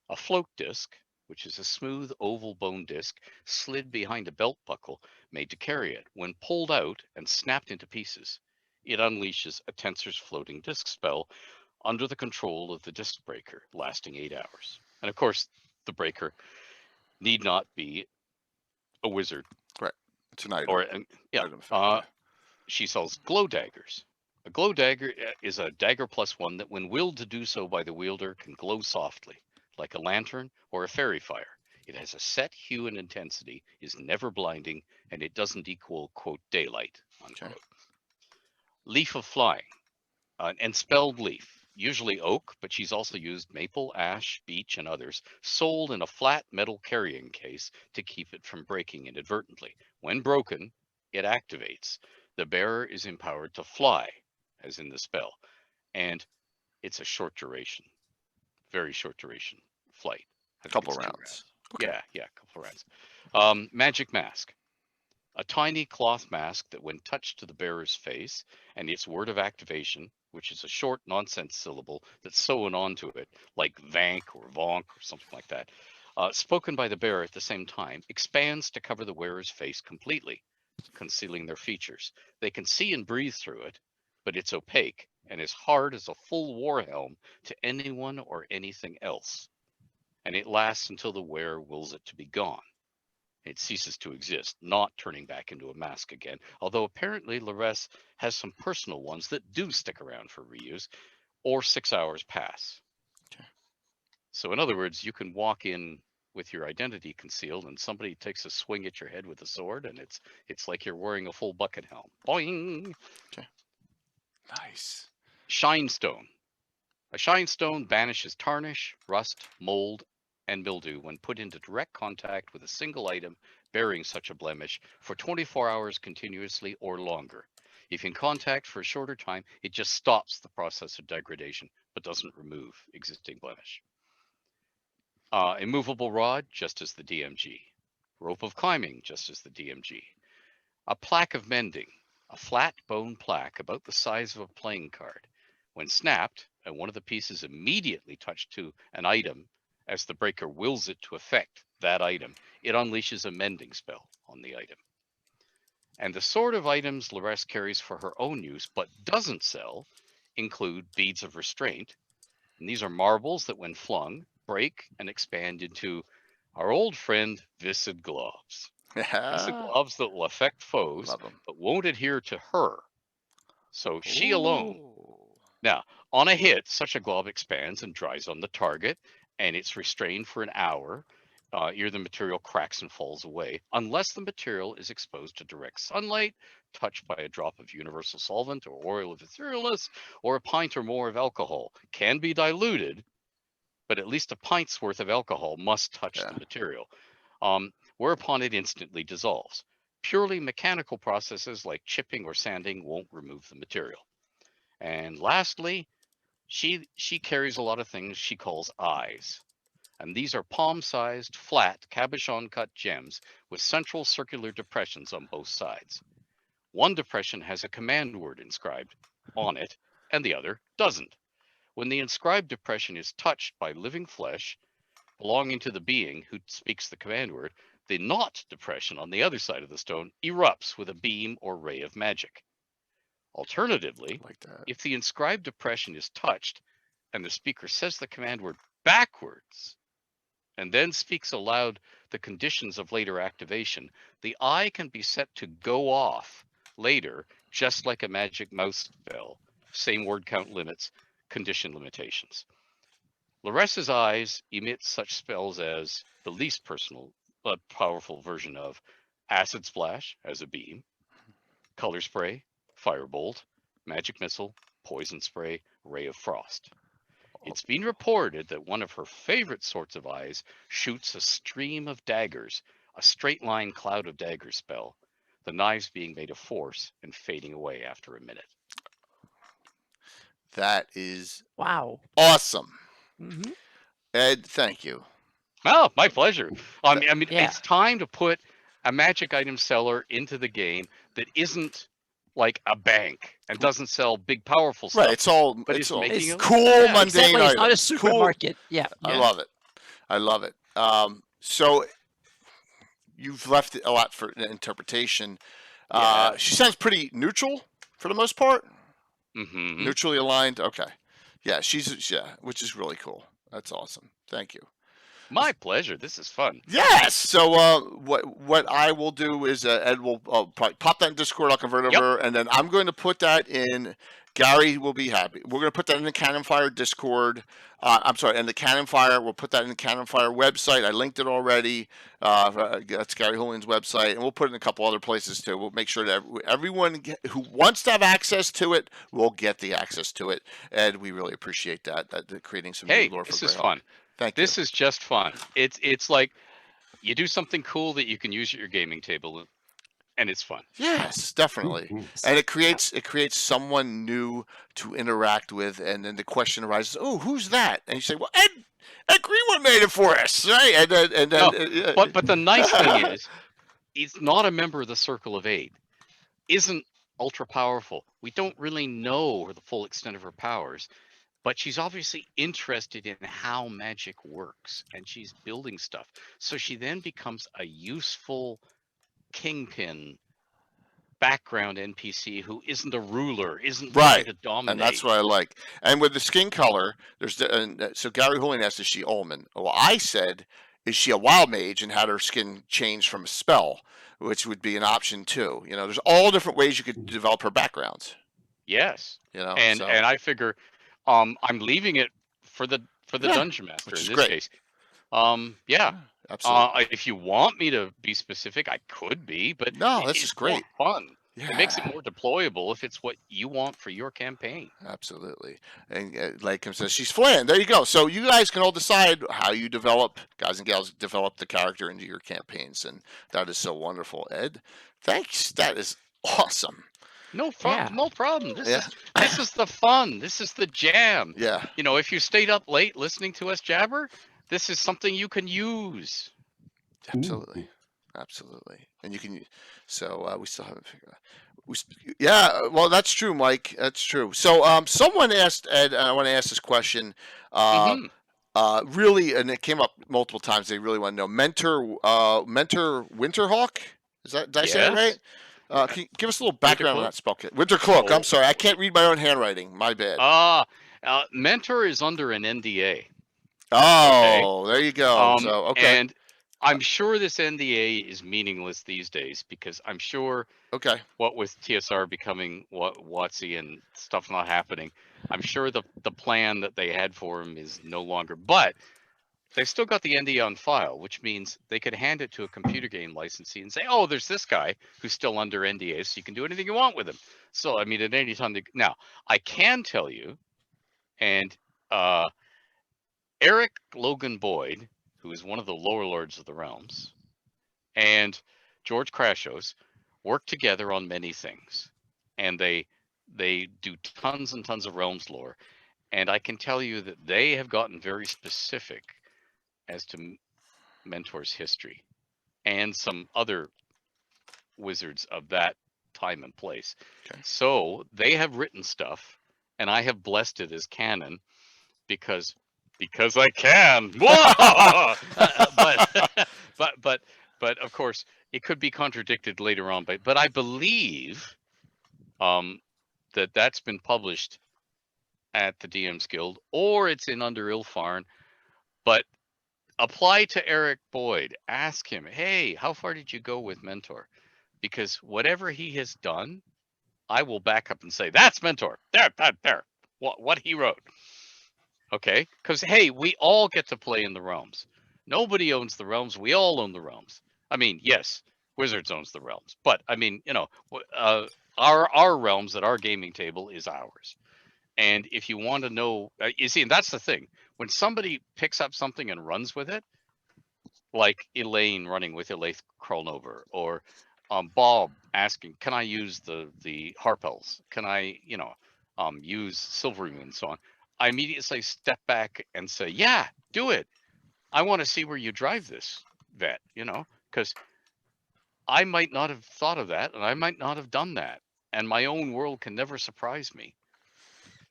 S4: a float disc, which is a smooth oval bone disc slid behind a belt buckle made to carry it. When pulled out and snapped into pieces, it unleashes a Tensor's floating disc spell under the control of the disc breaker, lasting 8 hours. And of course, the breaker need not be a wizard.
S5: Right. It's an item.
S4: Or
S5: Item effect,
S4: she sells glow daggers. A glow dagger is a dagger +1 that, when willed to do so by the wielder, can glow softly, like a lantern or a fairy fire. It has a set hue and intensity, is never blinding, and it doesn't equal, quote, daylight, unquote.
S5: Okay.
S4: Leaf of Flying, and spelled leaf, usually oak, but she's also used maple, ash, beech, and others, sold in a flat metal carrying case to keep it from breaking inadvertently. When broken, it activates. The bearer is empowered to fly, as in the spell, and it's a short duration. very short duration flight. I think
S5: Couple
S4: it's 2
S5: rounds. Okay.
S4: Yeah, a couple rounds. Magic Mask. A tiny cloth mask that when touched to the bearer's face and its word of activation, which is a short nonsense syllable that's sewn onto it, like vank or vonk or something like that, spoken by the bearer at the same time, expands to cover the wearer's face completely, concealing their features. They can see and breathe through it, but it's opaque and as hard as a full war helm to anyone or anything else. And it lasts until the wearer wills it to be gone. It ceases to exist, not turning back into a mask again, although apparently Laress has some personal ones that do stick around for reuse, or 6 hours pass.
S5: Okay.
S4: So in other words, you can walk in with your identity concealed and somebody takes a swing at your head with a sword and it's like you're wearing a full bucket helm. Boing!
S5: Okay. Nice.
S4: Shinestone. A shinestone banishes tarnish, rust, mold, and mildew when put into direct contact with a single item bearing such a blemish for 24 hours continuously or longer. If in contact for a shorter time, it just stops the process of degradation, but doesn't remove existing blemish. Immovable rod, just as the DMG. Rope of climbing, just as the DMG. A plaque of mending, a flat bone plaque about the size of a playing card. When snapped, and one of the pieces immediately touched to an item as the breaker wills it to affect that item, it unleashes a mending spell on the item. And the sort of items Laress carries for her own use but doesn't sell include beads of restraint. And these are marbles that when flung, break and expand into our old friend Viscid gloves. Viscid gloves that will affect foes
S5: Love 'em.
S4: but won't adhere to her. So she alone.
S5: Ooh.
S4: Now, on a hit, such a glove expands and dries on the target, and it's restrained for an hour, ere the material cracks and falls away, unless the material is exposed to direct sunlight, touched by a drop of universal solvent or oil of etherealness, or a pint or more of alcohol. Can be diluted, but at least a pint's worth of alcohol must touch the material, whereupon it instantly dissolves. Purely mechanical processes like chipping or sanding won't remove the material. And lastly, she carries a lot of things she calls eyes. And these are palm-sized, flat, cabochon-cut gems with central circular depressions on both sides. One depression has a command word inscribed on it, and the other doesn't. When the inscribed depression is touched by living flesh belonging to the being who speaks the command word, the not depression on the other side of the stone erupts with a beam or ray of magic. Alternatively,
S5: Like that.
S4: if the inscribed depression is touched and the speaker says the command word backwards and then speaks aloud the conditions of later activation, the eye can be set to go off later, just like a magic mouse spell. Same word count limits, condition limitations. Laress's eyes emit such spells as the least powerful version of Acid Splash as a beam, Color Spray, Firebolt, Magic Missile, Poison Spray, Ray of Frost. It's been reported that one of her favorite sorts of eyes shoots a stream of daggers, a straight line cloud of daggers spell, the knives being made of force and fading away after a minute.
S5: That is
S1: Wow.
S5: awesome.
S1: Mm-hmm.
S5: Ed, thank you.
S4: Oh, my pleasure. I mean,
S1: Yeah.
S4: It's time to put a magic item seller into the game that isn't like a bank and doesn't sell big, powerful stuff.
S5: Right, it's all
S4: But
S5: it's
S4: it's
S5: all
S4: making
S1: It's
S5: cool,
S4: yeah,
S5: mundane
S1: Exactly. It's not a
S5: items.
S1: supermarket. Yeah.
S5: I
S4: Yeah.
S5: love it. I love it. So you've left it a lot for interpretation.
S4: Yeah.
S5: She sounds pretty neutral for the most part.
S4: Mm-hmm.
S5: Neutrally aligned. Okay. Yeah, which is really cool. That's awesome. Thank you.
S4: My pleasure. This is fun.
S5: Yes. So what I will do is Ed will probably pop that in Discord. I'll convert
S4: Yep.
S5: over, and then I'm going to put that in. Gary will be happy. We're going to put that in the Cannon Fire Discord. I'm sorry, in the Cannon Fire. We'll put that in the Cannon Fire website. I linked it already. That's Gary Julian's website, and we'll put it in a couple other places too. We'll make sure that everyone who wants to have access to it will get the access to it. Ed, we really appreciate that creating some
S4: Hey,
S5: new lore for
S4: this is
S5: Greyhawk.
S4: fun.
S5: Thank you.
S4: This is just fun. It's like you do something cool that you can use at your gaming table. and it's fun.
S5: Yes, definitely.
S3: Mhm.
S5: And it creates someone new to interact with, and then the question arises, "Oh, who's that?" And you say, "Well, Ed Greenwood made it for us, right?" And then
S4: No, but the nice thing is, he's not a member of the Circle of Eight. Isn't ultra powerful. We don't really know the full extent of her powers, but she's obviously interested in how magic works, and she's building stuff. So she then becomes a useful kingpin background NPC who isn't a ruler, isn't trying
S5: right.
S4: to dominate.
S5: And that's what I like. And with the skin color, so Gary Hooligan asked, "Is she Ullman?" Well, I said, "Is she a wild mage and had her skin changed from a spell?" Which would be an option too. You know, there's all different ways you could develop her backgrounds.
S4: Yes.
S5: You know,
S4: And
S5: so,
S4: I figure I'm leaving it for the
S5: Yeah,
S4: dungeon master
S5: which
S4: in
S5: is
S4: this
S5: great.
S4: case. Yeah.
S5: absolutely.
S4: If you want me to be specific, I could be, but
S5: No, this
S4: it's
S5: is great.
S4: more fun.
S5: Yeah.
S4: It makes it more deployable if it's what you want for your campaign.
S5: Absolutely. And like Kim says, she's Flynn. There you go. So you guys can all decide how you develop, guys and gals, develop the character into your campaigns. And that is so wonderful. Ed, thanks. That is awesome.
S4: No problem.
S1: Yeah.
S4: No problem. This
S5: Yeah.
S4: this is the fun. This is the jam.
S5: Yeah.
S4: You know, if you stayed up late listening to us jabber, this is something you can use.
S5: Absolutely. Absolutely. And you can, so we still haven't figured out. Yeah, well, that's true, Mike. That's true. So, someone asked Ed, and I want to ask this question.
S4: Mhm.
S5: Really, and it came up multiple times. They really want to know. Mentor Winterhawk. Did I say that
S4: Yes.
S5: right? Can you give us a little background on
S4: Wintercloak?
S5: that spell kit? Wintercloak.
S4: Oh.
S5: I'm sorry, I can't read my own handwriting. My bad.
S4: Mentor is under an NDA.
S5: Oh, there you go. So, okay.
S4: And I'm sure this NDA is meaningless these days because I'm sure
S5: Okay.
S4: what with TSR becoming WotC and stuff not happening, I'm sure the plan that they had for him is no longer. But they've still got the NDA on file, which means they could hand it to a computer game licensee and say, "Oh, there's this guy who's still under NDA, so you can do anything you want with him." So I mean, at any time. Now I can tell you, and Eric Logan Boyd, who is one of the lower lords of the realms, and George Crashos work together on many things, and they do tons and tons of realms lore, and I can tell you that they have gotten very specific as to Mentor's history and some other wizards of that time and place.
S5: Okay.
S4: So they have written stuff, and I have blessed it as canon because I can. But of course it could be contradicted later on. But I believe that's been published at the DM's Guild, or it's in Under Ilfarn. But apply to Eric Boyd. Ask him, hey, how far did you go with Mentor? Because whatever he has done, I will back up and say, that's Mentor. There. What he wrote. Okay? Because, hey, we all get to play in the realms. Nobody owns the realms. We all own the realms. I mean, yes, Wizards owns the realms. But, I mean, you know, our realms at our gaming table is ours. And if you want to know, you see, and that's the thing. When somebody picks up something and runs with it, like Elaine running with Elaith Krolnover, or Bob asking, can I use the Harpels? Can I, use Silvery Moon and so on? I immediately step back and say, yeah, do it. I want to see where you drive this vet, because I might not have thought of that and I might not have done that. And my own world can never surprise me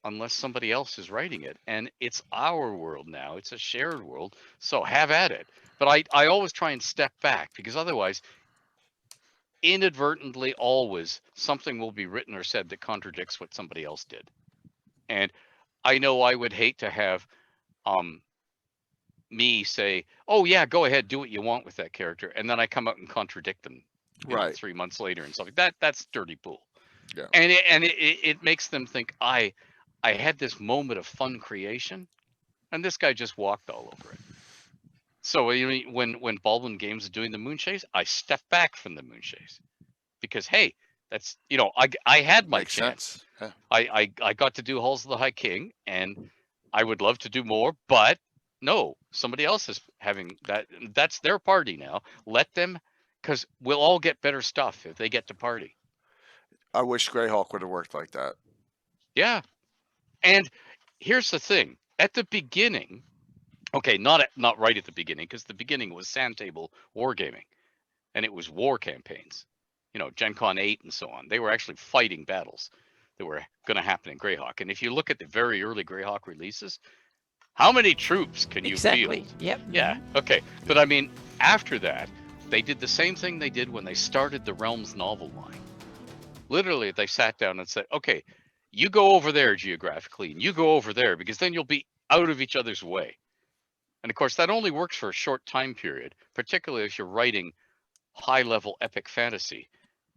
S4: unless somebody else is writing it. And it's our world now. It's a shared world. So have at it. But I always try and step back, because otherwise, inadvertently, always something will be written or said that contradicts what somebody else did. And I know I would hate to have me say, oh yeah, go ahead, do what you want with that character, and then I come out and contradict them
S5: Right.
S4: 3 months later and stuff like that. That's dirty pool.
S5: Yeah.
S4: And it makes them think I had this moment of fun creation, and this guy just walked all over it. So when Baldwin Games is doing the Moonchase, I step back from the Moonchase, because hey, that's I had my
S5: Makes
S4: chance.
S5: sense. Yeah.
S4: I got to do Halls of the High King, and I would love to do more, but no, somebody else is having that. That's their party now. Let them because we'll all get better stuff if they get to party.
S5: I wish Greyhawk would have worked like that.
S4: Yeah. And here's the thing. At the beginning, okay, not right at the beginning, because the beginning was sand table wargaming, and it was war campaigns. You know, Gen Con 8 and so on. They were actually fighting battles that were going to happen in Greyhawk. And if you look at the very early Greyhawk releases, how many troops can you field?
S1: Yep.
S4: Yeah, okay. But I mean, after that, they did the same thing they did when they started the Realms novel line. Literally, they sat down and said, okay, you go over there geographically, and you go over there, because then you'll be out of each other's way. And of course, that only works for a short time period, particularly if you're writing high-level epic fantasy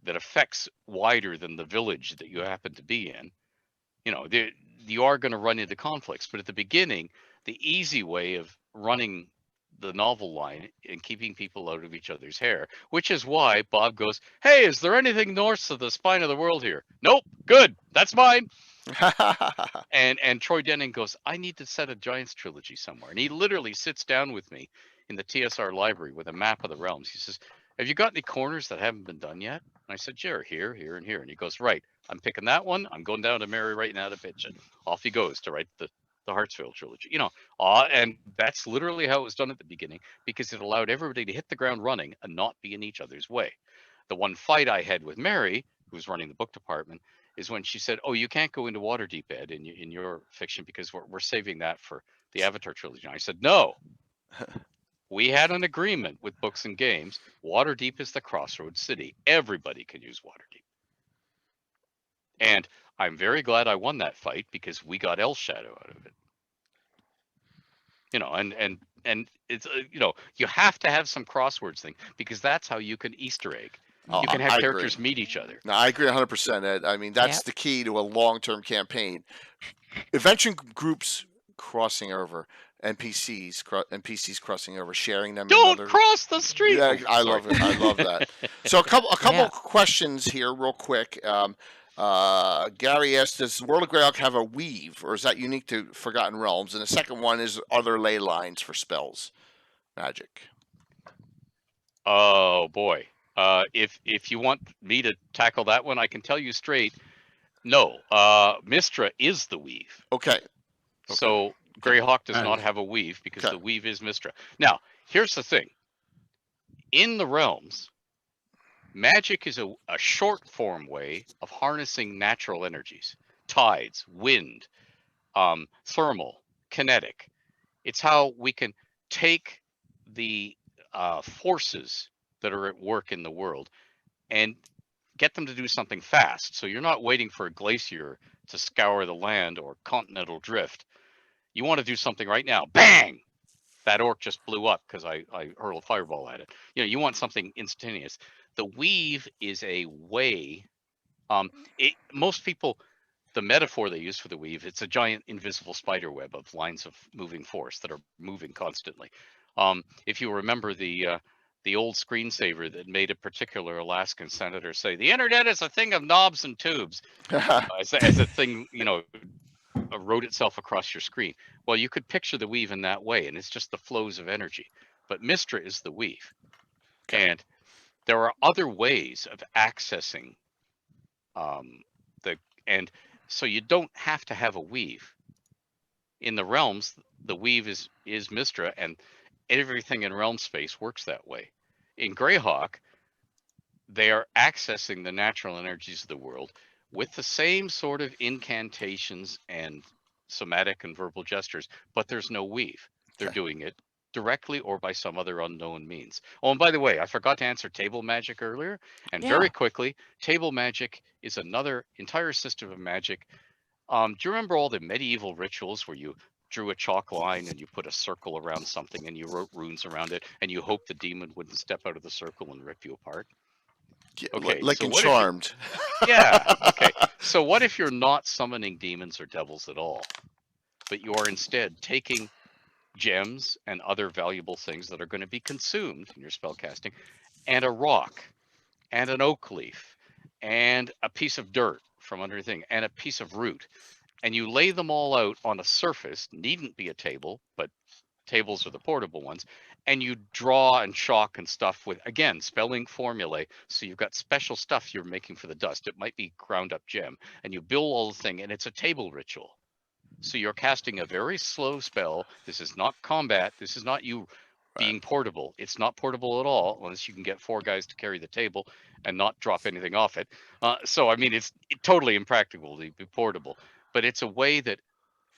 S4: that affects wider than the village that you happen to be in. You know, you are going to run into conflicts, but at the beginning, the easy way of running the novel line and keeping people out of each other's hair, which is why Bob goes, hey, is there anything north of the spine of the world here? Nope, good, that's mine. And Troy Denning goes, I need to set a Giants trilogy somewhere. And he literally sits down with me in the TSR library with a map of the realms. He says, have you got any corners that haven't been done yet? And I said, sure, here, here, and here. And he goes, right, I'm picking that one. I'm going down to Mary right now to pitch it. Off he goes to write the Hartsfield trilogy. You know, and that's literally how it was done at the beginning, because it allowed everybody to hit the ground running and not be in each other's way. The one fight I had with Mary, who was running the book department, is when she said, oh, you can't go into Waterdeep, Ed, in your fiction, because we're saving that for the Avatar trilogy. And I said, no. We had an agreement with Books and Games. Waterdeep is the crossroads city. Everybody can use Waterdeep. And I'm very glad I won that fight, because we got El Shadow out of it. You know, and it's, you know, you have to have some crosswords thing, because that's how you can Easter egg. You can have characters meet each other.
S5: No, I agree 100%, Ed. I mean, that's the key to a long-term campaign. Adventure groups crossing over, NPCs crossing over, sharing them.
S4: Don't cross the street.
S5: Yeah, I love it. I love that. So a couple questions here, real quick. Gary asked, does World of Greyhawk have a weave, or is that unique to Forgotten Realms? And the second one is, are there ley lines for spells magic?
S4: Oh boy. If you want me to tackle that one, I can tell you straight, no. Mystra is the weave.
S5: Okay.
S4: So Greyhawk does not have a weave, because the weave is Mystra. Now, here's the thing. In the realms, magic is a short form way of harnessing natural energies. Tides, wind, thermal, kinetic. It's how we can take the forces that are at work in the world and get them to do something fast. So you're not waiting for a glacier to scour the land or continental drift. You want to do something right now. Bang! That orc just blew up because I hurled a fireball at it. You know, you want something instantaneous. The weave is a way. Most people, the metaphor they use for the weave, it's a giant invisible spider web of lines of moving force that are moving constantly. If you remember the old screensaver that made a particular Alaskan senator say, the internet is a thing of knobs and tubes, as a thing, you know, wrote itself across your screen. Well, you could picture the weave in that way, and it's just the flows of energy. But Mystra is the weave. And there are other ways of accessing and so you don't have to have a weave. In the realms, the weave is Mystra, and everything in realm space works that way. In Greyhawk, they are accessing the natural energies of the world with the same sort of incantations and somatic and verbal gestures, but there's no weave. They're doing it directly or by some other unknown means. Oh, and by the way, I forgot to answer table magic earlier, and very quickly, table magic is another entire system of magic. Do you remember all the medieval rituals where you drew a chalk line and you put a circle around something and you wrote runes around it and you hoped the demon wouldn't step out of the circle and rip you apart?
S5: Okay, like in Charmed.
S4: Yeah, okay. So what if you're not summoning demons or devils at all, but you are instead taking gems and other valuable things that are going to be consumed in your spellcasting, and a rock, and an oak leaf, and a piece of dirt from under the thing, and a piece of root, and you lay them all out on a surface, needn't be a table, but tables are the portable ones, and you draw and chalk and stuff with, again, spelling formulae. So you've got special stuff you're making for the dust. It might be ground up gem, and you build all the thing, and it's a table ritual. So you're casting a very slow spell. This is not combat. This is not you being portable. It's not portable at all, unless you can get 4 guys to carry the table and not drop anything off it. So I mean, it's totally impractical to be portable. But it's a way that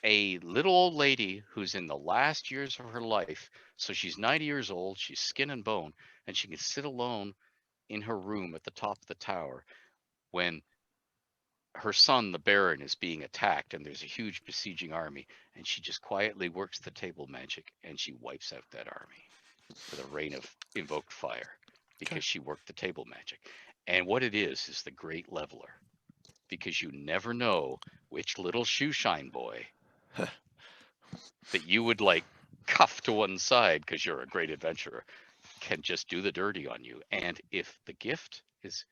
S4: a little old lady who's in the last years of her life, so she's 90 years old, she's skin and bone, and she can sit alone in her room at the top of the tower when her son, the Baron, is being attacked and there's a huge besieging army, and she just quietly works the table magic and she wipes out that army with a rain of invoked fire because she worked the table magic. And what it is the great leveler, because you never know which little shoe shine boy that you would like cuff to one side because you're a great adventurer can just do the dirty on you. And if the gift is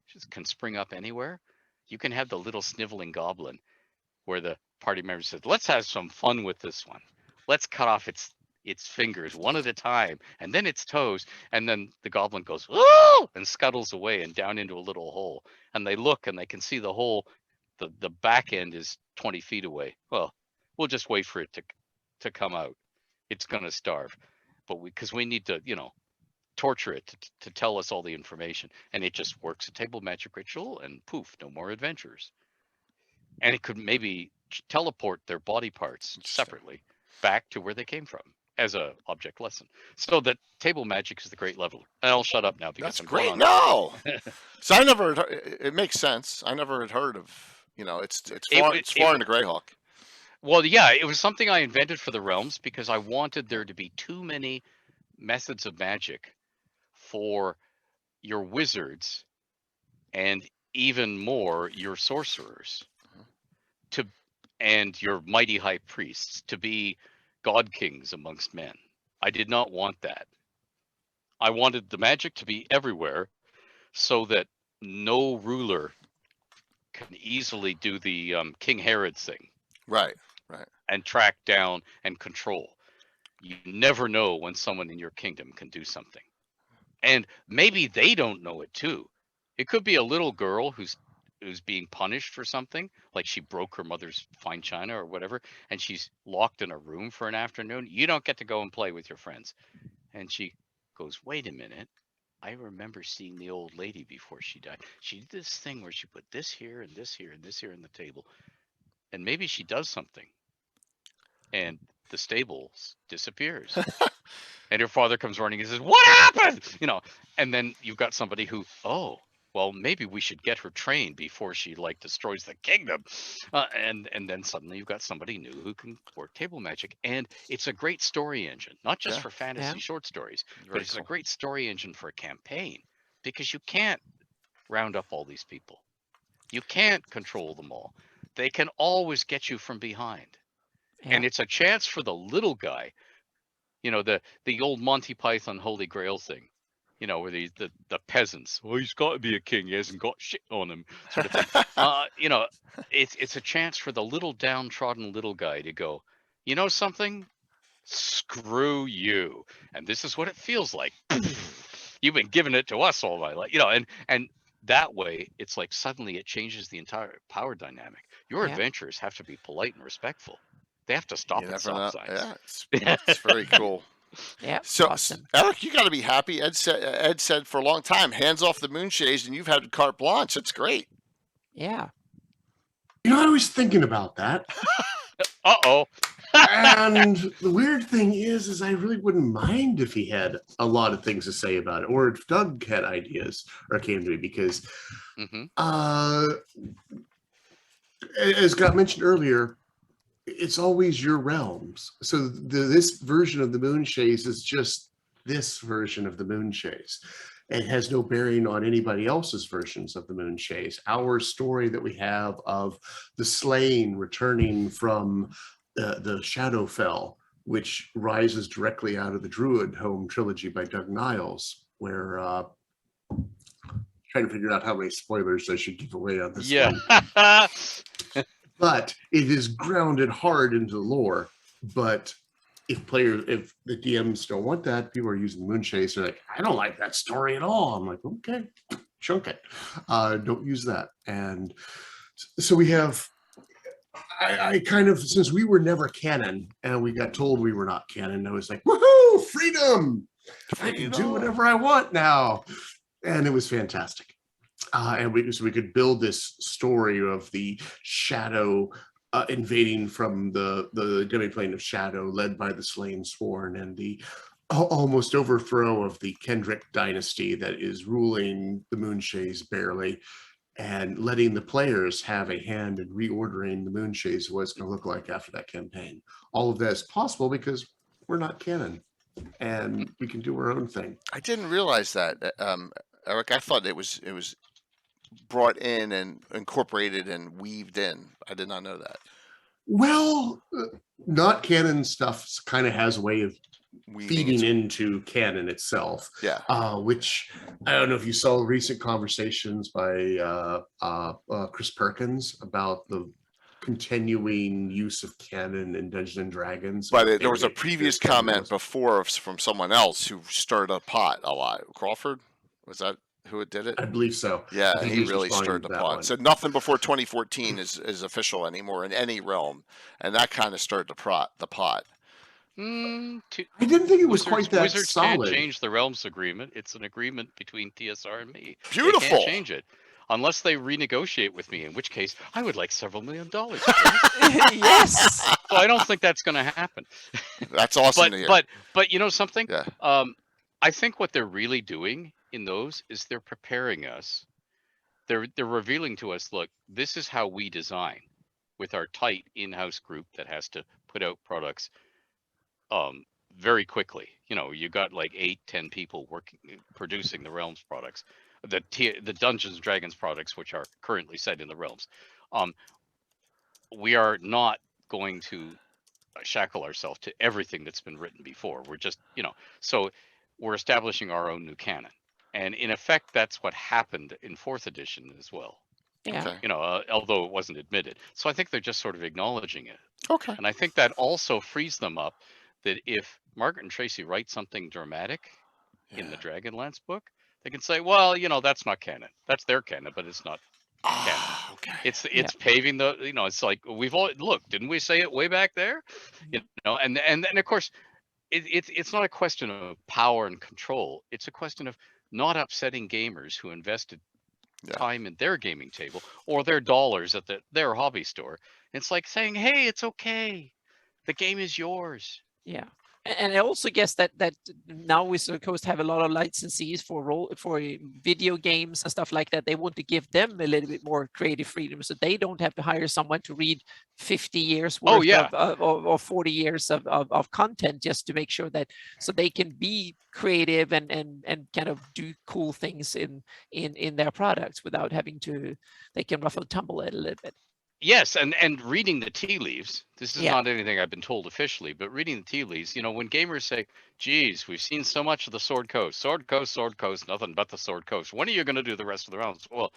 S4: just can spring up anywhere, you can have the little sniveling goblin where the party member says, let's have some fun with this one. Let's cut off its fingers one at a time and then its toes. And then the goblin goes, oh, and scuttles away and down into a little hole. And they look and they can see the hole. The back end is 20 feet away. Well, we'll just wait for it to come out. It's going to starve. But because we need to, torture it to tell us all the information, and it just works a table magic ritual and poof, no more adventures. And it could maybe teleport their body parts separately back to where they came from as a object lesson. So that table magic is the great leveler. And I'll shut up now because
S5: That's
S4: I'm
S5: great.
S4: going on.
S5: No, so I never. It makes sense. I never had heard of. It's far into Greyhawk.
S4: Well, yeah, it was something I invented for the realms because I wanted there to be too many methods of magic for your wizards and even more your sorcerers and your mighty high priests to be god kings amongst men. I did not want that. I wanted the magic to be everywhere so that no ruler can easily do the King Herod thing.
S5: Right.
S4: And track down and control. You never know when someone in your kingdom can do something. And maybe they don't know it too. It could be a little girl who's being punished for something, like she broke her mother's fine china or whatever, and she's locked in a room for an afternoon. You don't get to go and play with your friends. And she goes, wait a minute. I remember seeing the old lady before she died. She did this thing where she put this here and this here and this here on the table. And maybe she does something. And the stable disappears. And her father comes running and says, what happened? And then you've got somebody who, well, maybe we should get her trained before she destroys the kingdom. And then suddenly you've got somebody new who can work table magic. And it's a great story engine, not just for fantasy short stories, but it's a great story engine for a campaign because you can't round up all these people. You can't control them all. They can always get you from behind. Yeah. And it's a chance for the little guy, the old Monty Python Holy Grail thing, where the peasants, well, he's got to be a king, he hasn't got shit on him, sort of thing. It's a chance for the little downtrodden little guy to go, something? Screw you. And this is what it feels like. You've been giving it to us all my life, and that way it's like suddenly it changes the entire power dynamic. Your adventurers have to be polite and respectful. They have to stop at stop signs.
S5: Yeah, it's very cool.
S1: Yeah,
S5: so
S1: awesome.
S5: Eric, you got to be happy. Ed said for a long time, hands off the Moonshades, and you've had carte blanche. It's great.
S1: Yeah.
S3: I was thinking about that.
S4: Uh-oh.
S3: And the weird thing is I really wouldn't mind if he had a lot of things to say about it, or if Doug had ideas or came to me, because as got mentioned earlier, it's always your realms. So this version of the Moonshades is just this version of the Moonshades. It has no bearing on anybody else's versions of the Moonshades. Our story that we have of the Slain returning from the Shadowfell, which rises directly out of the Druid Home trilogy by Doug Niles, where trying to figure out how many spoilers I should give away on this one. But it is grounded hard into the lore. But if the DMs don't want that, people are using Moonchase. They're like, I don't like that story at all. I'm like, okay, chunk it. Don't use that. And so we have, I kind of, since we were never canon and we got told we were not canon, I was like, woohoo, freedom. I can do whatever I want now. And it was fantastic. And so we could build this story of the shadow invading from the demiplane of shadow, led by the Slain Sworn, and the almost overthrow of the Kendrick dynasty that is ruling the Moonchase barely, and letting the players have a hand in reordering the Moonchase, what it's going to look like after that campaign. All of that is possible because we're not canon, and we can do our own thing.
S5: I didn't realize that, Eric. I thought it was brought in and incorporated and weaved in. I did not know that.
S3: Well, not canon stuff kind of has a way of feeding
S5: Weaving
S3: into canon itself.
S5: Yeah.
S3: Which I don't know if you saw recent conversations by Chris Perkins about the continuing use of canon in Dungeons and Dragons.
S5: But there was a previous comment before from someone else who stirred a pot a lot. Crawford, was that who did it?
S3: I believe so.
S5: Yeah, he really stirred the pot. So nothing before 2014 is official anymore in any realm, and that kind of stirred the pot.
S3: I didn't think it was quite that
S4: Wizards
S3: solid.
S4: can't change the realms agreement. It's an agreement between TSR and me.
S5: Beautiful.
S4: They can't change it unless they renegotiate with me, in which case I would like several $1 million.
S1: Yes.
S4: So I don't think that's going to happen.
S5: That's awesome to hear.
S4: But you know something?
S5: Yeah.
S4: I think what they're really doing in those is they're preparing us. They're revealing to us, look, this is how we design with our tight in-house group that has to put out products very quickly. You know, you got like 8-10 people producing the Realms products, the Dungeons and Dragons products, which are currently set in the Realms. We are not going to shackle ourselves to everything that's been written before. We're just, so we're establishing our own new canon. And in effect, that's what happened in 4th edition as well.
S1: Yeah.
S5: Okay.
S4: Although it wasn't admitted. So I think they're just sort of acknowledging it.
S5: Okay.
S4: And I think that also frees them up that if Margaret and Tracy write something dramatic in the Dragonlance book, they can say, well, that's not canon. That's their canon, but it's not canon.
S5: Okay.
S4: It's paving the, it's like we've all look, didn't we say it way back there? And then of course it's not a question of power and control. It's a question of not upsetting gamers who invested time in their gaming table or their dollars at their hobby store. It's like saying, hey, it's okay. The game is yours.
S1: Yeah. And I also guess that now Wizards of the Coast have a lot of licensees for video games and stuff like that. They want to give them a little bit more creative freedom, so they don't have to hire someone to read 50 years worth or 40 years of content just to make sure that so they can be creative and kind of do cool things in their products without having to. They can ruffle tumble it a little bit.
S4: Yes, and reading the tea leaves, this is not anything I've been told officially, but reading the tea leaves, when gamers say, geez, we've seen so much of the Sword Coast, nothing but the Sword Coast. When are you going to do the rest of the rounds? Well,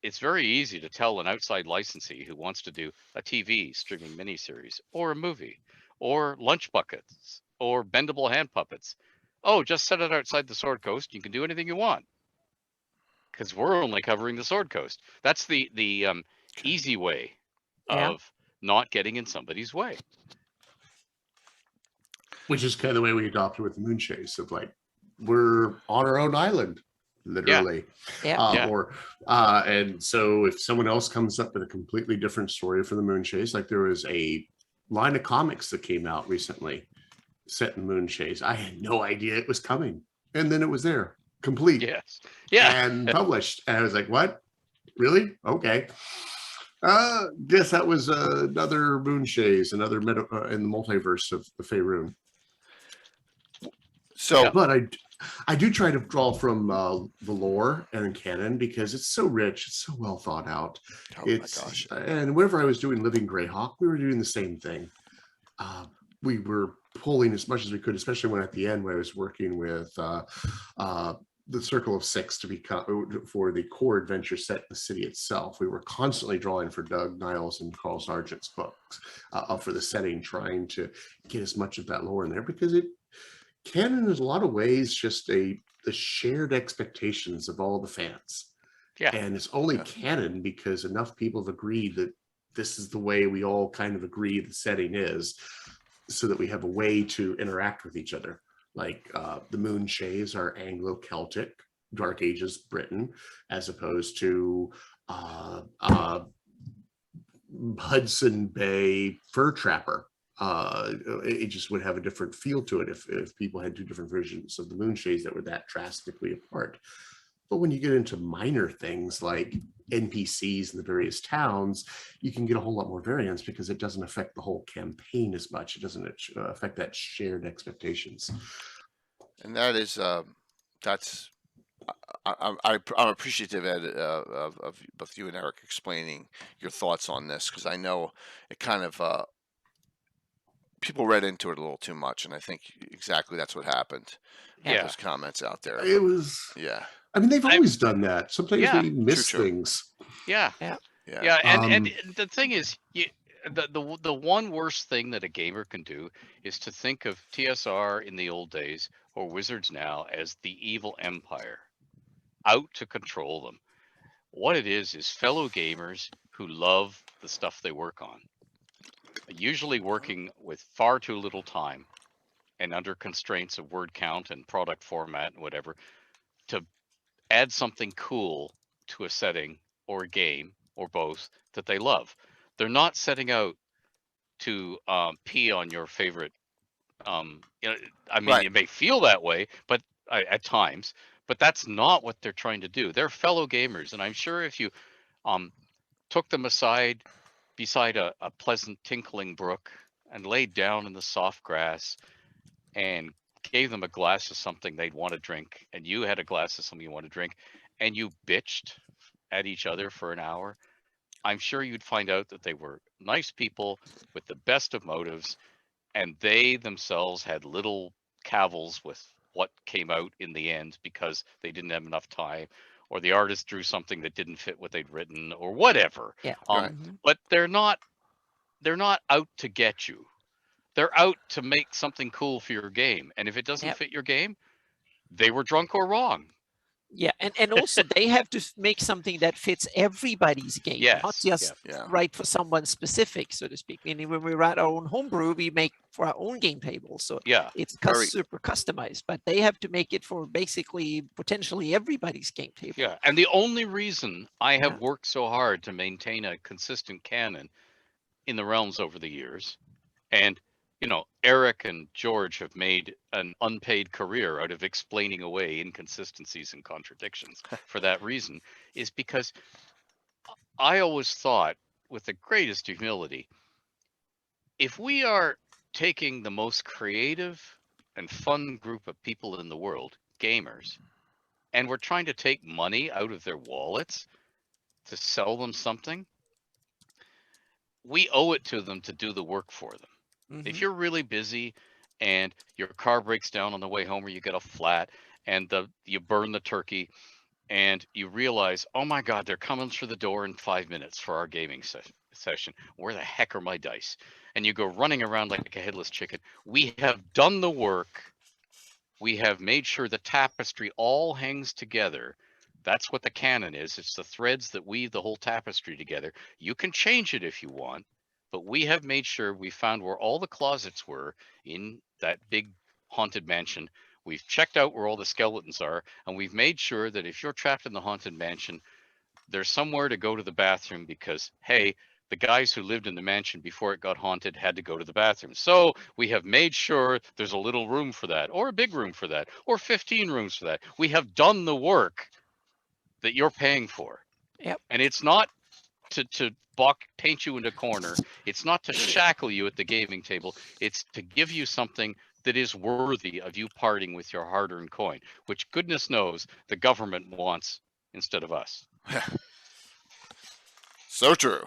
S4: it's very easy to tell an outside licensee who wants to do a TV streaming miniseries or a movie or lunch buckets or bendable hand puppets. Oh, just set it outside the Sword Coast. You can do anything you want because we're only covering the Sword Coast. That's the easy way of not getting in somebody's way.
S3: Which is kind of the way we adopted with Moonchase of like, we're on our own island, literally. And so if someone else comes up with a completely different story for the Moonchase, like there was a line of comics that came out recently set in Moonchase. I had no idea it was coming. And then it was there, complete.
S4: Yes. Yeah.
S3: And published. And I was like, what? Really? Okay. Guess that was another Moonchase, another in the multiverse of the Faerun.
S5: So,
S3: but I do try to draw from the lore and canon because it's so rich, it's so well thought out.
S5: my gosh.
S3: And whenever I was doing Living Greyhawk, we were doing the same thing. We were pulling as much as we could, especially when at the end when I was working with the Circle of Six to become for the core adventure set in the city itself. We were constantly drawing for Doug Niles and Carl Sargent's books for the setting, trying to get as much of that lore in there, because canon is a lot of ways just the shared expectations of all the fans.
S4: Yeah.
S3: And it's only canon because enough people have agreed that this is the way we all kind of agree the setting is, so that we have a way to interact with each other. Like the Moon Shays are Anglo-Celtic, Dark Ages Britain, as opposed to Hudson Bay Fur Trapper. It just would have a different feel to it if people had two different versions of the Moon Shays that were that drastically apart. But when you get into minor things like NPCs in the various towns, you can get a whole lot more variance because it doesn't affect the whole campaign as much. It doesn't affect that shared expectations.
S5: And that is, I'm appreciative, Ed, of both you and Eric explaining your thoughts on this, because I know it kind of, people read into it a little too much, and I think exactly that's what happened.
S4: Yeah.
S5: Those comments out there.
S3: It was,
S5: yeah.
S3: I mean, they've always done that. Sometimes
S4: Yeah.
S3: we miss
S5: True.
S3: things.
S4: Yeah.
S5: Yeah.
S4: And the thing is, the one worst thing that a gamer can do is to think of TSR in the old days or Wizards now as the evil empire out to control them. What it is fellow gamers who love the stuff they work on, usually working with far too little time and under constraints of word count and product format and whatever, to add something cool to a setting or a game or both that they love. They're not setting out to pee on your favorite. I mean,
S5: Right.
S4: it may feel that way, but at times, but that's not what they're trying to do. They're fellow gamers, and I'm sure if you took them aside beside a pleasant tinkling brook and laid down in the soft grass and gave them a glass of something they'd want to drink, and you had a glass of something you want to drink, and you bitched at each other for an hour, I'm sure you'd find out that they were nice people with the best of motives, and they themselves had little cavils with what came out in the end because they didn't have enough time, or the artist drew something that didn't fit what they'd written, or whatever.
S1: Yeah.
S5: Right.
S4: But they're not out to get you. They're out to make something cool for your game. And if it doesn't fit your game, they were drunk or wrong.
S1: Yeah, and also they have to make something that fits everybody's game, not just right for someone specific, so to speak. Meaning when we write our own homebrew, we make for our own game table, so it's super customized. But they have to make it for basically potentially everybody's game table.
S4: Yeah, and the only reason I have worked so hard to maintain a consistent canon in the realms over the years, and Eric and George have made an unpaid career out of explaining away inconsistencies and contradictions for that reason, is because I always thought, with the greatest humility, if we are taking the most creative and fun group of people in the world, gamers, and we're trying to take money out of their wallets to sell them something, we owe it to them to do the work for them. If you're really busy and your car breaks down on the way home, or you get a flat and you burn the turkey and you realize, oh my God, they're coming through the door in 5 minutes for our gaming session. Where the heck are my dice? And you go running around like a headless chicken. We have done the work. We have made sure the tapestry all hangs together. That's what the canon is. It's the threads that weave the whole tapestry together. You can change it if you want, but we have made sure we found where all the closets were in that big haunted mansion. We've checked out where all the skeletons are, and we've made sure that if you're trapped in the haunted mansion, there's somewhere to go to the bathroom because, hey, the guys who lived in the mansion before it got haunted had to go to the bathroom. So we have made sure there's a little room for that, or a big room for that, or 15 rooms for that. We have done the work that you're paying for.
S1: Yep.
S4: And it's not to paint you into a corner. It's not to shackle you at the gaming table. It's to give you something that is worthy of you parting with your hard-earned coin, which goodness knows the government wants instead of us.
S5: So true.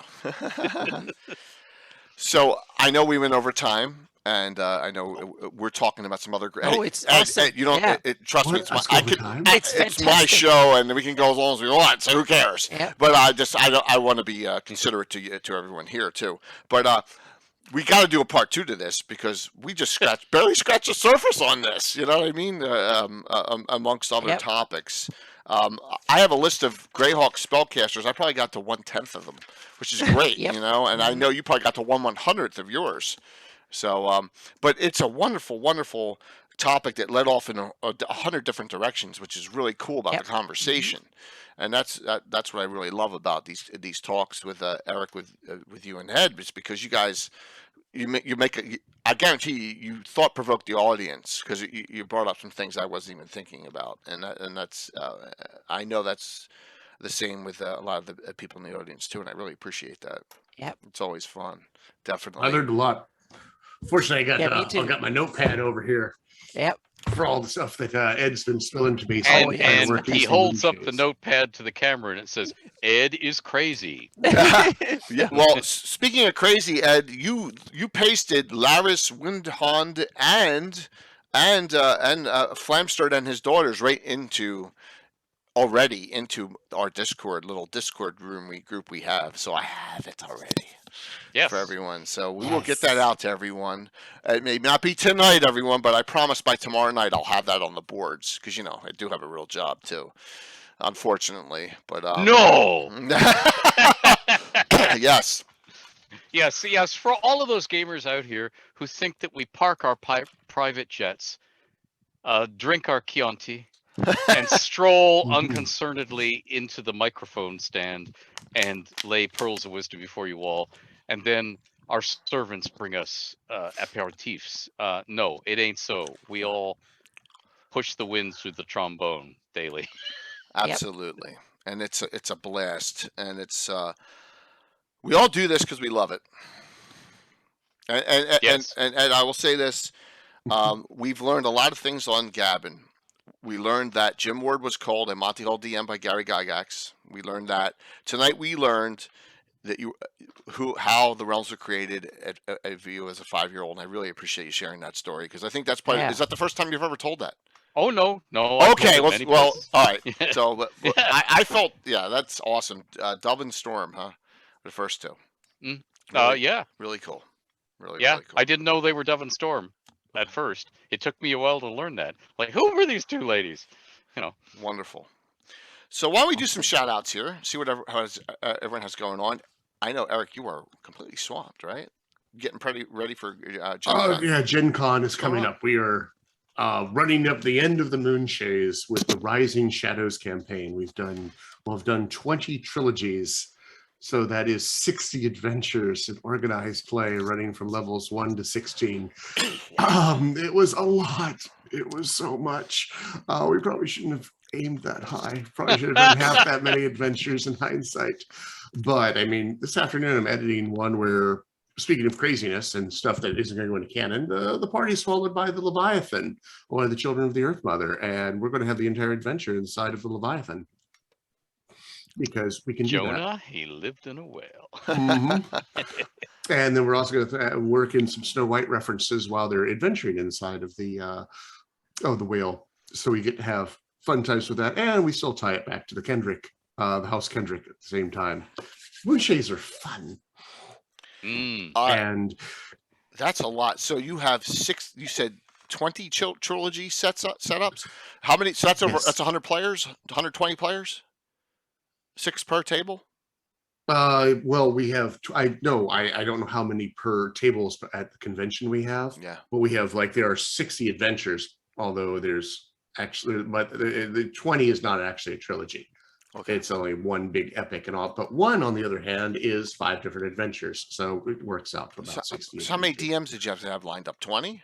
S5: So I know we went over time. And I know we're talking about some other.
S1: Oh, it's awesome.
S5: You know,
S1: Yeah.
S5: trust me,
S3: What?
S5: it's my.
S3: Let's go
S5: I
S3: over
S5: could,
S3: time.
S1: It's
S5: it's my
S1: fantastic.
S5: show, and we can go as long as we want. So who cares?
S1: Yeah.
S5: But I want to be considerate to everyone here too. But we got to do a part 2 to this because we just barely scratched the surface on this. You know what I mean? Amongst other
S1: Yep.
S5: topics. I have a list of Greyhawk spellcasters. I probably got to 1/10 of them, which is great.
S1: Yep.
S5: You know, and I know you probably got to 1/100th of yours. So, but it's a wonderful, wonderful topic that led off in 100 different directions, which is really cool about
S1: Yep.
S5: the conversation. And that's what I really love about these talks with Eric, with you and Ed, is because you guys, I guarantee you thought provoked the audience because you brought up some things I wasn't even thinking about, and that's I know that's the same with a lot of the people in the audience too, and I really appreciate that.
S1: Yep.
S5: It's always fun, definitely.
S3: I learned a lot. Fortunately,
S1: Yeah, me too.
S3: I got my notepad over here
S1: Yep.
S3: for all the stuff that Ed's been spilling to me. So
S4: And,
S3: I'm trying to
S4: and
S3: work
S4: he
S3: these
S4: holds up
S3: moonshays.
S4: the notepad to the camera and it says, "Ed is crazy."
S5: Yeah. Well, speaking of crazy, Ed, you pasted Laris, Windhond, and Flamsterd and his daughters right into our little Discord group we have. So I have it already.
S4: Yes.
S5: For everyone. So we will get that out to everyone. It may not be tonight, everyone, but I promise by tomorrow night I'll have that on the boards because, you know, I do have a real job too, unfortunately. But
S4: No.
S5: Yes.
S4: Yes. For all of those gamers out here who think that we park our private jets, drink our Chianti, and stroll unconcernedly into the microphone stand and lay pearls of wisdom before you all, and then our servants bring us aperitifs. No, it ain't so. We all push the winds through the trombone daily.
S5: Absolutely. And it's a blast, and it's we all do this because we love it. And,
S4: Yes.
S5: and I will say this, we've learned a lot of things on Gabbin. We learned that Jim Ward was called a Monty Hall DM by Gary Gygax. We learned that tonight. We learned that how the realms were created at you as a 5-year-old. And I really appreciate you sharing that story because I think that's probably is that the first time you've ever told that?
S4: Oh no.
S5: Okay, well, all right.
S4: Yeah.
S5: So I felt that's awesome. Dove and Storm, huh? The first two. Really,
S4: Yeah.
S5: Really cool. Really,
S4: Yeah.
S5: really cool.
S4: I didn't know they were Dove and Storm at first. It took me a while to learn that. Like, who were these two ladies? You know.
S5: Wonderful. So why don't we do some shout outs here? See what everyone has going on. I know, Eric, you are completely swamped, right? Getting pretty ready for Gen Con.
S3: Yeah, Gen Con is coming up. We are running up the end of the Moonshays with the Rising Shadows campaign. We've done 20 trilogies. So that is 60 adventures in organized play running from levels 1 to 16. It was a lot. It was so much. We probably shouldn't have aimed that high. Probably should have done half that many adventures in hindsight. But I mean, this afternoon I'm editing one where, speaking of craziness and stuff that isn't going to go into canon, the party is swallowed by the Leviathan, one of the children of the Earth Mother. And we're going to have the entire adventure inside of the Leviathan. Because we can
S4: Jonah,
S3: do that.
S4: he lived in a whale.
S3: And then we're also going to work in some Snow White references while they're adventuring inside of the whale. So we get to have fun times with that, and we still tie it back to the Kendrick, the House Kendrick at the same time. Moonshays are fun, and
S5: that's a lot. So you have 6. You said 20 trilogy setups. How many? So that's over. That's 100 players. 120 players. 6 per table?
S3: Well, we have, I don't know how many per tables at the convention we have.
S5: Yeah.
S3: But we have, there are 60 adventures, although there's actually, but the 20 is not actually a trilogy. Okay. It's only one big epic and all. But one, on the other hand, is 5 different adventures. So it works out to about 60.
S5: So how many DMs did you have to have lined up? 20?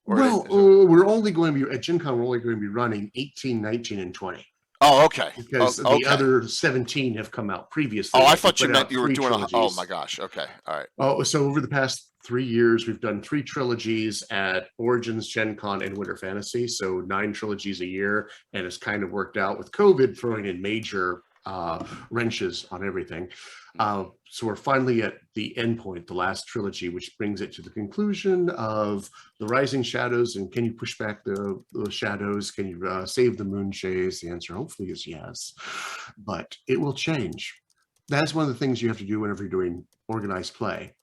S3: Well, we're only going to be, at Gen Con, we're only going to be running 18, 19, and 20.
S5: Oh, okay.
S3: Because the other 17 have come out previously.
S5: Oh, I thought you meant you were doing
S3: trilogies.
S5: Oh my gosh. Okay. All right.
S3: Oh, so over the past 3 years, we've done 3 trilogies at Origins, Gen Con, and Winter Fantasy. So 9 trilogies a year. And it's kind of worked out with COVID throwing in major wrenches on everything. So we're finally at the end point, the last trilogy, which brings it to the conclusion of the Rising Shadows. And can you push back the shadows? Can you save the Moonshays? The answer hopefully is yes, but it will change. That's one of the things you have to do whenever you're doing organized play.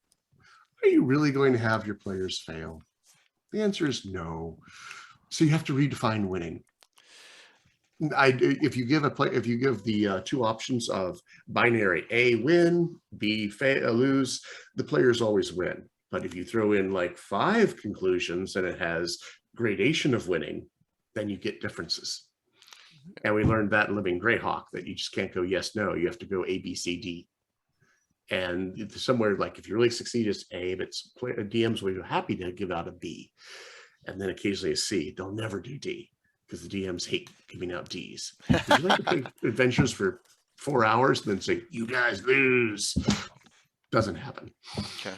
S3: Are you really going to have your players fail? The answer is no. So you have to redefine winning. If you give the two options of binary, A, win, B, lose, the players always win. But if you throw in like 5 conclusions and it has gradation of winning, then you get differences. And we learned that in Living Greyhawk, that you just can't go yes, no, you have to go A, B, C, D. And somewhere like if you really succeed, it's A, but DMs will be happy to give out a B. And then occasionally a C. They'll never do D, because the DMs hate giving out Ds. Would you like to play adventures for 4 hours and then say, you guys lose? Doesn't happen.
S5: Okay.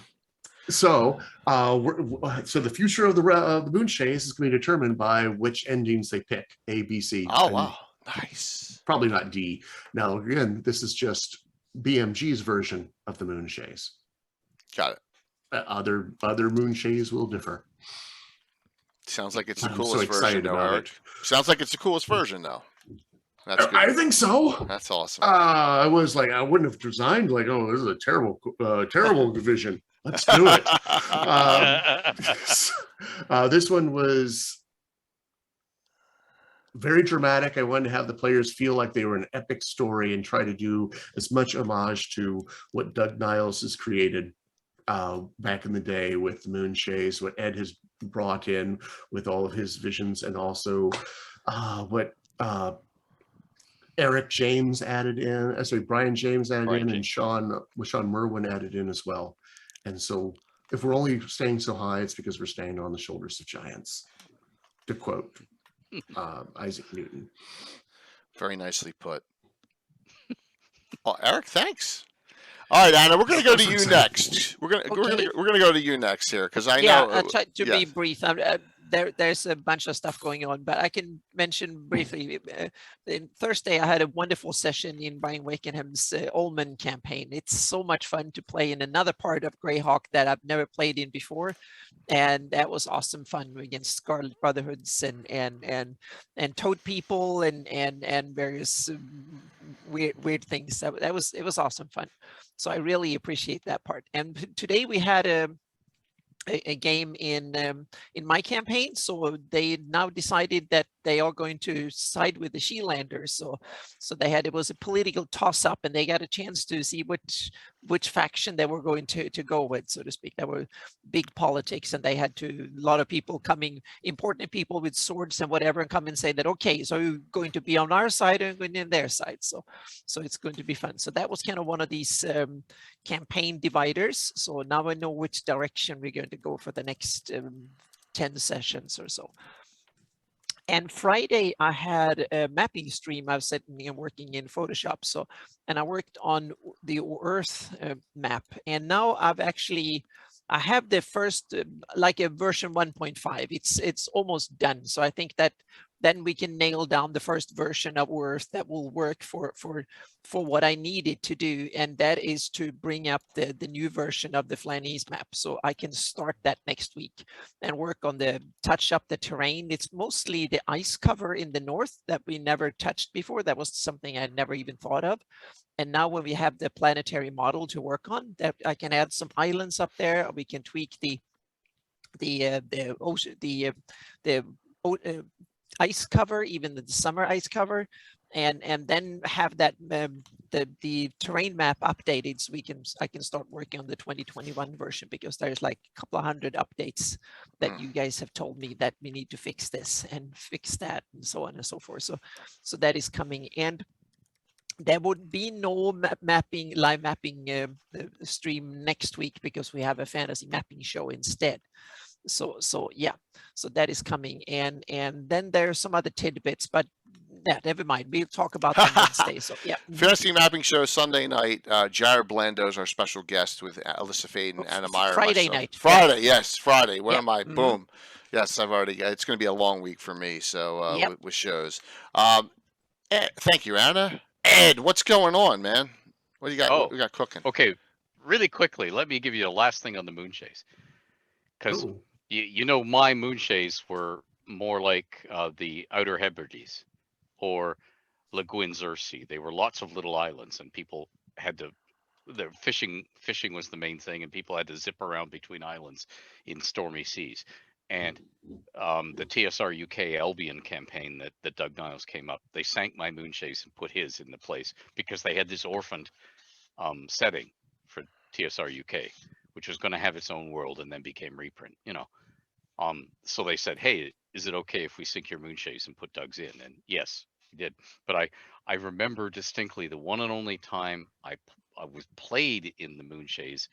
S3: So so the future of the Moonshays is going to be determined by which endings they pick, A, B, C.
S5: Oh, wow. Nice.
S3: Probably not D. Now, again, this is just BMG's version of the Moonshays.
S5: Got it.
S3: Other Moonshays will differ.
S5: Sounds like it's the
S3: I'm
S5: coolest
S3: so
S5: version, though,
S3: about
S5: Eric.
S3: it.
S5: Sounds like it's the coolest version, though. That's good.
S3: I think so.
S5: That's awesome.
S3: I was like, I wouldn't have designed like, oh, this is a terrible division. Let's do it. This one was very dramatic. I wanted to have the players feel like they were an epic story and try to do as much homage to what Doug Niles has created back in the day with the Moonshays, what Ed has brought in with all of his visions, and also what Eric James added in, Brian James added in, and Sean Merwin added in as well. And so if we're only staying so high, it's because we're standing on the shoulders of giants, to quote Isaac Newton.
S5: Very nicely put. Well, Eric, thanks. All right, Anna, we're going to go to you next. We're going to go to you next here, because I know.
S1: I'll try to be brief. There's a bunch of stuff going on, but I can mention briefly. Thursday, I had a wonderful session in Brian Wakenham's Ullman campaign. It's so much fun to play in another part of Greyhawk that I've never played in before, and that was awesome fun against Scarlet Brotherhoods and Toad People and various weird things. It was awesome fun. So I really appreciate that part. And today we had a game in my campaign, so they now decided that they are going to side with the Shelanders. So it was a political toss-up, and they got a chance to see which faction they were going to go with, so to speak. There were big politics, and they had a lot of people coming, important people with swords and whatever, and come and say that, okay, so you're going to be on our side and going on their side. So it's going to be fun. So that was kind of one of these campaign dividers. So now I know which direction we're going to go for the next 10 sessions or so. And Friday, I had a mapping stream. I was sitting and working in Photoshop. And I worked on the Earth map. And now I have the first, like a version 1.5. It's almost done. So I think that then we can nail down the first version of Earth that will work for what I needed to do, and that is to bring up the new version of the Flanese map. So I can start that next week and work on touch up the terrain. It's mostly the ice cover in the north that we never touched before. That was something I never even thought of. And now when we have the planetary model to work on, that I can add some islands up there. We can tweak the ice cover, even the summer ice cover, and then have that the terrain map updated, so I can start working on the 2021 version, because there's like a couple of hundred updates that you guys have told me that we need to fix this and fix that and so on and so forth. So that is coming, and there would be no live mapping stream next week, because we have a fantasy mapping show instead. So that is coming, and then there's some other tidbits, but yeah, never mind. We'll talk about them Wednesday. So yeah,
S5: Fantasy Mapping Show Sunday night. Jared Blando is our special guest with Alyssa Fade and Anna Meyer.
S1: Friday night.
S5: Friday, yes, Friday. Where am I? Boom. Yes, I've already. It's going to be a long week for me. So with shows. Thank you, Anna. Ed, what's going on, man? What do you got?
S4: Oh.
S5: What we got cooking?
S4: Okay, really quickly, let me give you the last thing on the moonchase, because
S3: Oh,
S4: you know my moonchase were more like the Outer Hebrides or Lagoon Zersi. They were lots of little islands, and people had to. The fishing was the main thing, and people had to zip around between islands in stormy seas. And the TSR UK Albion campaign that Doug Niles came up, they sank my moonchase and put his in the place because they had this orphaned setting for TSR UK, which was going to have its own world and then became reprint. So they said, "Hey, is it okay if we sink your moonchase and put Doug's in?" And yes, we did. But I remember distinctly the one and only time I was played in the moonchase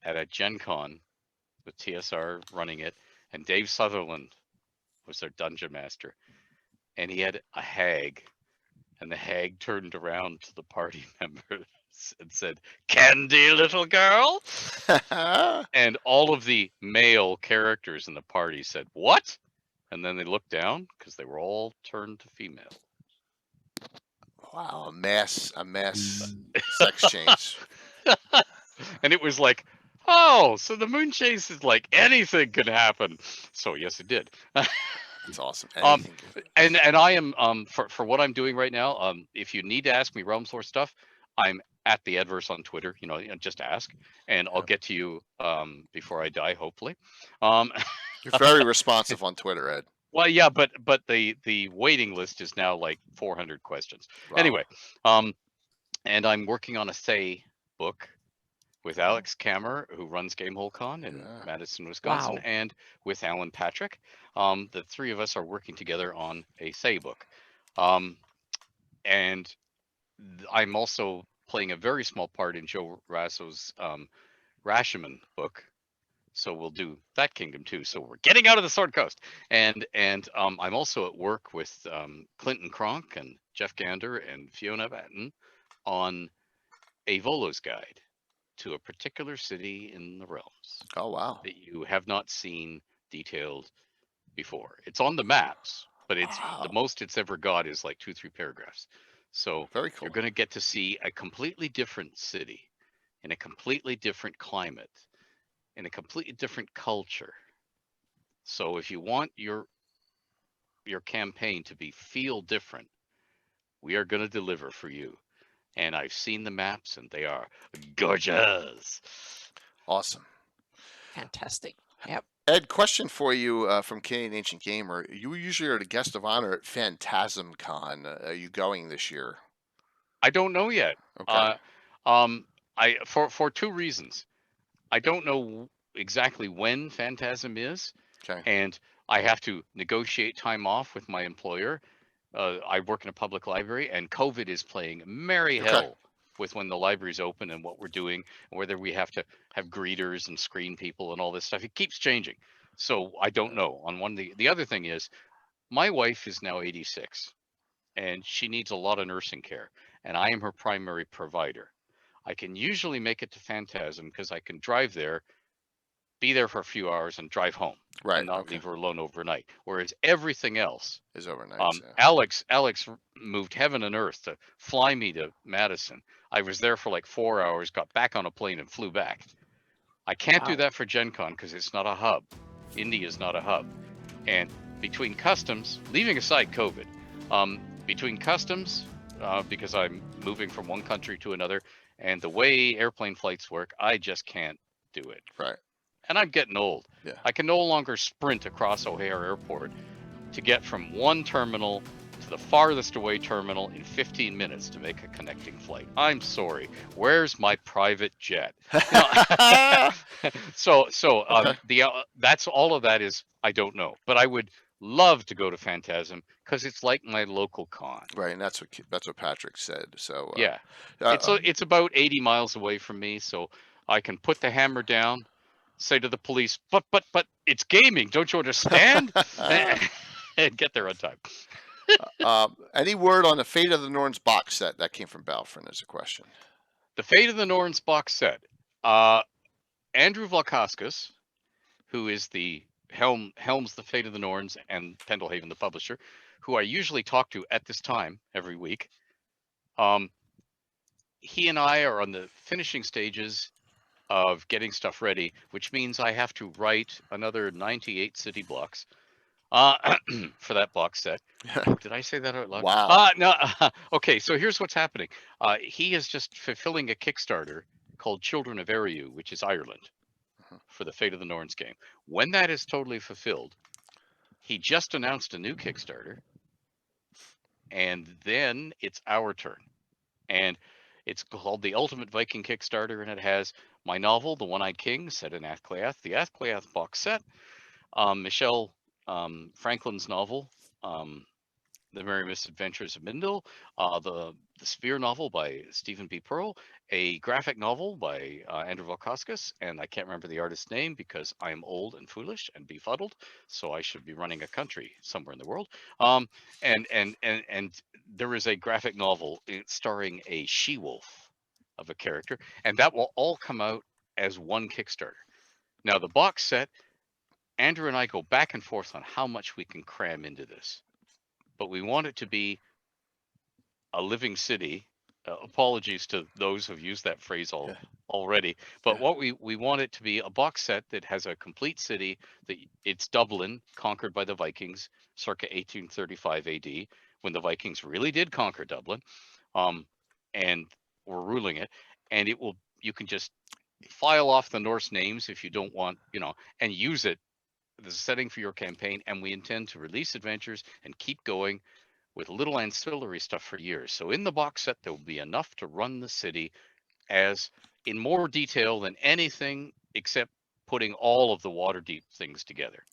S4: at a Gen Con with TSR running it, and Dave Sutherland was their dungeon master, and he had a hag, and the hag turned around to the party members and said, "Candy, little girl." And all of the male characters in the party said, "What?" And then they looked down because they were all turned to female.
S5: Wow, a mass sex change.
S4: And it was like, oh, so the moonchase is like anything could happen. So yes, it did.
S5: It's awesome. Anything good.
S4: And I am for what I'm doing right now. If you need to ask me Realms Lore stuff, I'm at the Adverse on Twitter. Just ask, and I'll get to you before I die, hopefully.
S5: You're very responsive on Twitter, Ed.
S4: Well, yeah, but the waiting list is now like 400 questions.
S5: Wow.
S4: Anyway, and I'm working on a Say book with Alex Kammer, who runs GameholeCon in Madison, Wisconsin,
S1: Wow.
S4: and with Alan Patrick. The three of us are working together on a Say book. And I'm also playing a very small part in Joe Rasso's Rashomon book. So we'll do that kingdom too. So we're getting out of the Sword Coast, and I'm also at work with Clinton Cronk and Jeff Gander and Fiona Batten on a Volo's guide to a particular city in the realms.
S5: Oh wow!
S4: That you have not seen detailed before. It's on the maps, but it's the most it's ever got is like 2-3 paragraphs. So
S5: very cool.
S4: You're going to get to see a completely different city in a completely different climate. In a completely different culture. So if you want your campaign to feel different, we are going to deliver for you. And I've seen the maps, and they are gorgeous.
S5: Awesome.
S1: Fantastic. Yep.
S5: Ed, question for you from Canadian Ancient Gamer. You usually are the guest of honor at Phantasm Con. Are you going this year?
S4: I don't know yet.
S5: Okay.
S4: For two reasons. I don't know exactly when Phantasm is, and I have to negotiate time off with my employer. I work in a public library, and COVID is playing merry hell with when the library's open and what we're doing, and whether we have to have greeters and screen people and all this stuff. It keeps changing, so I don't know. The other thing is, my wife is now 86, and she needs a lot of nursing care, and I am her primary provider. I can usually make it to Phantasm because I can drive there, be there for a few hours, and drive home, and not leave her alone overnight. Whereas everything else
S5: is overnight.
S4: Alex moved heaven and earth to fly me to Madison. I was there for like 4 hours, got back on a plane, and flew back. I can't do that for Gen Con because it's not a hub. Indy is not a hub. And between customs, leaving aside COVID, between customs, because I'm moving from one country to another, and the way airplane flights work, I just can't do it.
S5: Right.
S4: And I'm getting old.
S5: Yeah.
S4: I can no longer sprint across O'Hare Airport to get from one terminal to the farthest away terminal in 15 minutes to make a connecting flight. I'm sorry. Where's my private jet? That's all of that is I don't know. But I would love to go to Phantasm because it's like my local con.
S5: Right, and that's what Patrick said. So
S4: yeah, it's about 80 miles away from me, so I can put the hammer down, say to the police, but it's gaming, don't you understand? And get there on time.
S5: Any word on the Fate of the Norns box set? That came from Balfrin as a question.
S4: The Fate of the Norns box set. Andrew Vlakoskas, who is the helms the Fate of the Norns, and Pendelhaven, the publisher, who I usually talk to at this time every week, He and I are on the finishing stages of getting stuff ready, which means I have to write another 98 city blocks for that box set. Did I say that out loud?
S5: Wow.
S4: No. Okay, so here's what's happening. He is just fulfilling a Kickstarter called Children of Eriu, which is Ireland, for the Fate of the Norns game. When that is totally fulfilled, he just announced a new Kickstarter, and then it's our turn. And it's called the Ultimate Viking Kickstarter, and it has my novel, The One-Eyed King, set in Athcliath, the Athcliath box set, Michelle Franklin's novel, The Merry Misadventures of Mindel, the Sphere novel by Stephen B. Pearl, a graphic novel by Andrew Volkowskis, and I can't remember the artist's name because I'm old and foolish and befuddled, so I should be running a country somewhere in the world. And there is a graphic novel starring a she-wolf of a character, and that will all come out as one Kickstarter. Now, the box set, Andrew and I go back and forth on how much we can cram into this, but we want it to be a living city. Apologies to those who've used that phrase already, but what we want it to be a box set that has a complete city. That it's Dublin, conquered by the Vikings circa 1835 AD, when the Vikings really did conquer Dublin, and were ruling it. And you can just file off the Norse names if you don't want, and use it as a setting for your campaign. And we intend to release adventures and keep going with little ancillary stuff for years. So in the box set, there will be enough to run the city as in more detail than anything except putting all of the Waterdeep things together.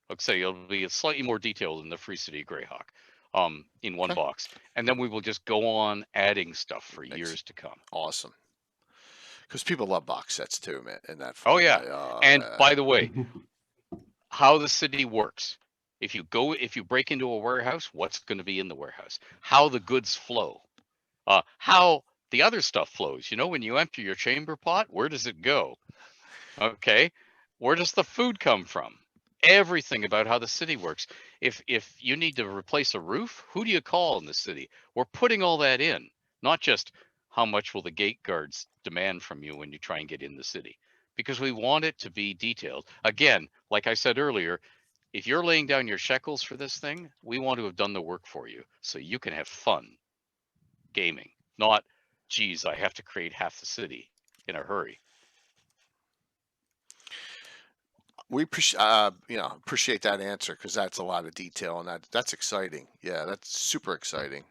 S4: Like say, it'll be slightly more detailed than the Free City Greyhawk in one box. And then we will just go on adding stuff for years to come.
S5: Awesome. Because people love box sets too, man. In that.
S4: Oh yeah. And by the way, how the city works. If you break into a warehouse, what's going to be in the warehouse? How the goods flow. How the other stuff flows. When you empty your chamber pot, where does it go? Okay. Where does the food come from? Everything about how the city works. If you need to replace a roof, who do you call in the city? We're putting all that in, not just how much will the gate guards demand from you when you try and get in the city, because we want it to be detailed. Again, like I said earlier, if you're laying down your shekels for this thing, we want to have done the work for you so you can have fun gaming, not, geez, I have to create half the city in a hurry.
S5: We appreciate that answer, because that's a lot of detail, and that's exciting. Yeah, that's super exciting.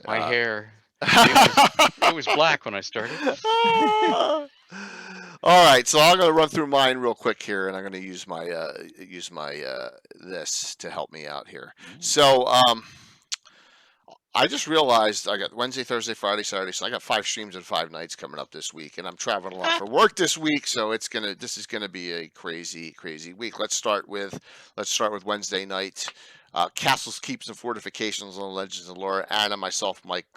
S4: My hair, it was black when I started.
S5: All right, so I'm going to run through mine real quick here, and I'm going to use my this to help me out here. So I just realized I got Wednesday, Thursday, Friday, Saturday, so I got 5 streams and 5 nights coming up this week, and I'm traveling a lot for work this week, so this is gonna be a crazy week. Let's start with Wednesday night. Castles, Keeps, and Fortifications on Legends and Lore. Anna, myself, Mike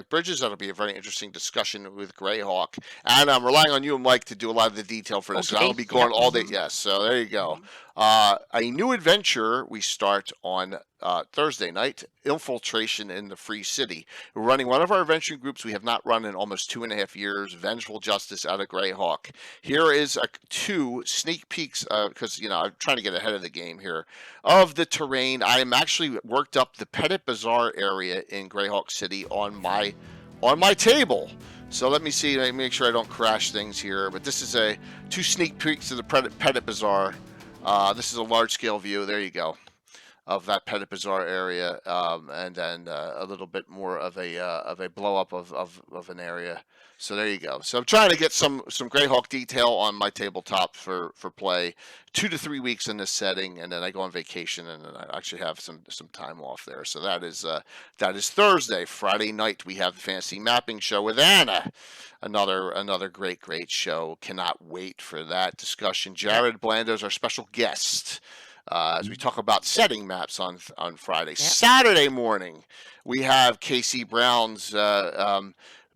S5: Bridges. That'll be a very interesting discussion with Greyhawk. And I'm relying on you and Mike to do a lot of the detail for this. Okay. I'll be going all day. Yes, so there you go. A new adventure we start on Thursday night, Infiltration in the Free City. We're running one of our adventuring groups we have not run in almost 2.5 years, Vengeful Justice out of Greyhawk. Here is 2 sneak peeks, because I'm trying to get ahead of the game here, of the terrain. I am actually worked up the Petit Bazaar area in Greyhawk City on my table. So let me see, let me make sure I don't crash things here. But this is 2 sneak peeks of the Petit Bazaar. This is a large scale view. There you go, of that Petit Bazaar area, and then a little bit more of a blow up of an area. So there you go. So I'm trying to get some Greyhawk detail on my tabletop for play. 2 to 3 weeks in this setting, and then I go on vacation, and then I actually have some time off there. So that is Thursday. Friday night we have the Fantasy Mapping Show with Anna. Another great show. Cannot wait for that discussion. Jared Blando is our special guest as we talk about setting maps on Friday. Yep. Saturday morning we have Casey Brown's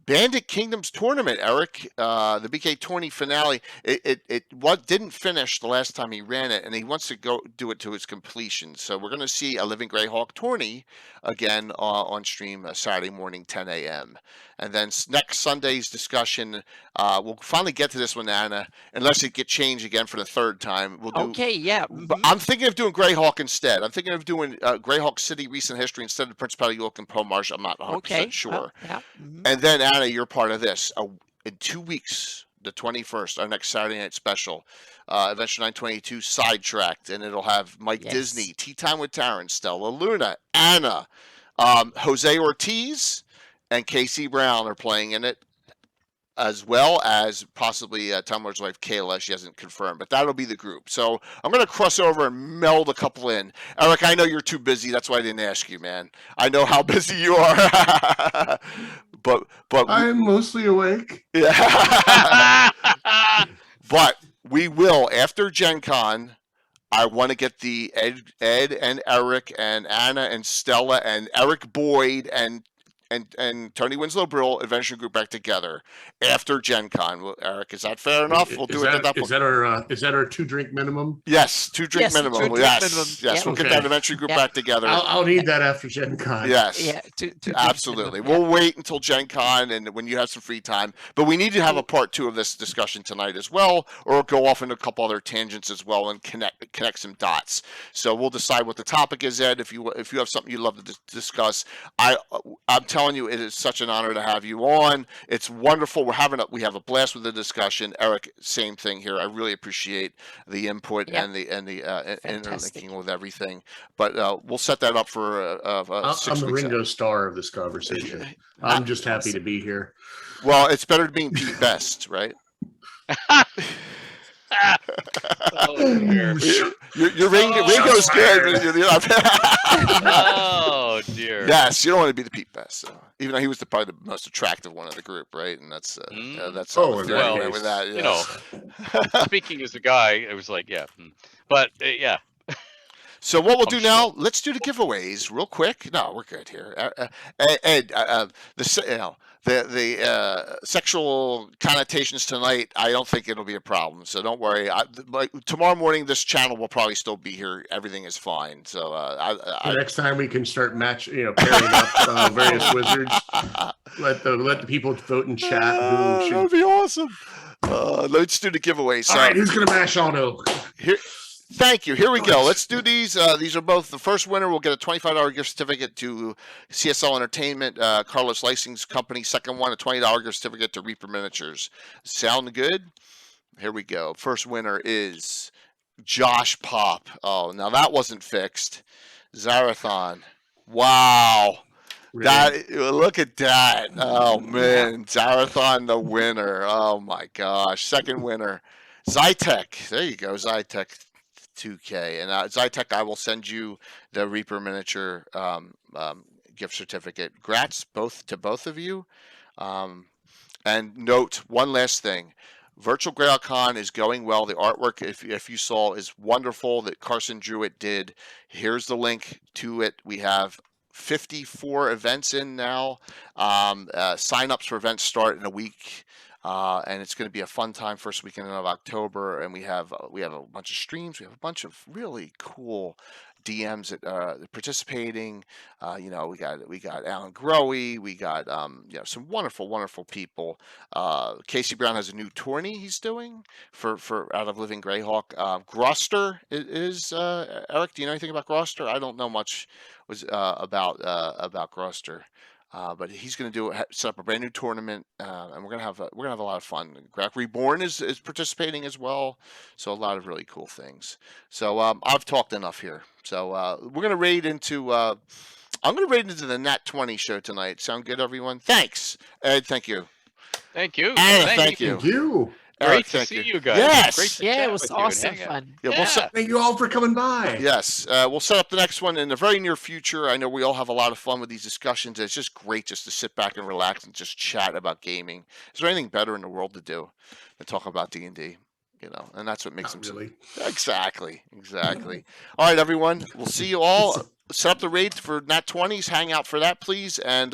S5: Bandit Kingdoms tournament, Eric, the BK20 finale. It didn't finish the last time he ran it, and he wants to go do it to its completion. So we're going to see a Living Greyhawk tourney again on stream Saturday morning, 10 a.m. And then next Sunday's discussion, we'll finally get to this one, Anna, unless it get changed again for the third time. We'll do.
S1: Okay, yeah.
S5: But I'm thinking of doing Greyhawk instead. I'm thinking of doing Greyhawk City recent history instead of Principality York and Pomarsh. I'm not 100% sure.
S1: Well, yeah.
S5: And then, Anna, you're part of this. In 2 weeks, the 21st, our next Saturday night special, Adventure 922 Sidetracked, and it'll have Mike Disney, Tea Time with Taryn, Stella Luna, Anna, Jose Ortiz, and Casey Brown are playing in it, as well as possibly Tumblr's wife, Kayla. She hasn't confirmed, but that'll be the group. So I'm going to cross over and meld a couple in. Eric, I know you're too busy. That's why I didn't ask you, man. I know how busy you are. but
S3: I'm mostly awake.
S5: Yeah. But we will, after Gen Con, I want to get the Ed and Eric and Anna and Stella and Eric Boyd and Tony Winslow Brill adventure group back together after Gen Con. Eric, is that fair enough? We'll do it at that point.
S3: Is that our 2-drink minimum?
S5: Yes, 2-drink minimum.
S1: Two-drink minimum.
S5: Yes,
S1: Yeah.
S5: we'll get that adventure group back together.
S3: I'll need that after Gen Con.
S5: Yes.
S1: Yeah,
S5: Absolutely. We'll wait until Gen Con and when you have some free time. But we need to have a part 2 of this discussion tonight as well, or go off into a couple other tangents as well and connect some dots. So we'll decide what the topic is, Ed. If you have something you'd love to discuss, I'm telling you, it is such an honor to have you on. It's wonderful. We have a blast with the discussion. Eric, same thing here. I really appreciate the input and the interlinking with everything. But we'll set that up for 6
S3: I'm the
S5: weeks.
S3: Ringo Starr of this conversation. I'm just happy to be here.
S5: Well, it's better than being Pete Best, right?
S4: Oh, dear.
S5: Your Ringo's good.
S4: Oh, dear.
S5: Yes, you don't want to be the Pete Best. So. Even though he was probably the most attractive one of the group, right? And that's
S3: Oh,
S5: with that.
S4: You know, speaking as a guy, it was like, yeah. But, yeah.
S5: So what we'll do now, let's do the giveaways real quick. No, we're good here. Ed, the sexual connotations tonight, I don't think it'll be a problem. So don't worry. Tomorrow morning, this channel will probably still be here. Everything is fine. So
S3: next time we can start pairing up various wizards. Let the people vote in chat.
S5: That would be awesome. Let's do the giveaways.
S3: All right, who's gonna mash auto?
S5: Here. Thank you. Here we go. Let's do these. These are both. The first winner will get a $25 gift certificate to CSL Entertainment, Carlos Licensing Company. Second one, a $20 gift certificate to Reaper Miniatures. Sound good? Here we go. First winner is Josh Pop. Oh, now that wasn't fixed. Zarathon. Wow. Really? Look at that. Oh, man. Zarathon, the winner. Oh, my gosh. Second winner. Zytec. There you go. Zytec. 2K. And Zytec, I will send you the Reaper miniature gift certificate. Grats to both of you. And note one last thing. Virtual Greyhawk Con is going well. The artwork, if you saw, is wonderful that Carson Druitt did. Here's the link to it. We have 54 events in now. Sign-ups for events start in a week. And it's going to be a fun time first weekend of October, and we have a bunch of streams. We have a bunch of really cool DMs that are participating. We got Alan Growy, we got some wonderful people. Casey Brown has a new tourney he's doing for out of Living Greyhawk. Groster is Eric. Do you know anything about Groster? I don't know much about Groster. But he's going to set up a brand new tournament, and we're gonna have a lot of fun. Greyhawk Reborn is participating as well, so a lot of really cool things. So I've talked enough here. So we're gonna raid into. I'm gonna raid into the Nat 20 show tonight. Sound good, everyone? Thanks, Ed. Thank you.
S4: Thank you.
S5: Anna, thank you.
S3: Thank you.
S4: Great to see you guys.
S5: Yes.
S4: Great to
S1: Yeah,
S4: chat
S1: it was
S4: with you and
S1: awesome
S4: hang out.
S1: fun.
S5: Yeah,
S3: Thank you all for coming by.
S5: Yes, we'll set up the next one in the very near future. I know we all have a lot of fun with these discussions. It's just great just to sit back and relax and just chat about gaming. Is there anything better in the world to do than talk about D&D? And that's what makes
S3: Not
S5: them
S3: really.
S5: Exactly. All right, everyone. We'll see you all. Set up the raid for Nat 20s. Hang out for that, please. And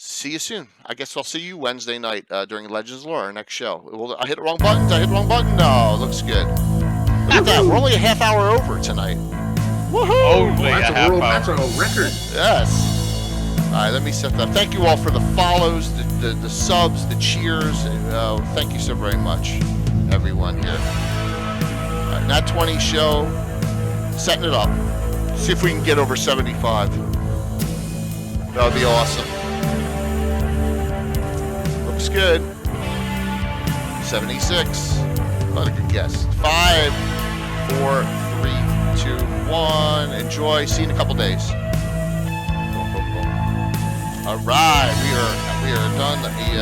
S5: see you soon. I guess I'll see you Wednesday night during Legends Lore, our next show. I hit the wrong button. Did I hit the wrong button? No, looks good. Look at that. We're only a half hour over tonight. Woohoo!
S4: Only a half hour.
S3: That's a record.
S5: Yes. All right, let me set that. Thank you all for the follows, the subs, the cheers. Thank you so very much, everyone here. All right, Nat 20 show, setting it up. See if we can get over 75. That would be awesome. Looks good. 76. Not a good guess. 5, 4, 3, 2, 1. Enjoy. See you in a couple days. All right, we are done. Let me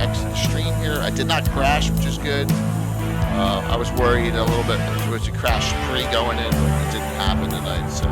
S5: exit the stream here. I did not crash, which is good. I was worried a little bit. It was a crash pre going in, but it didn't happen tonight. So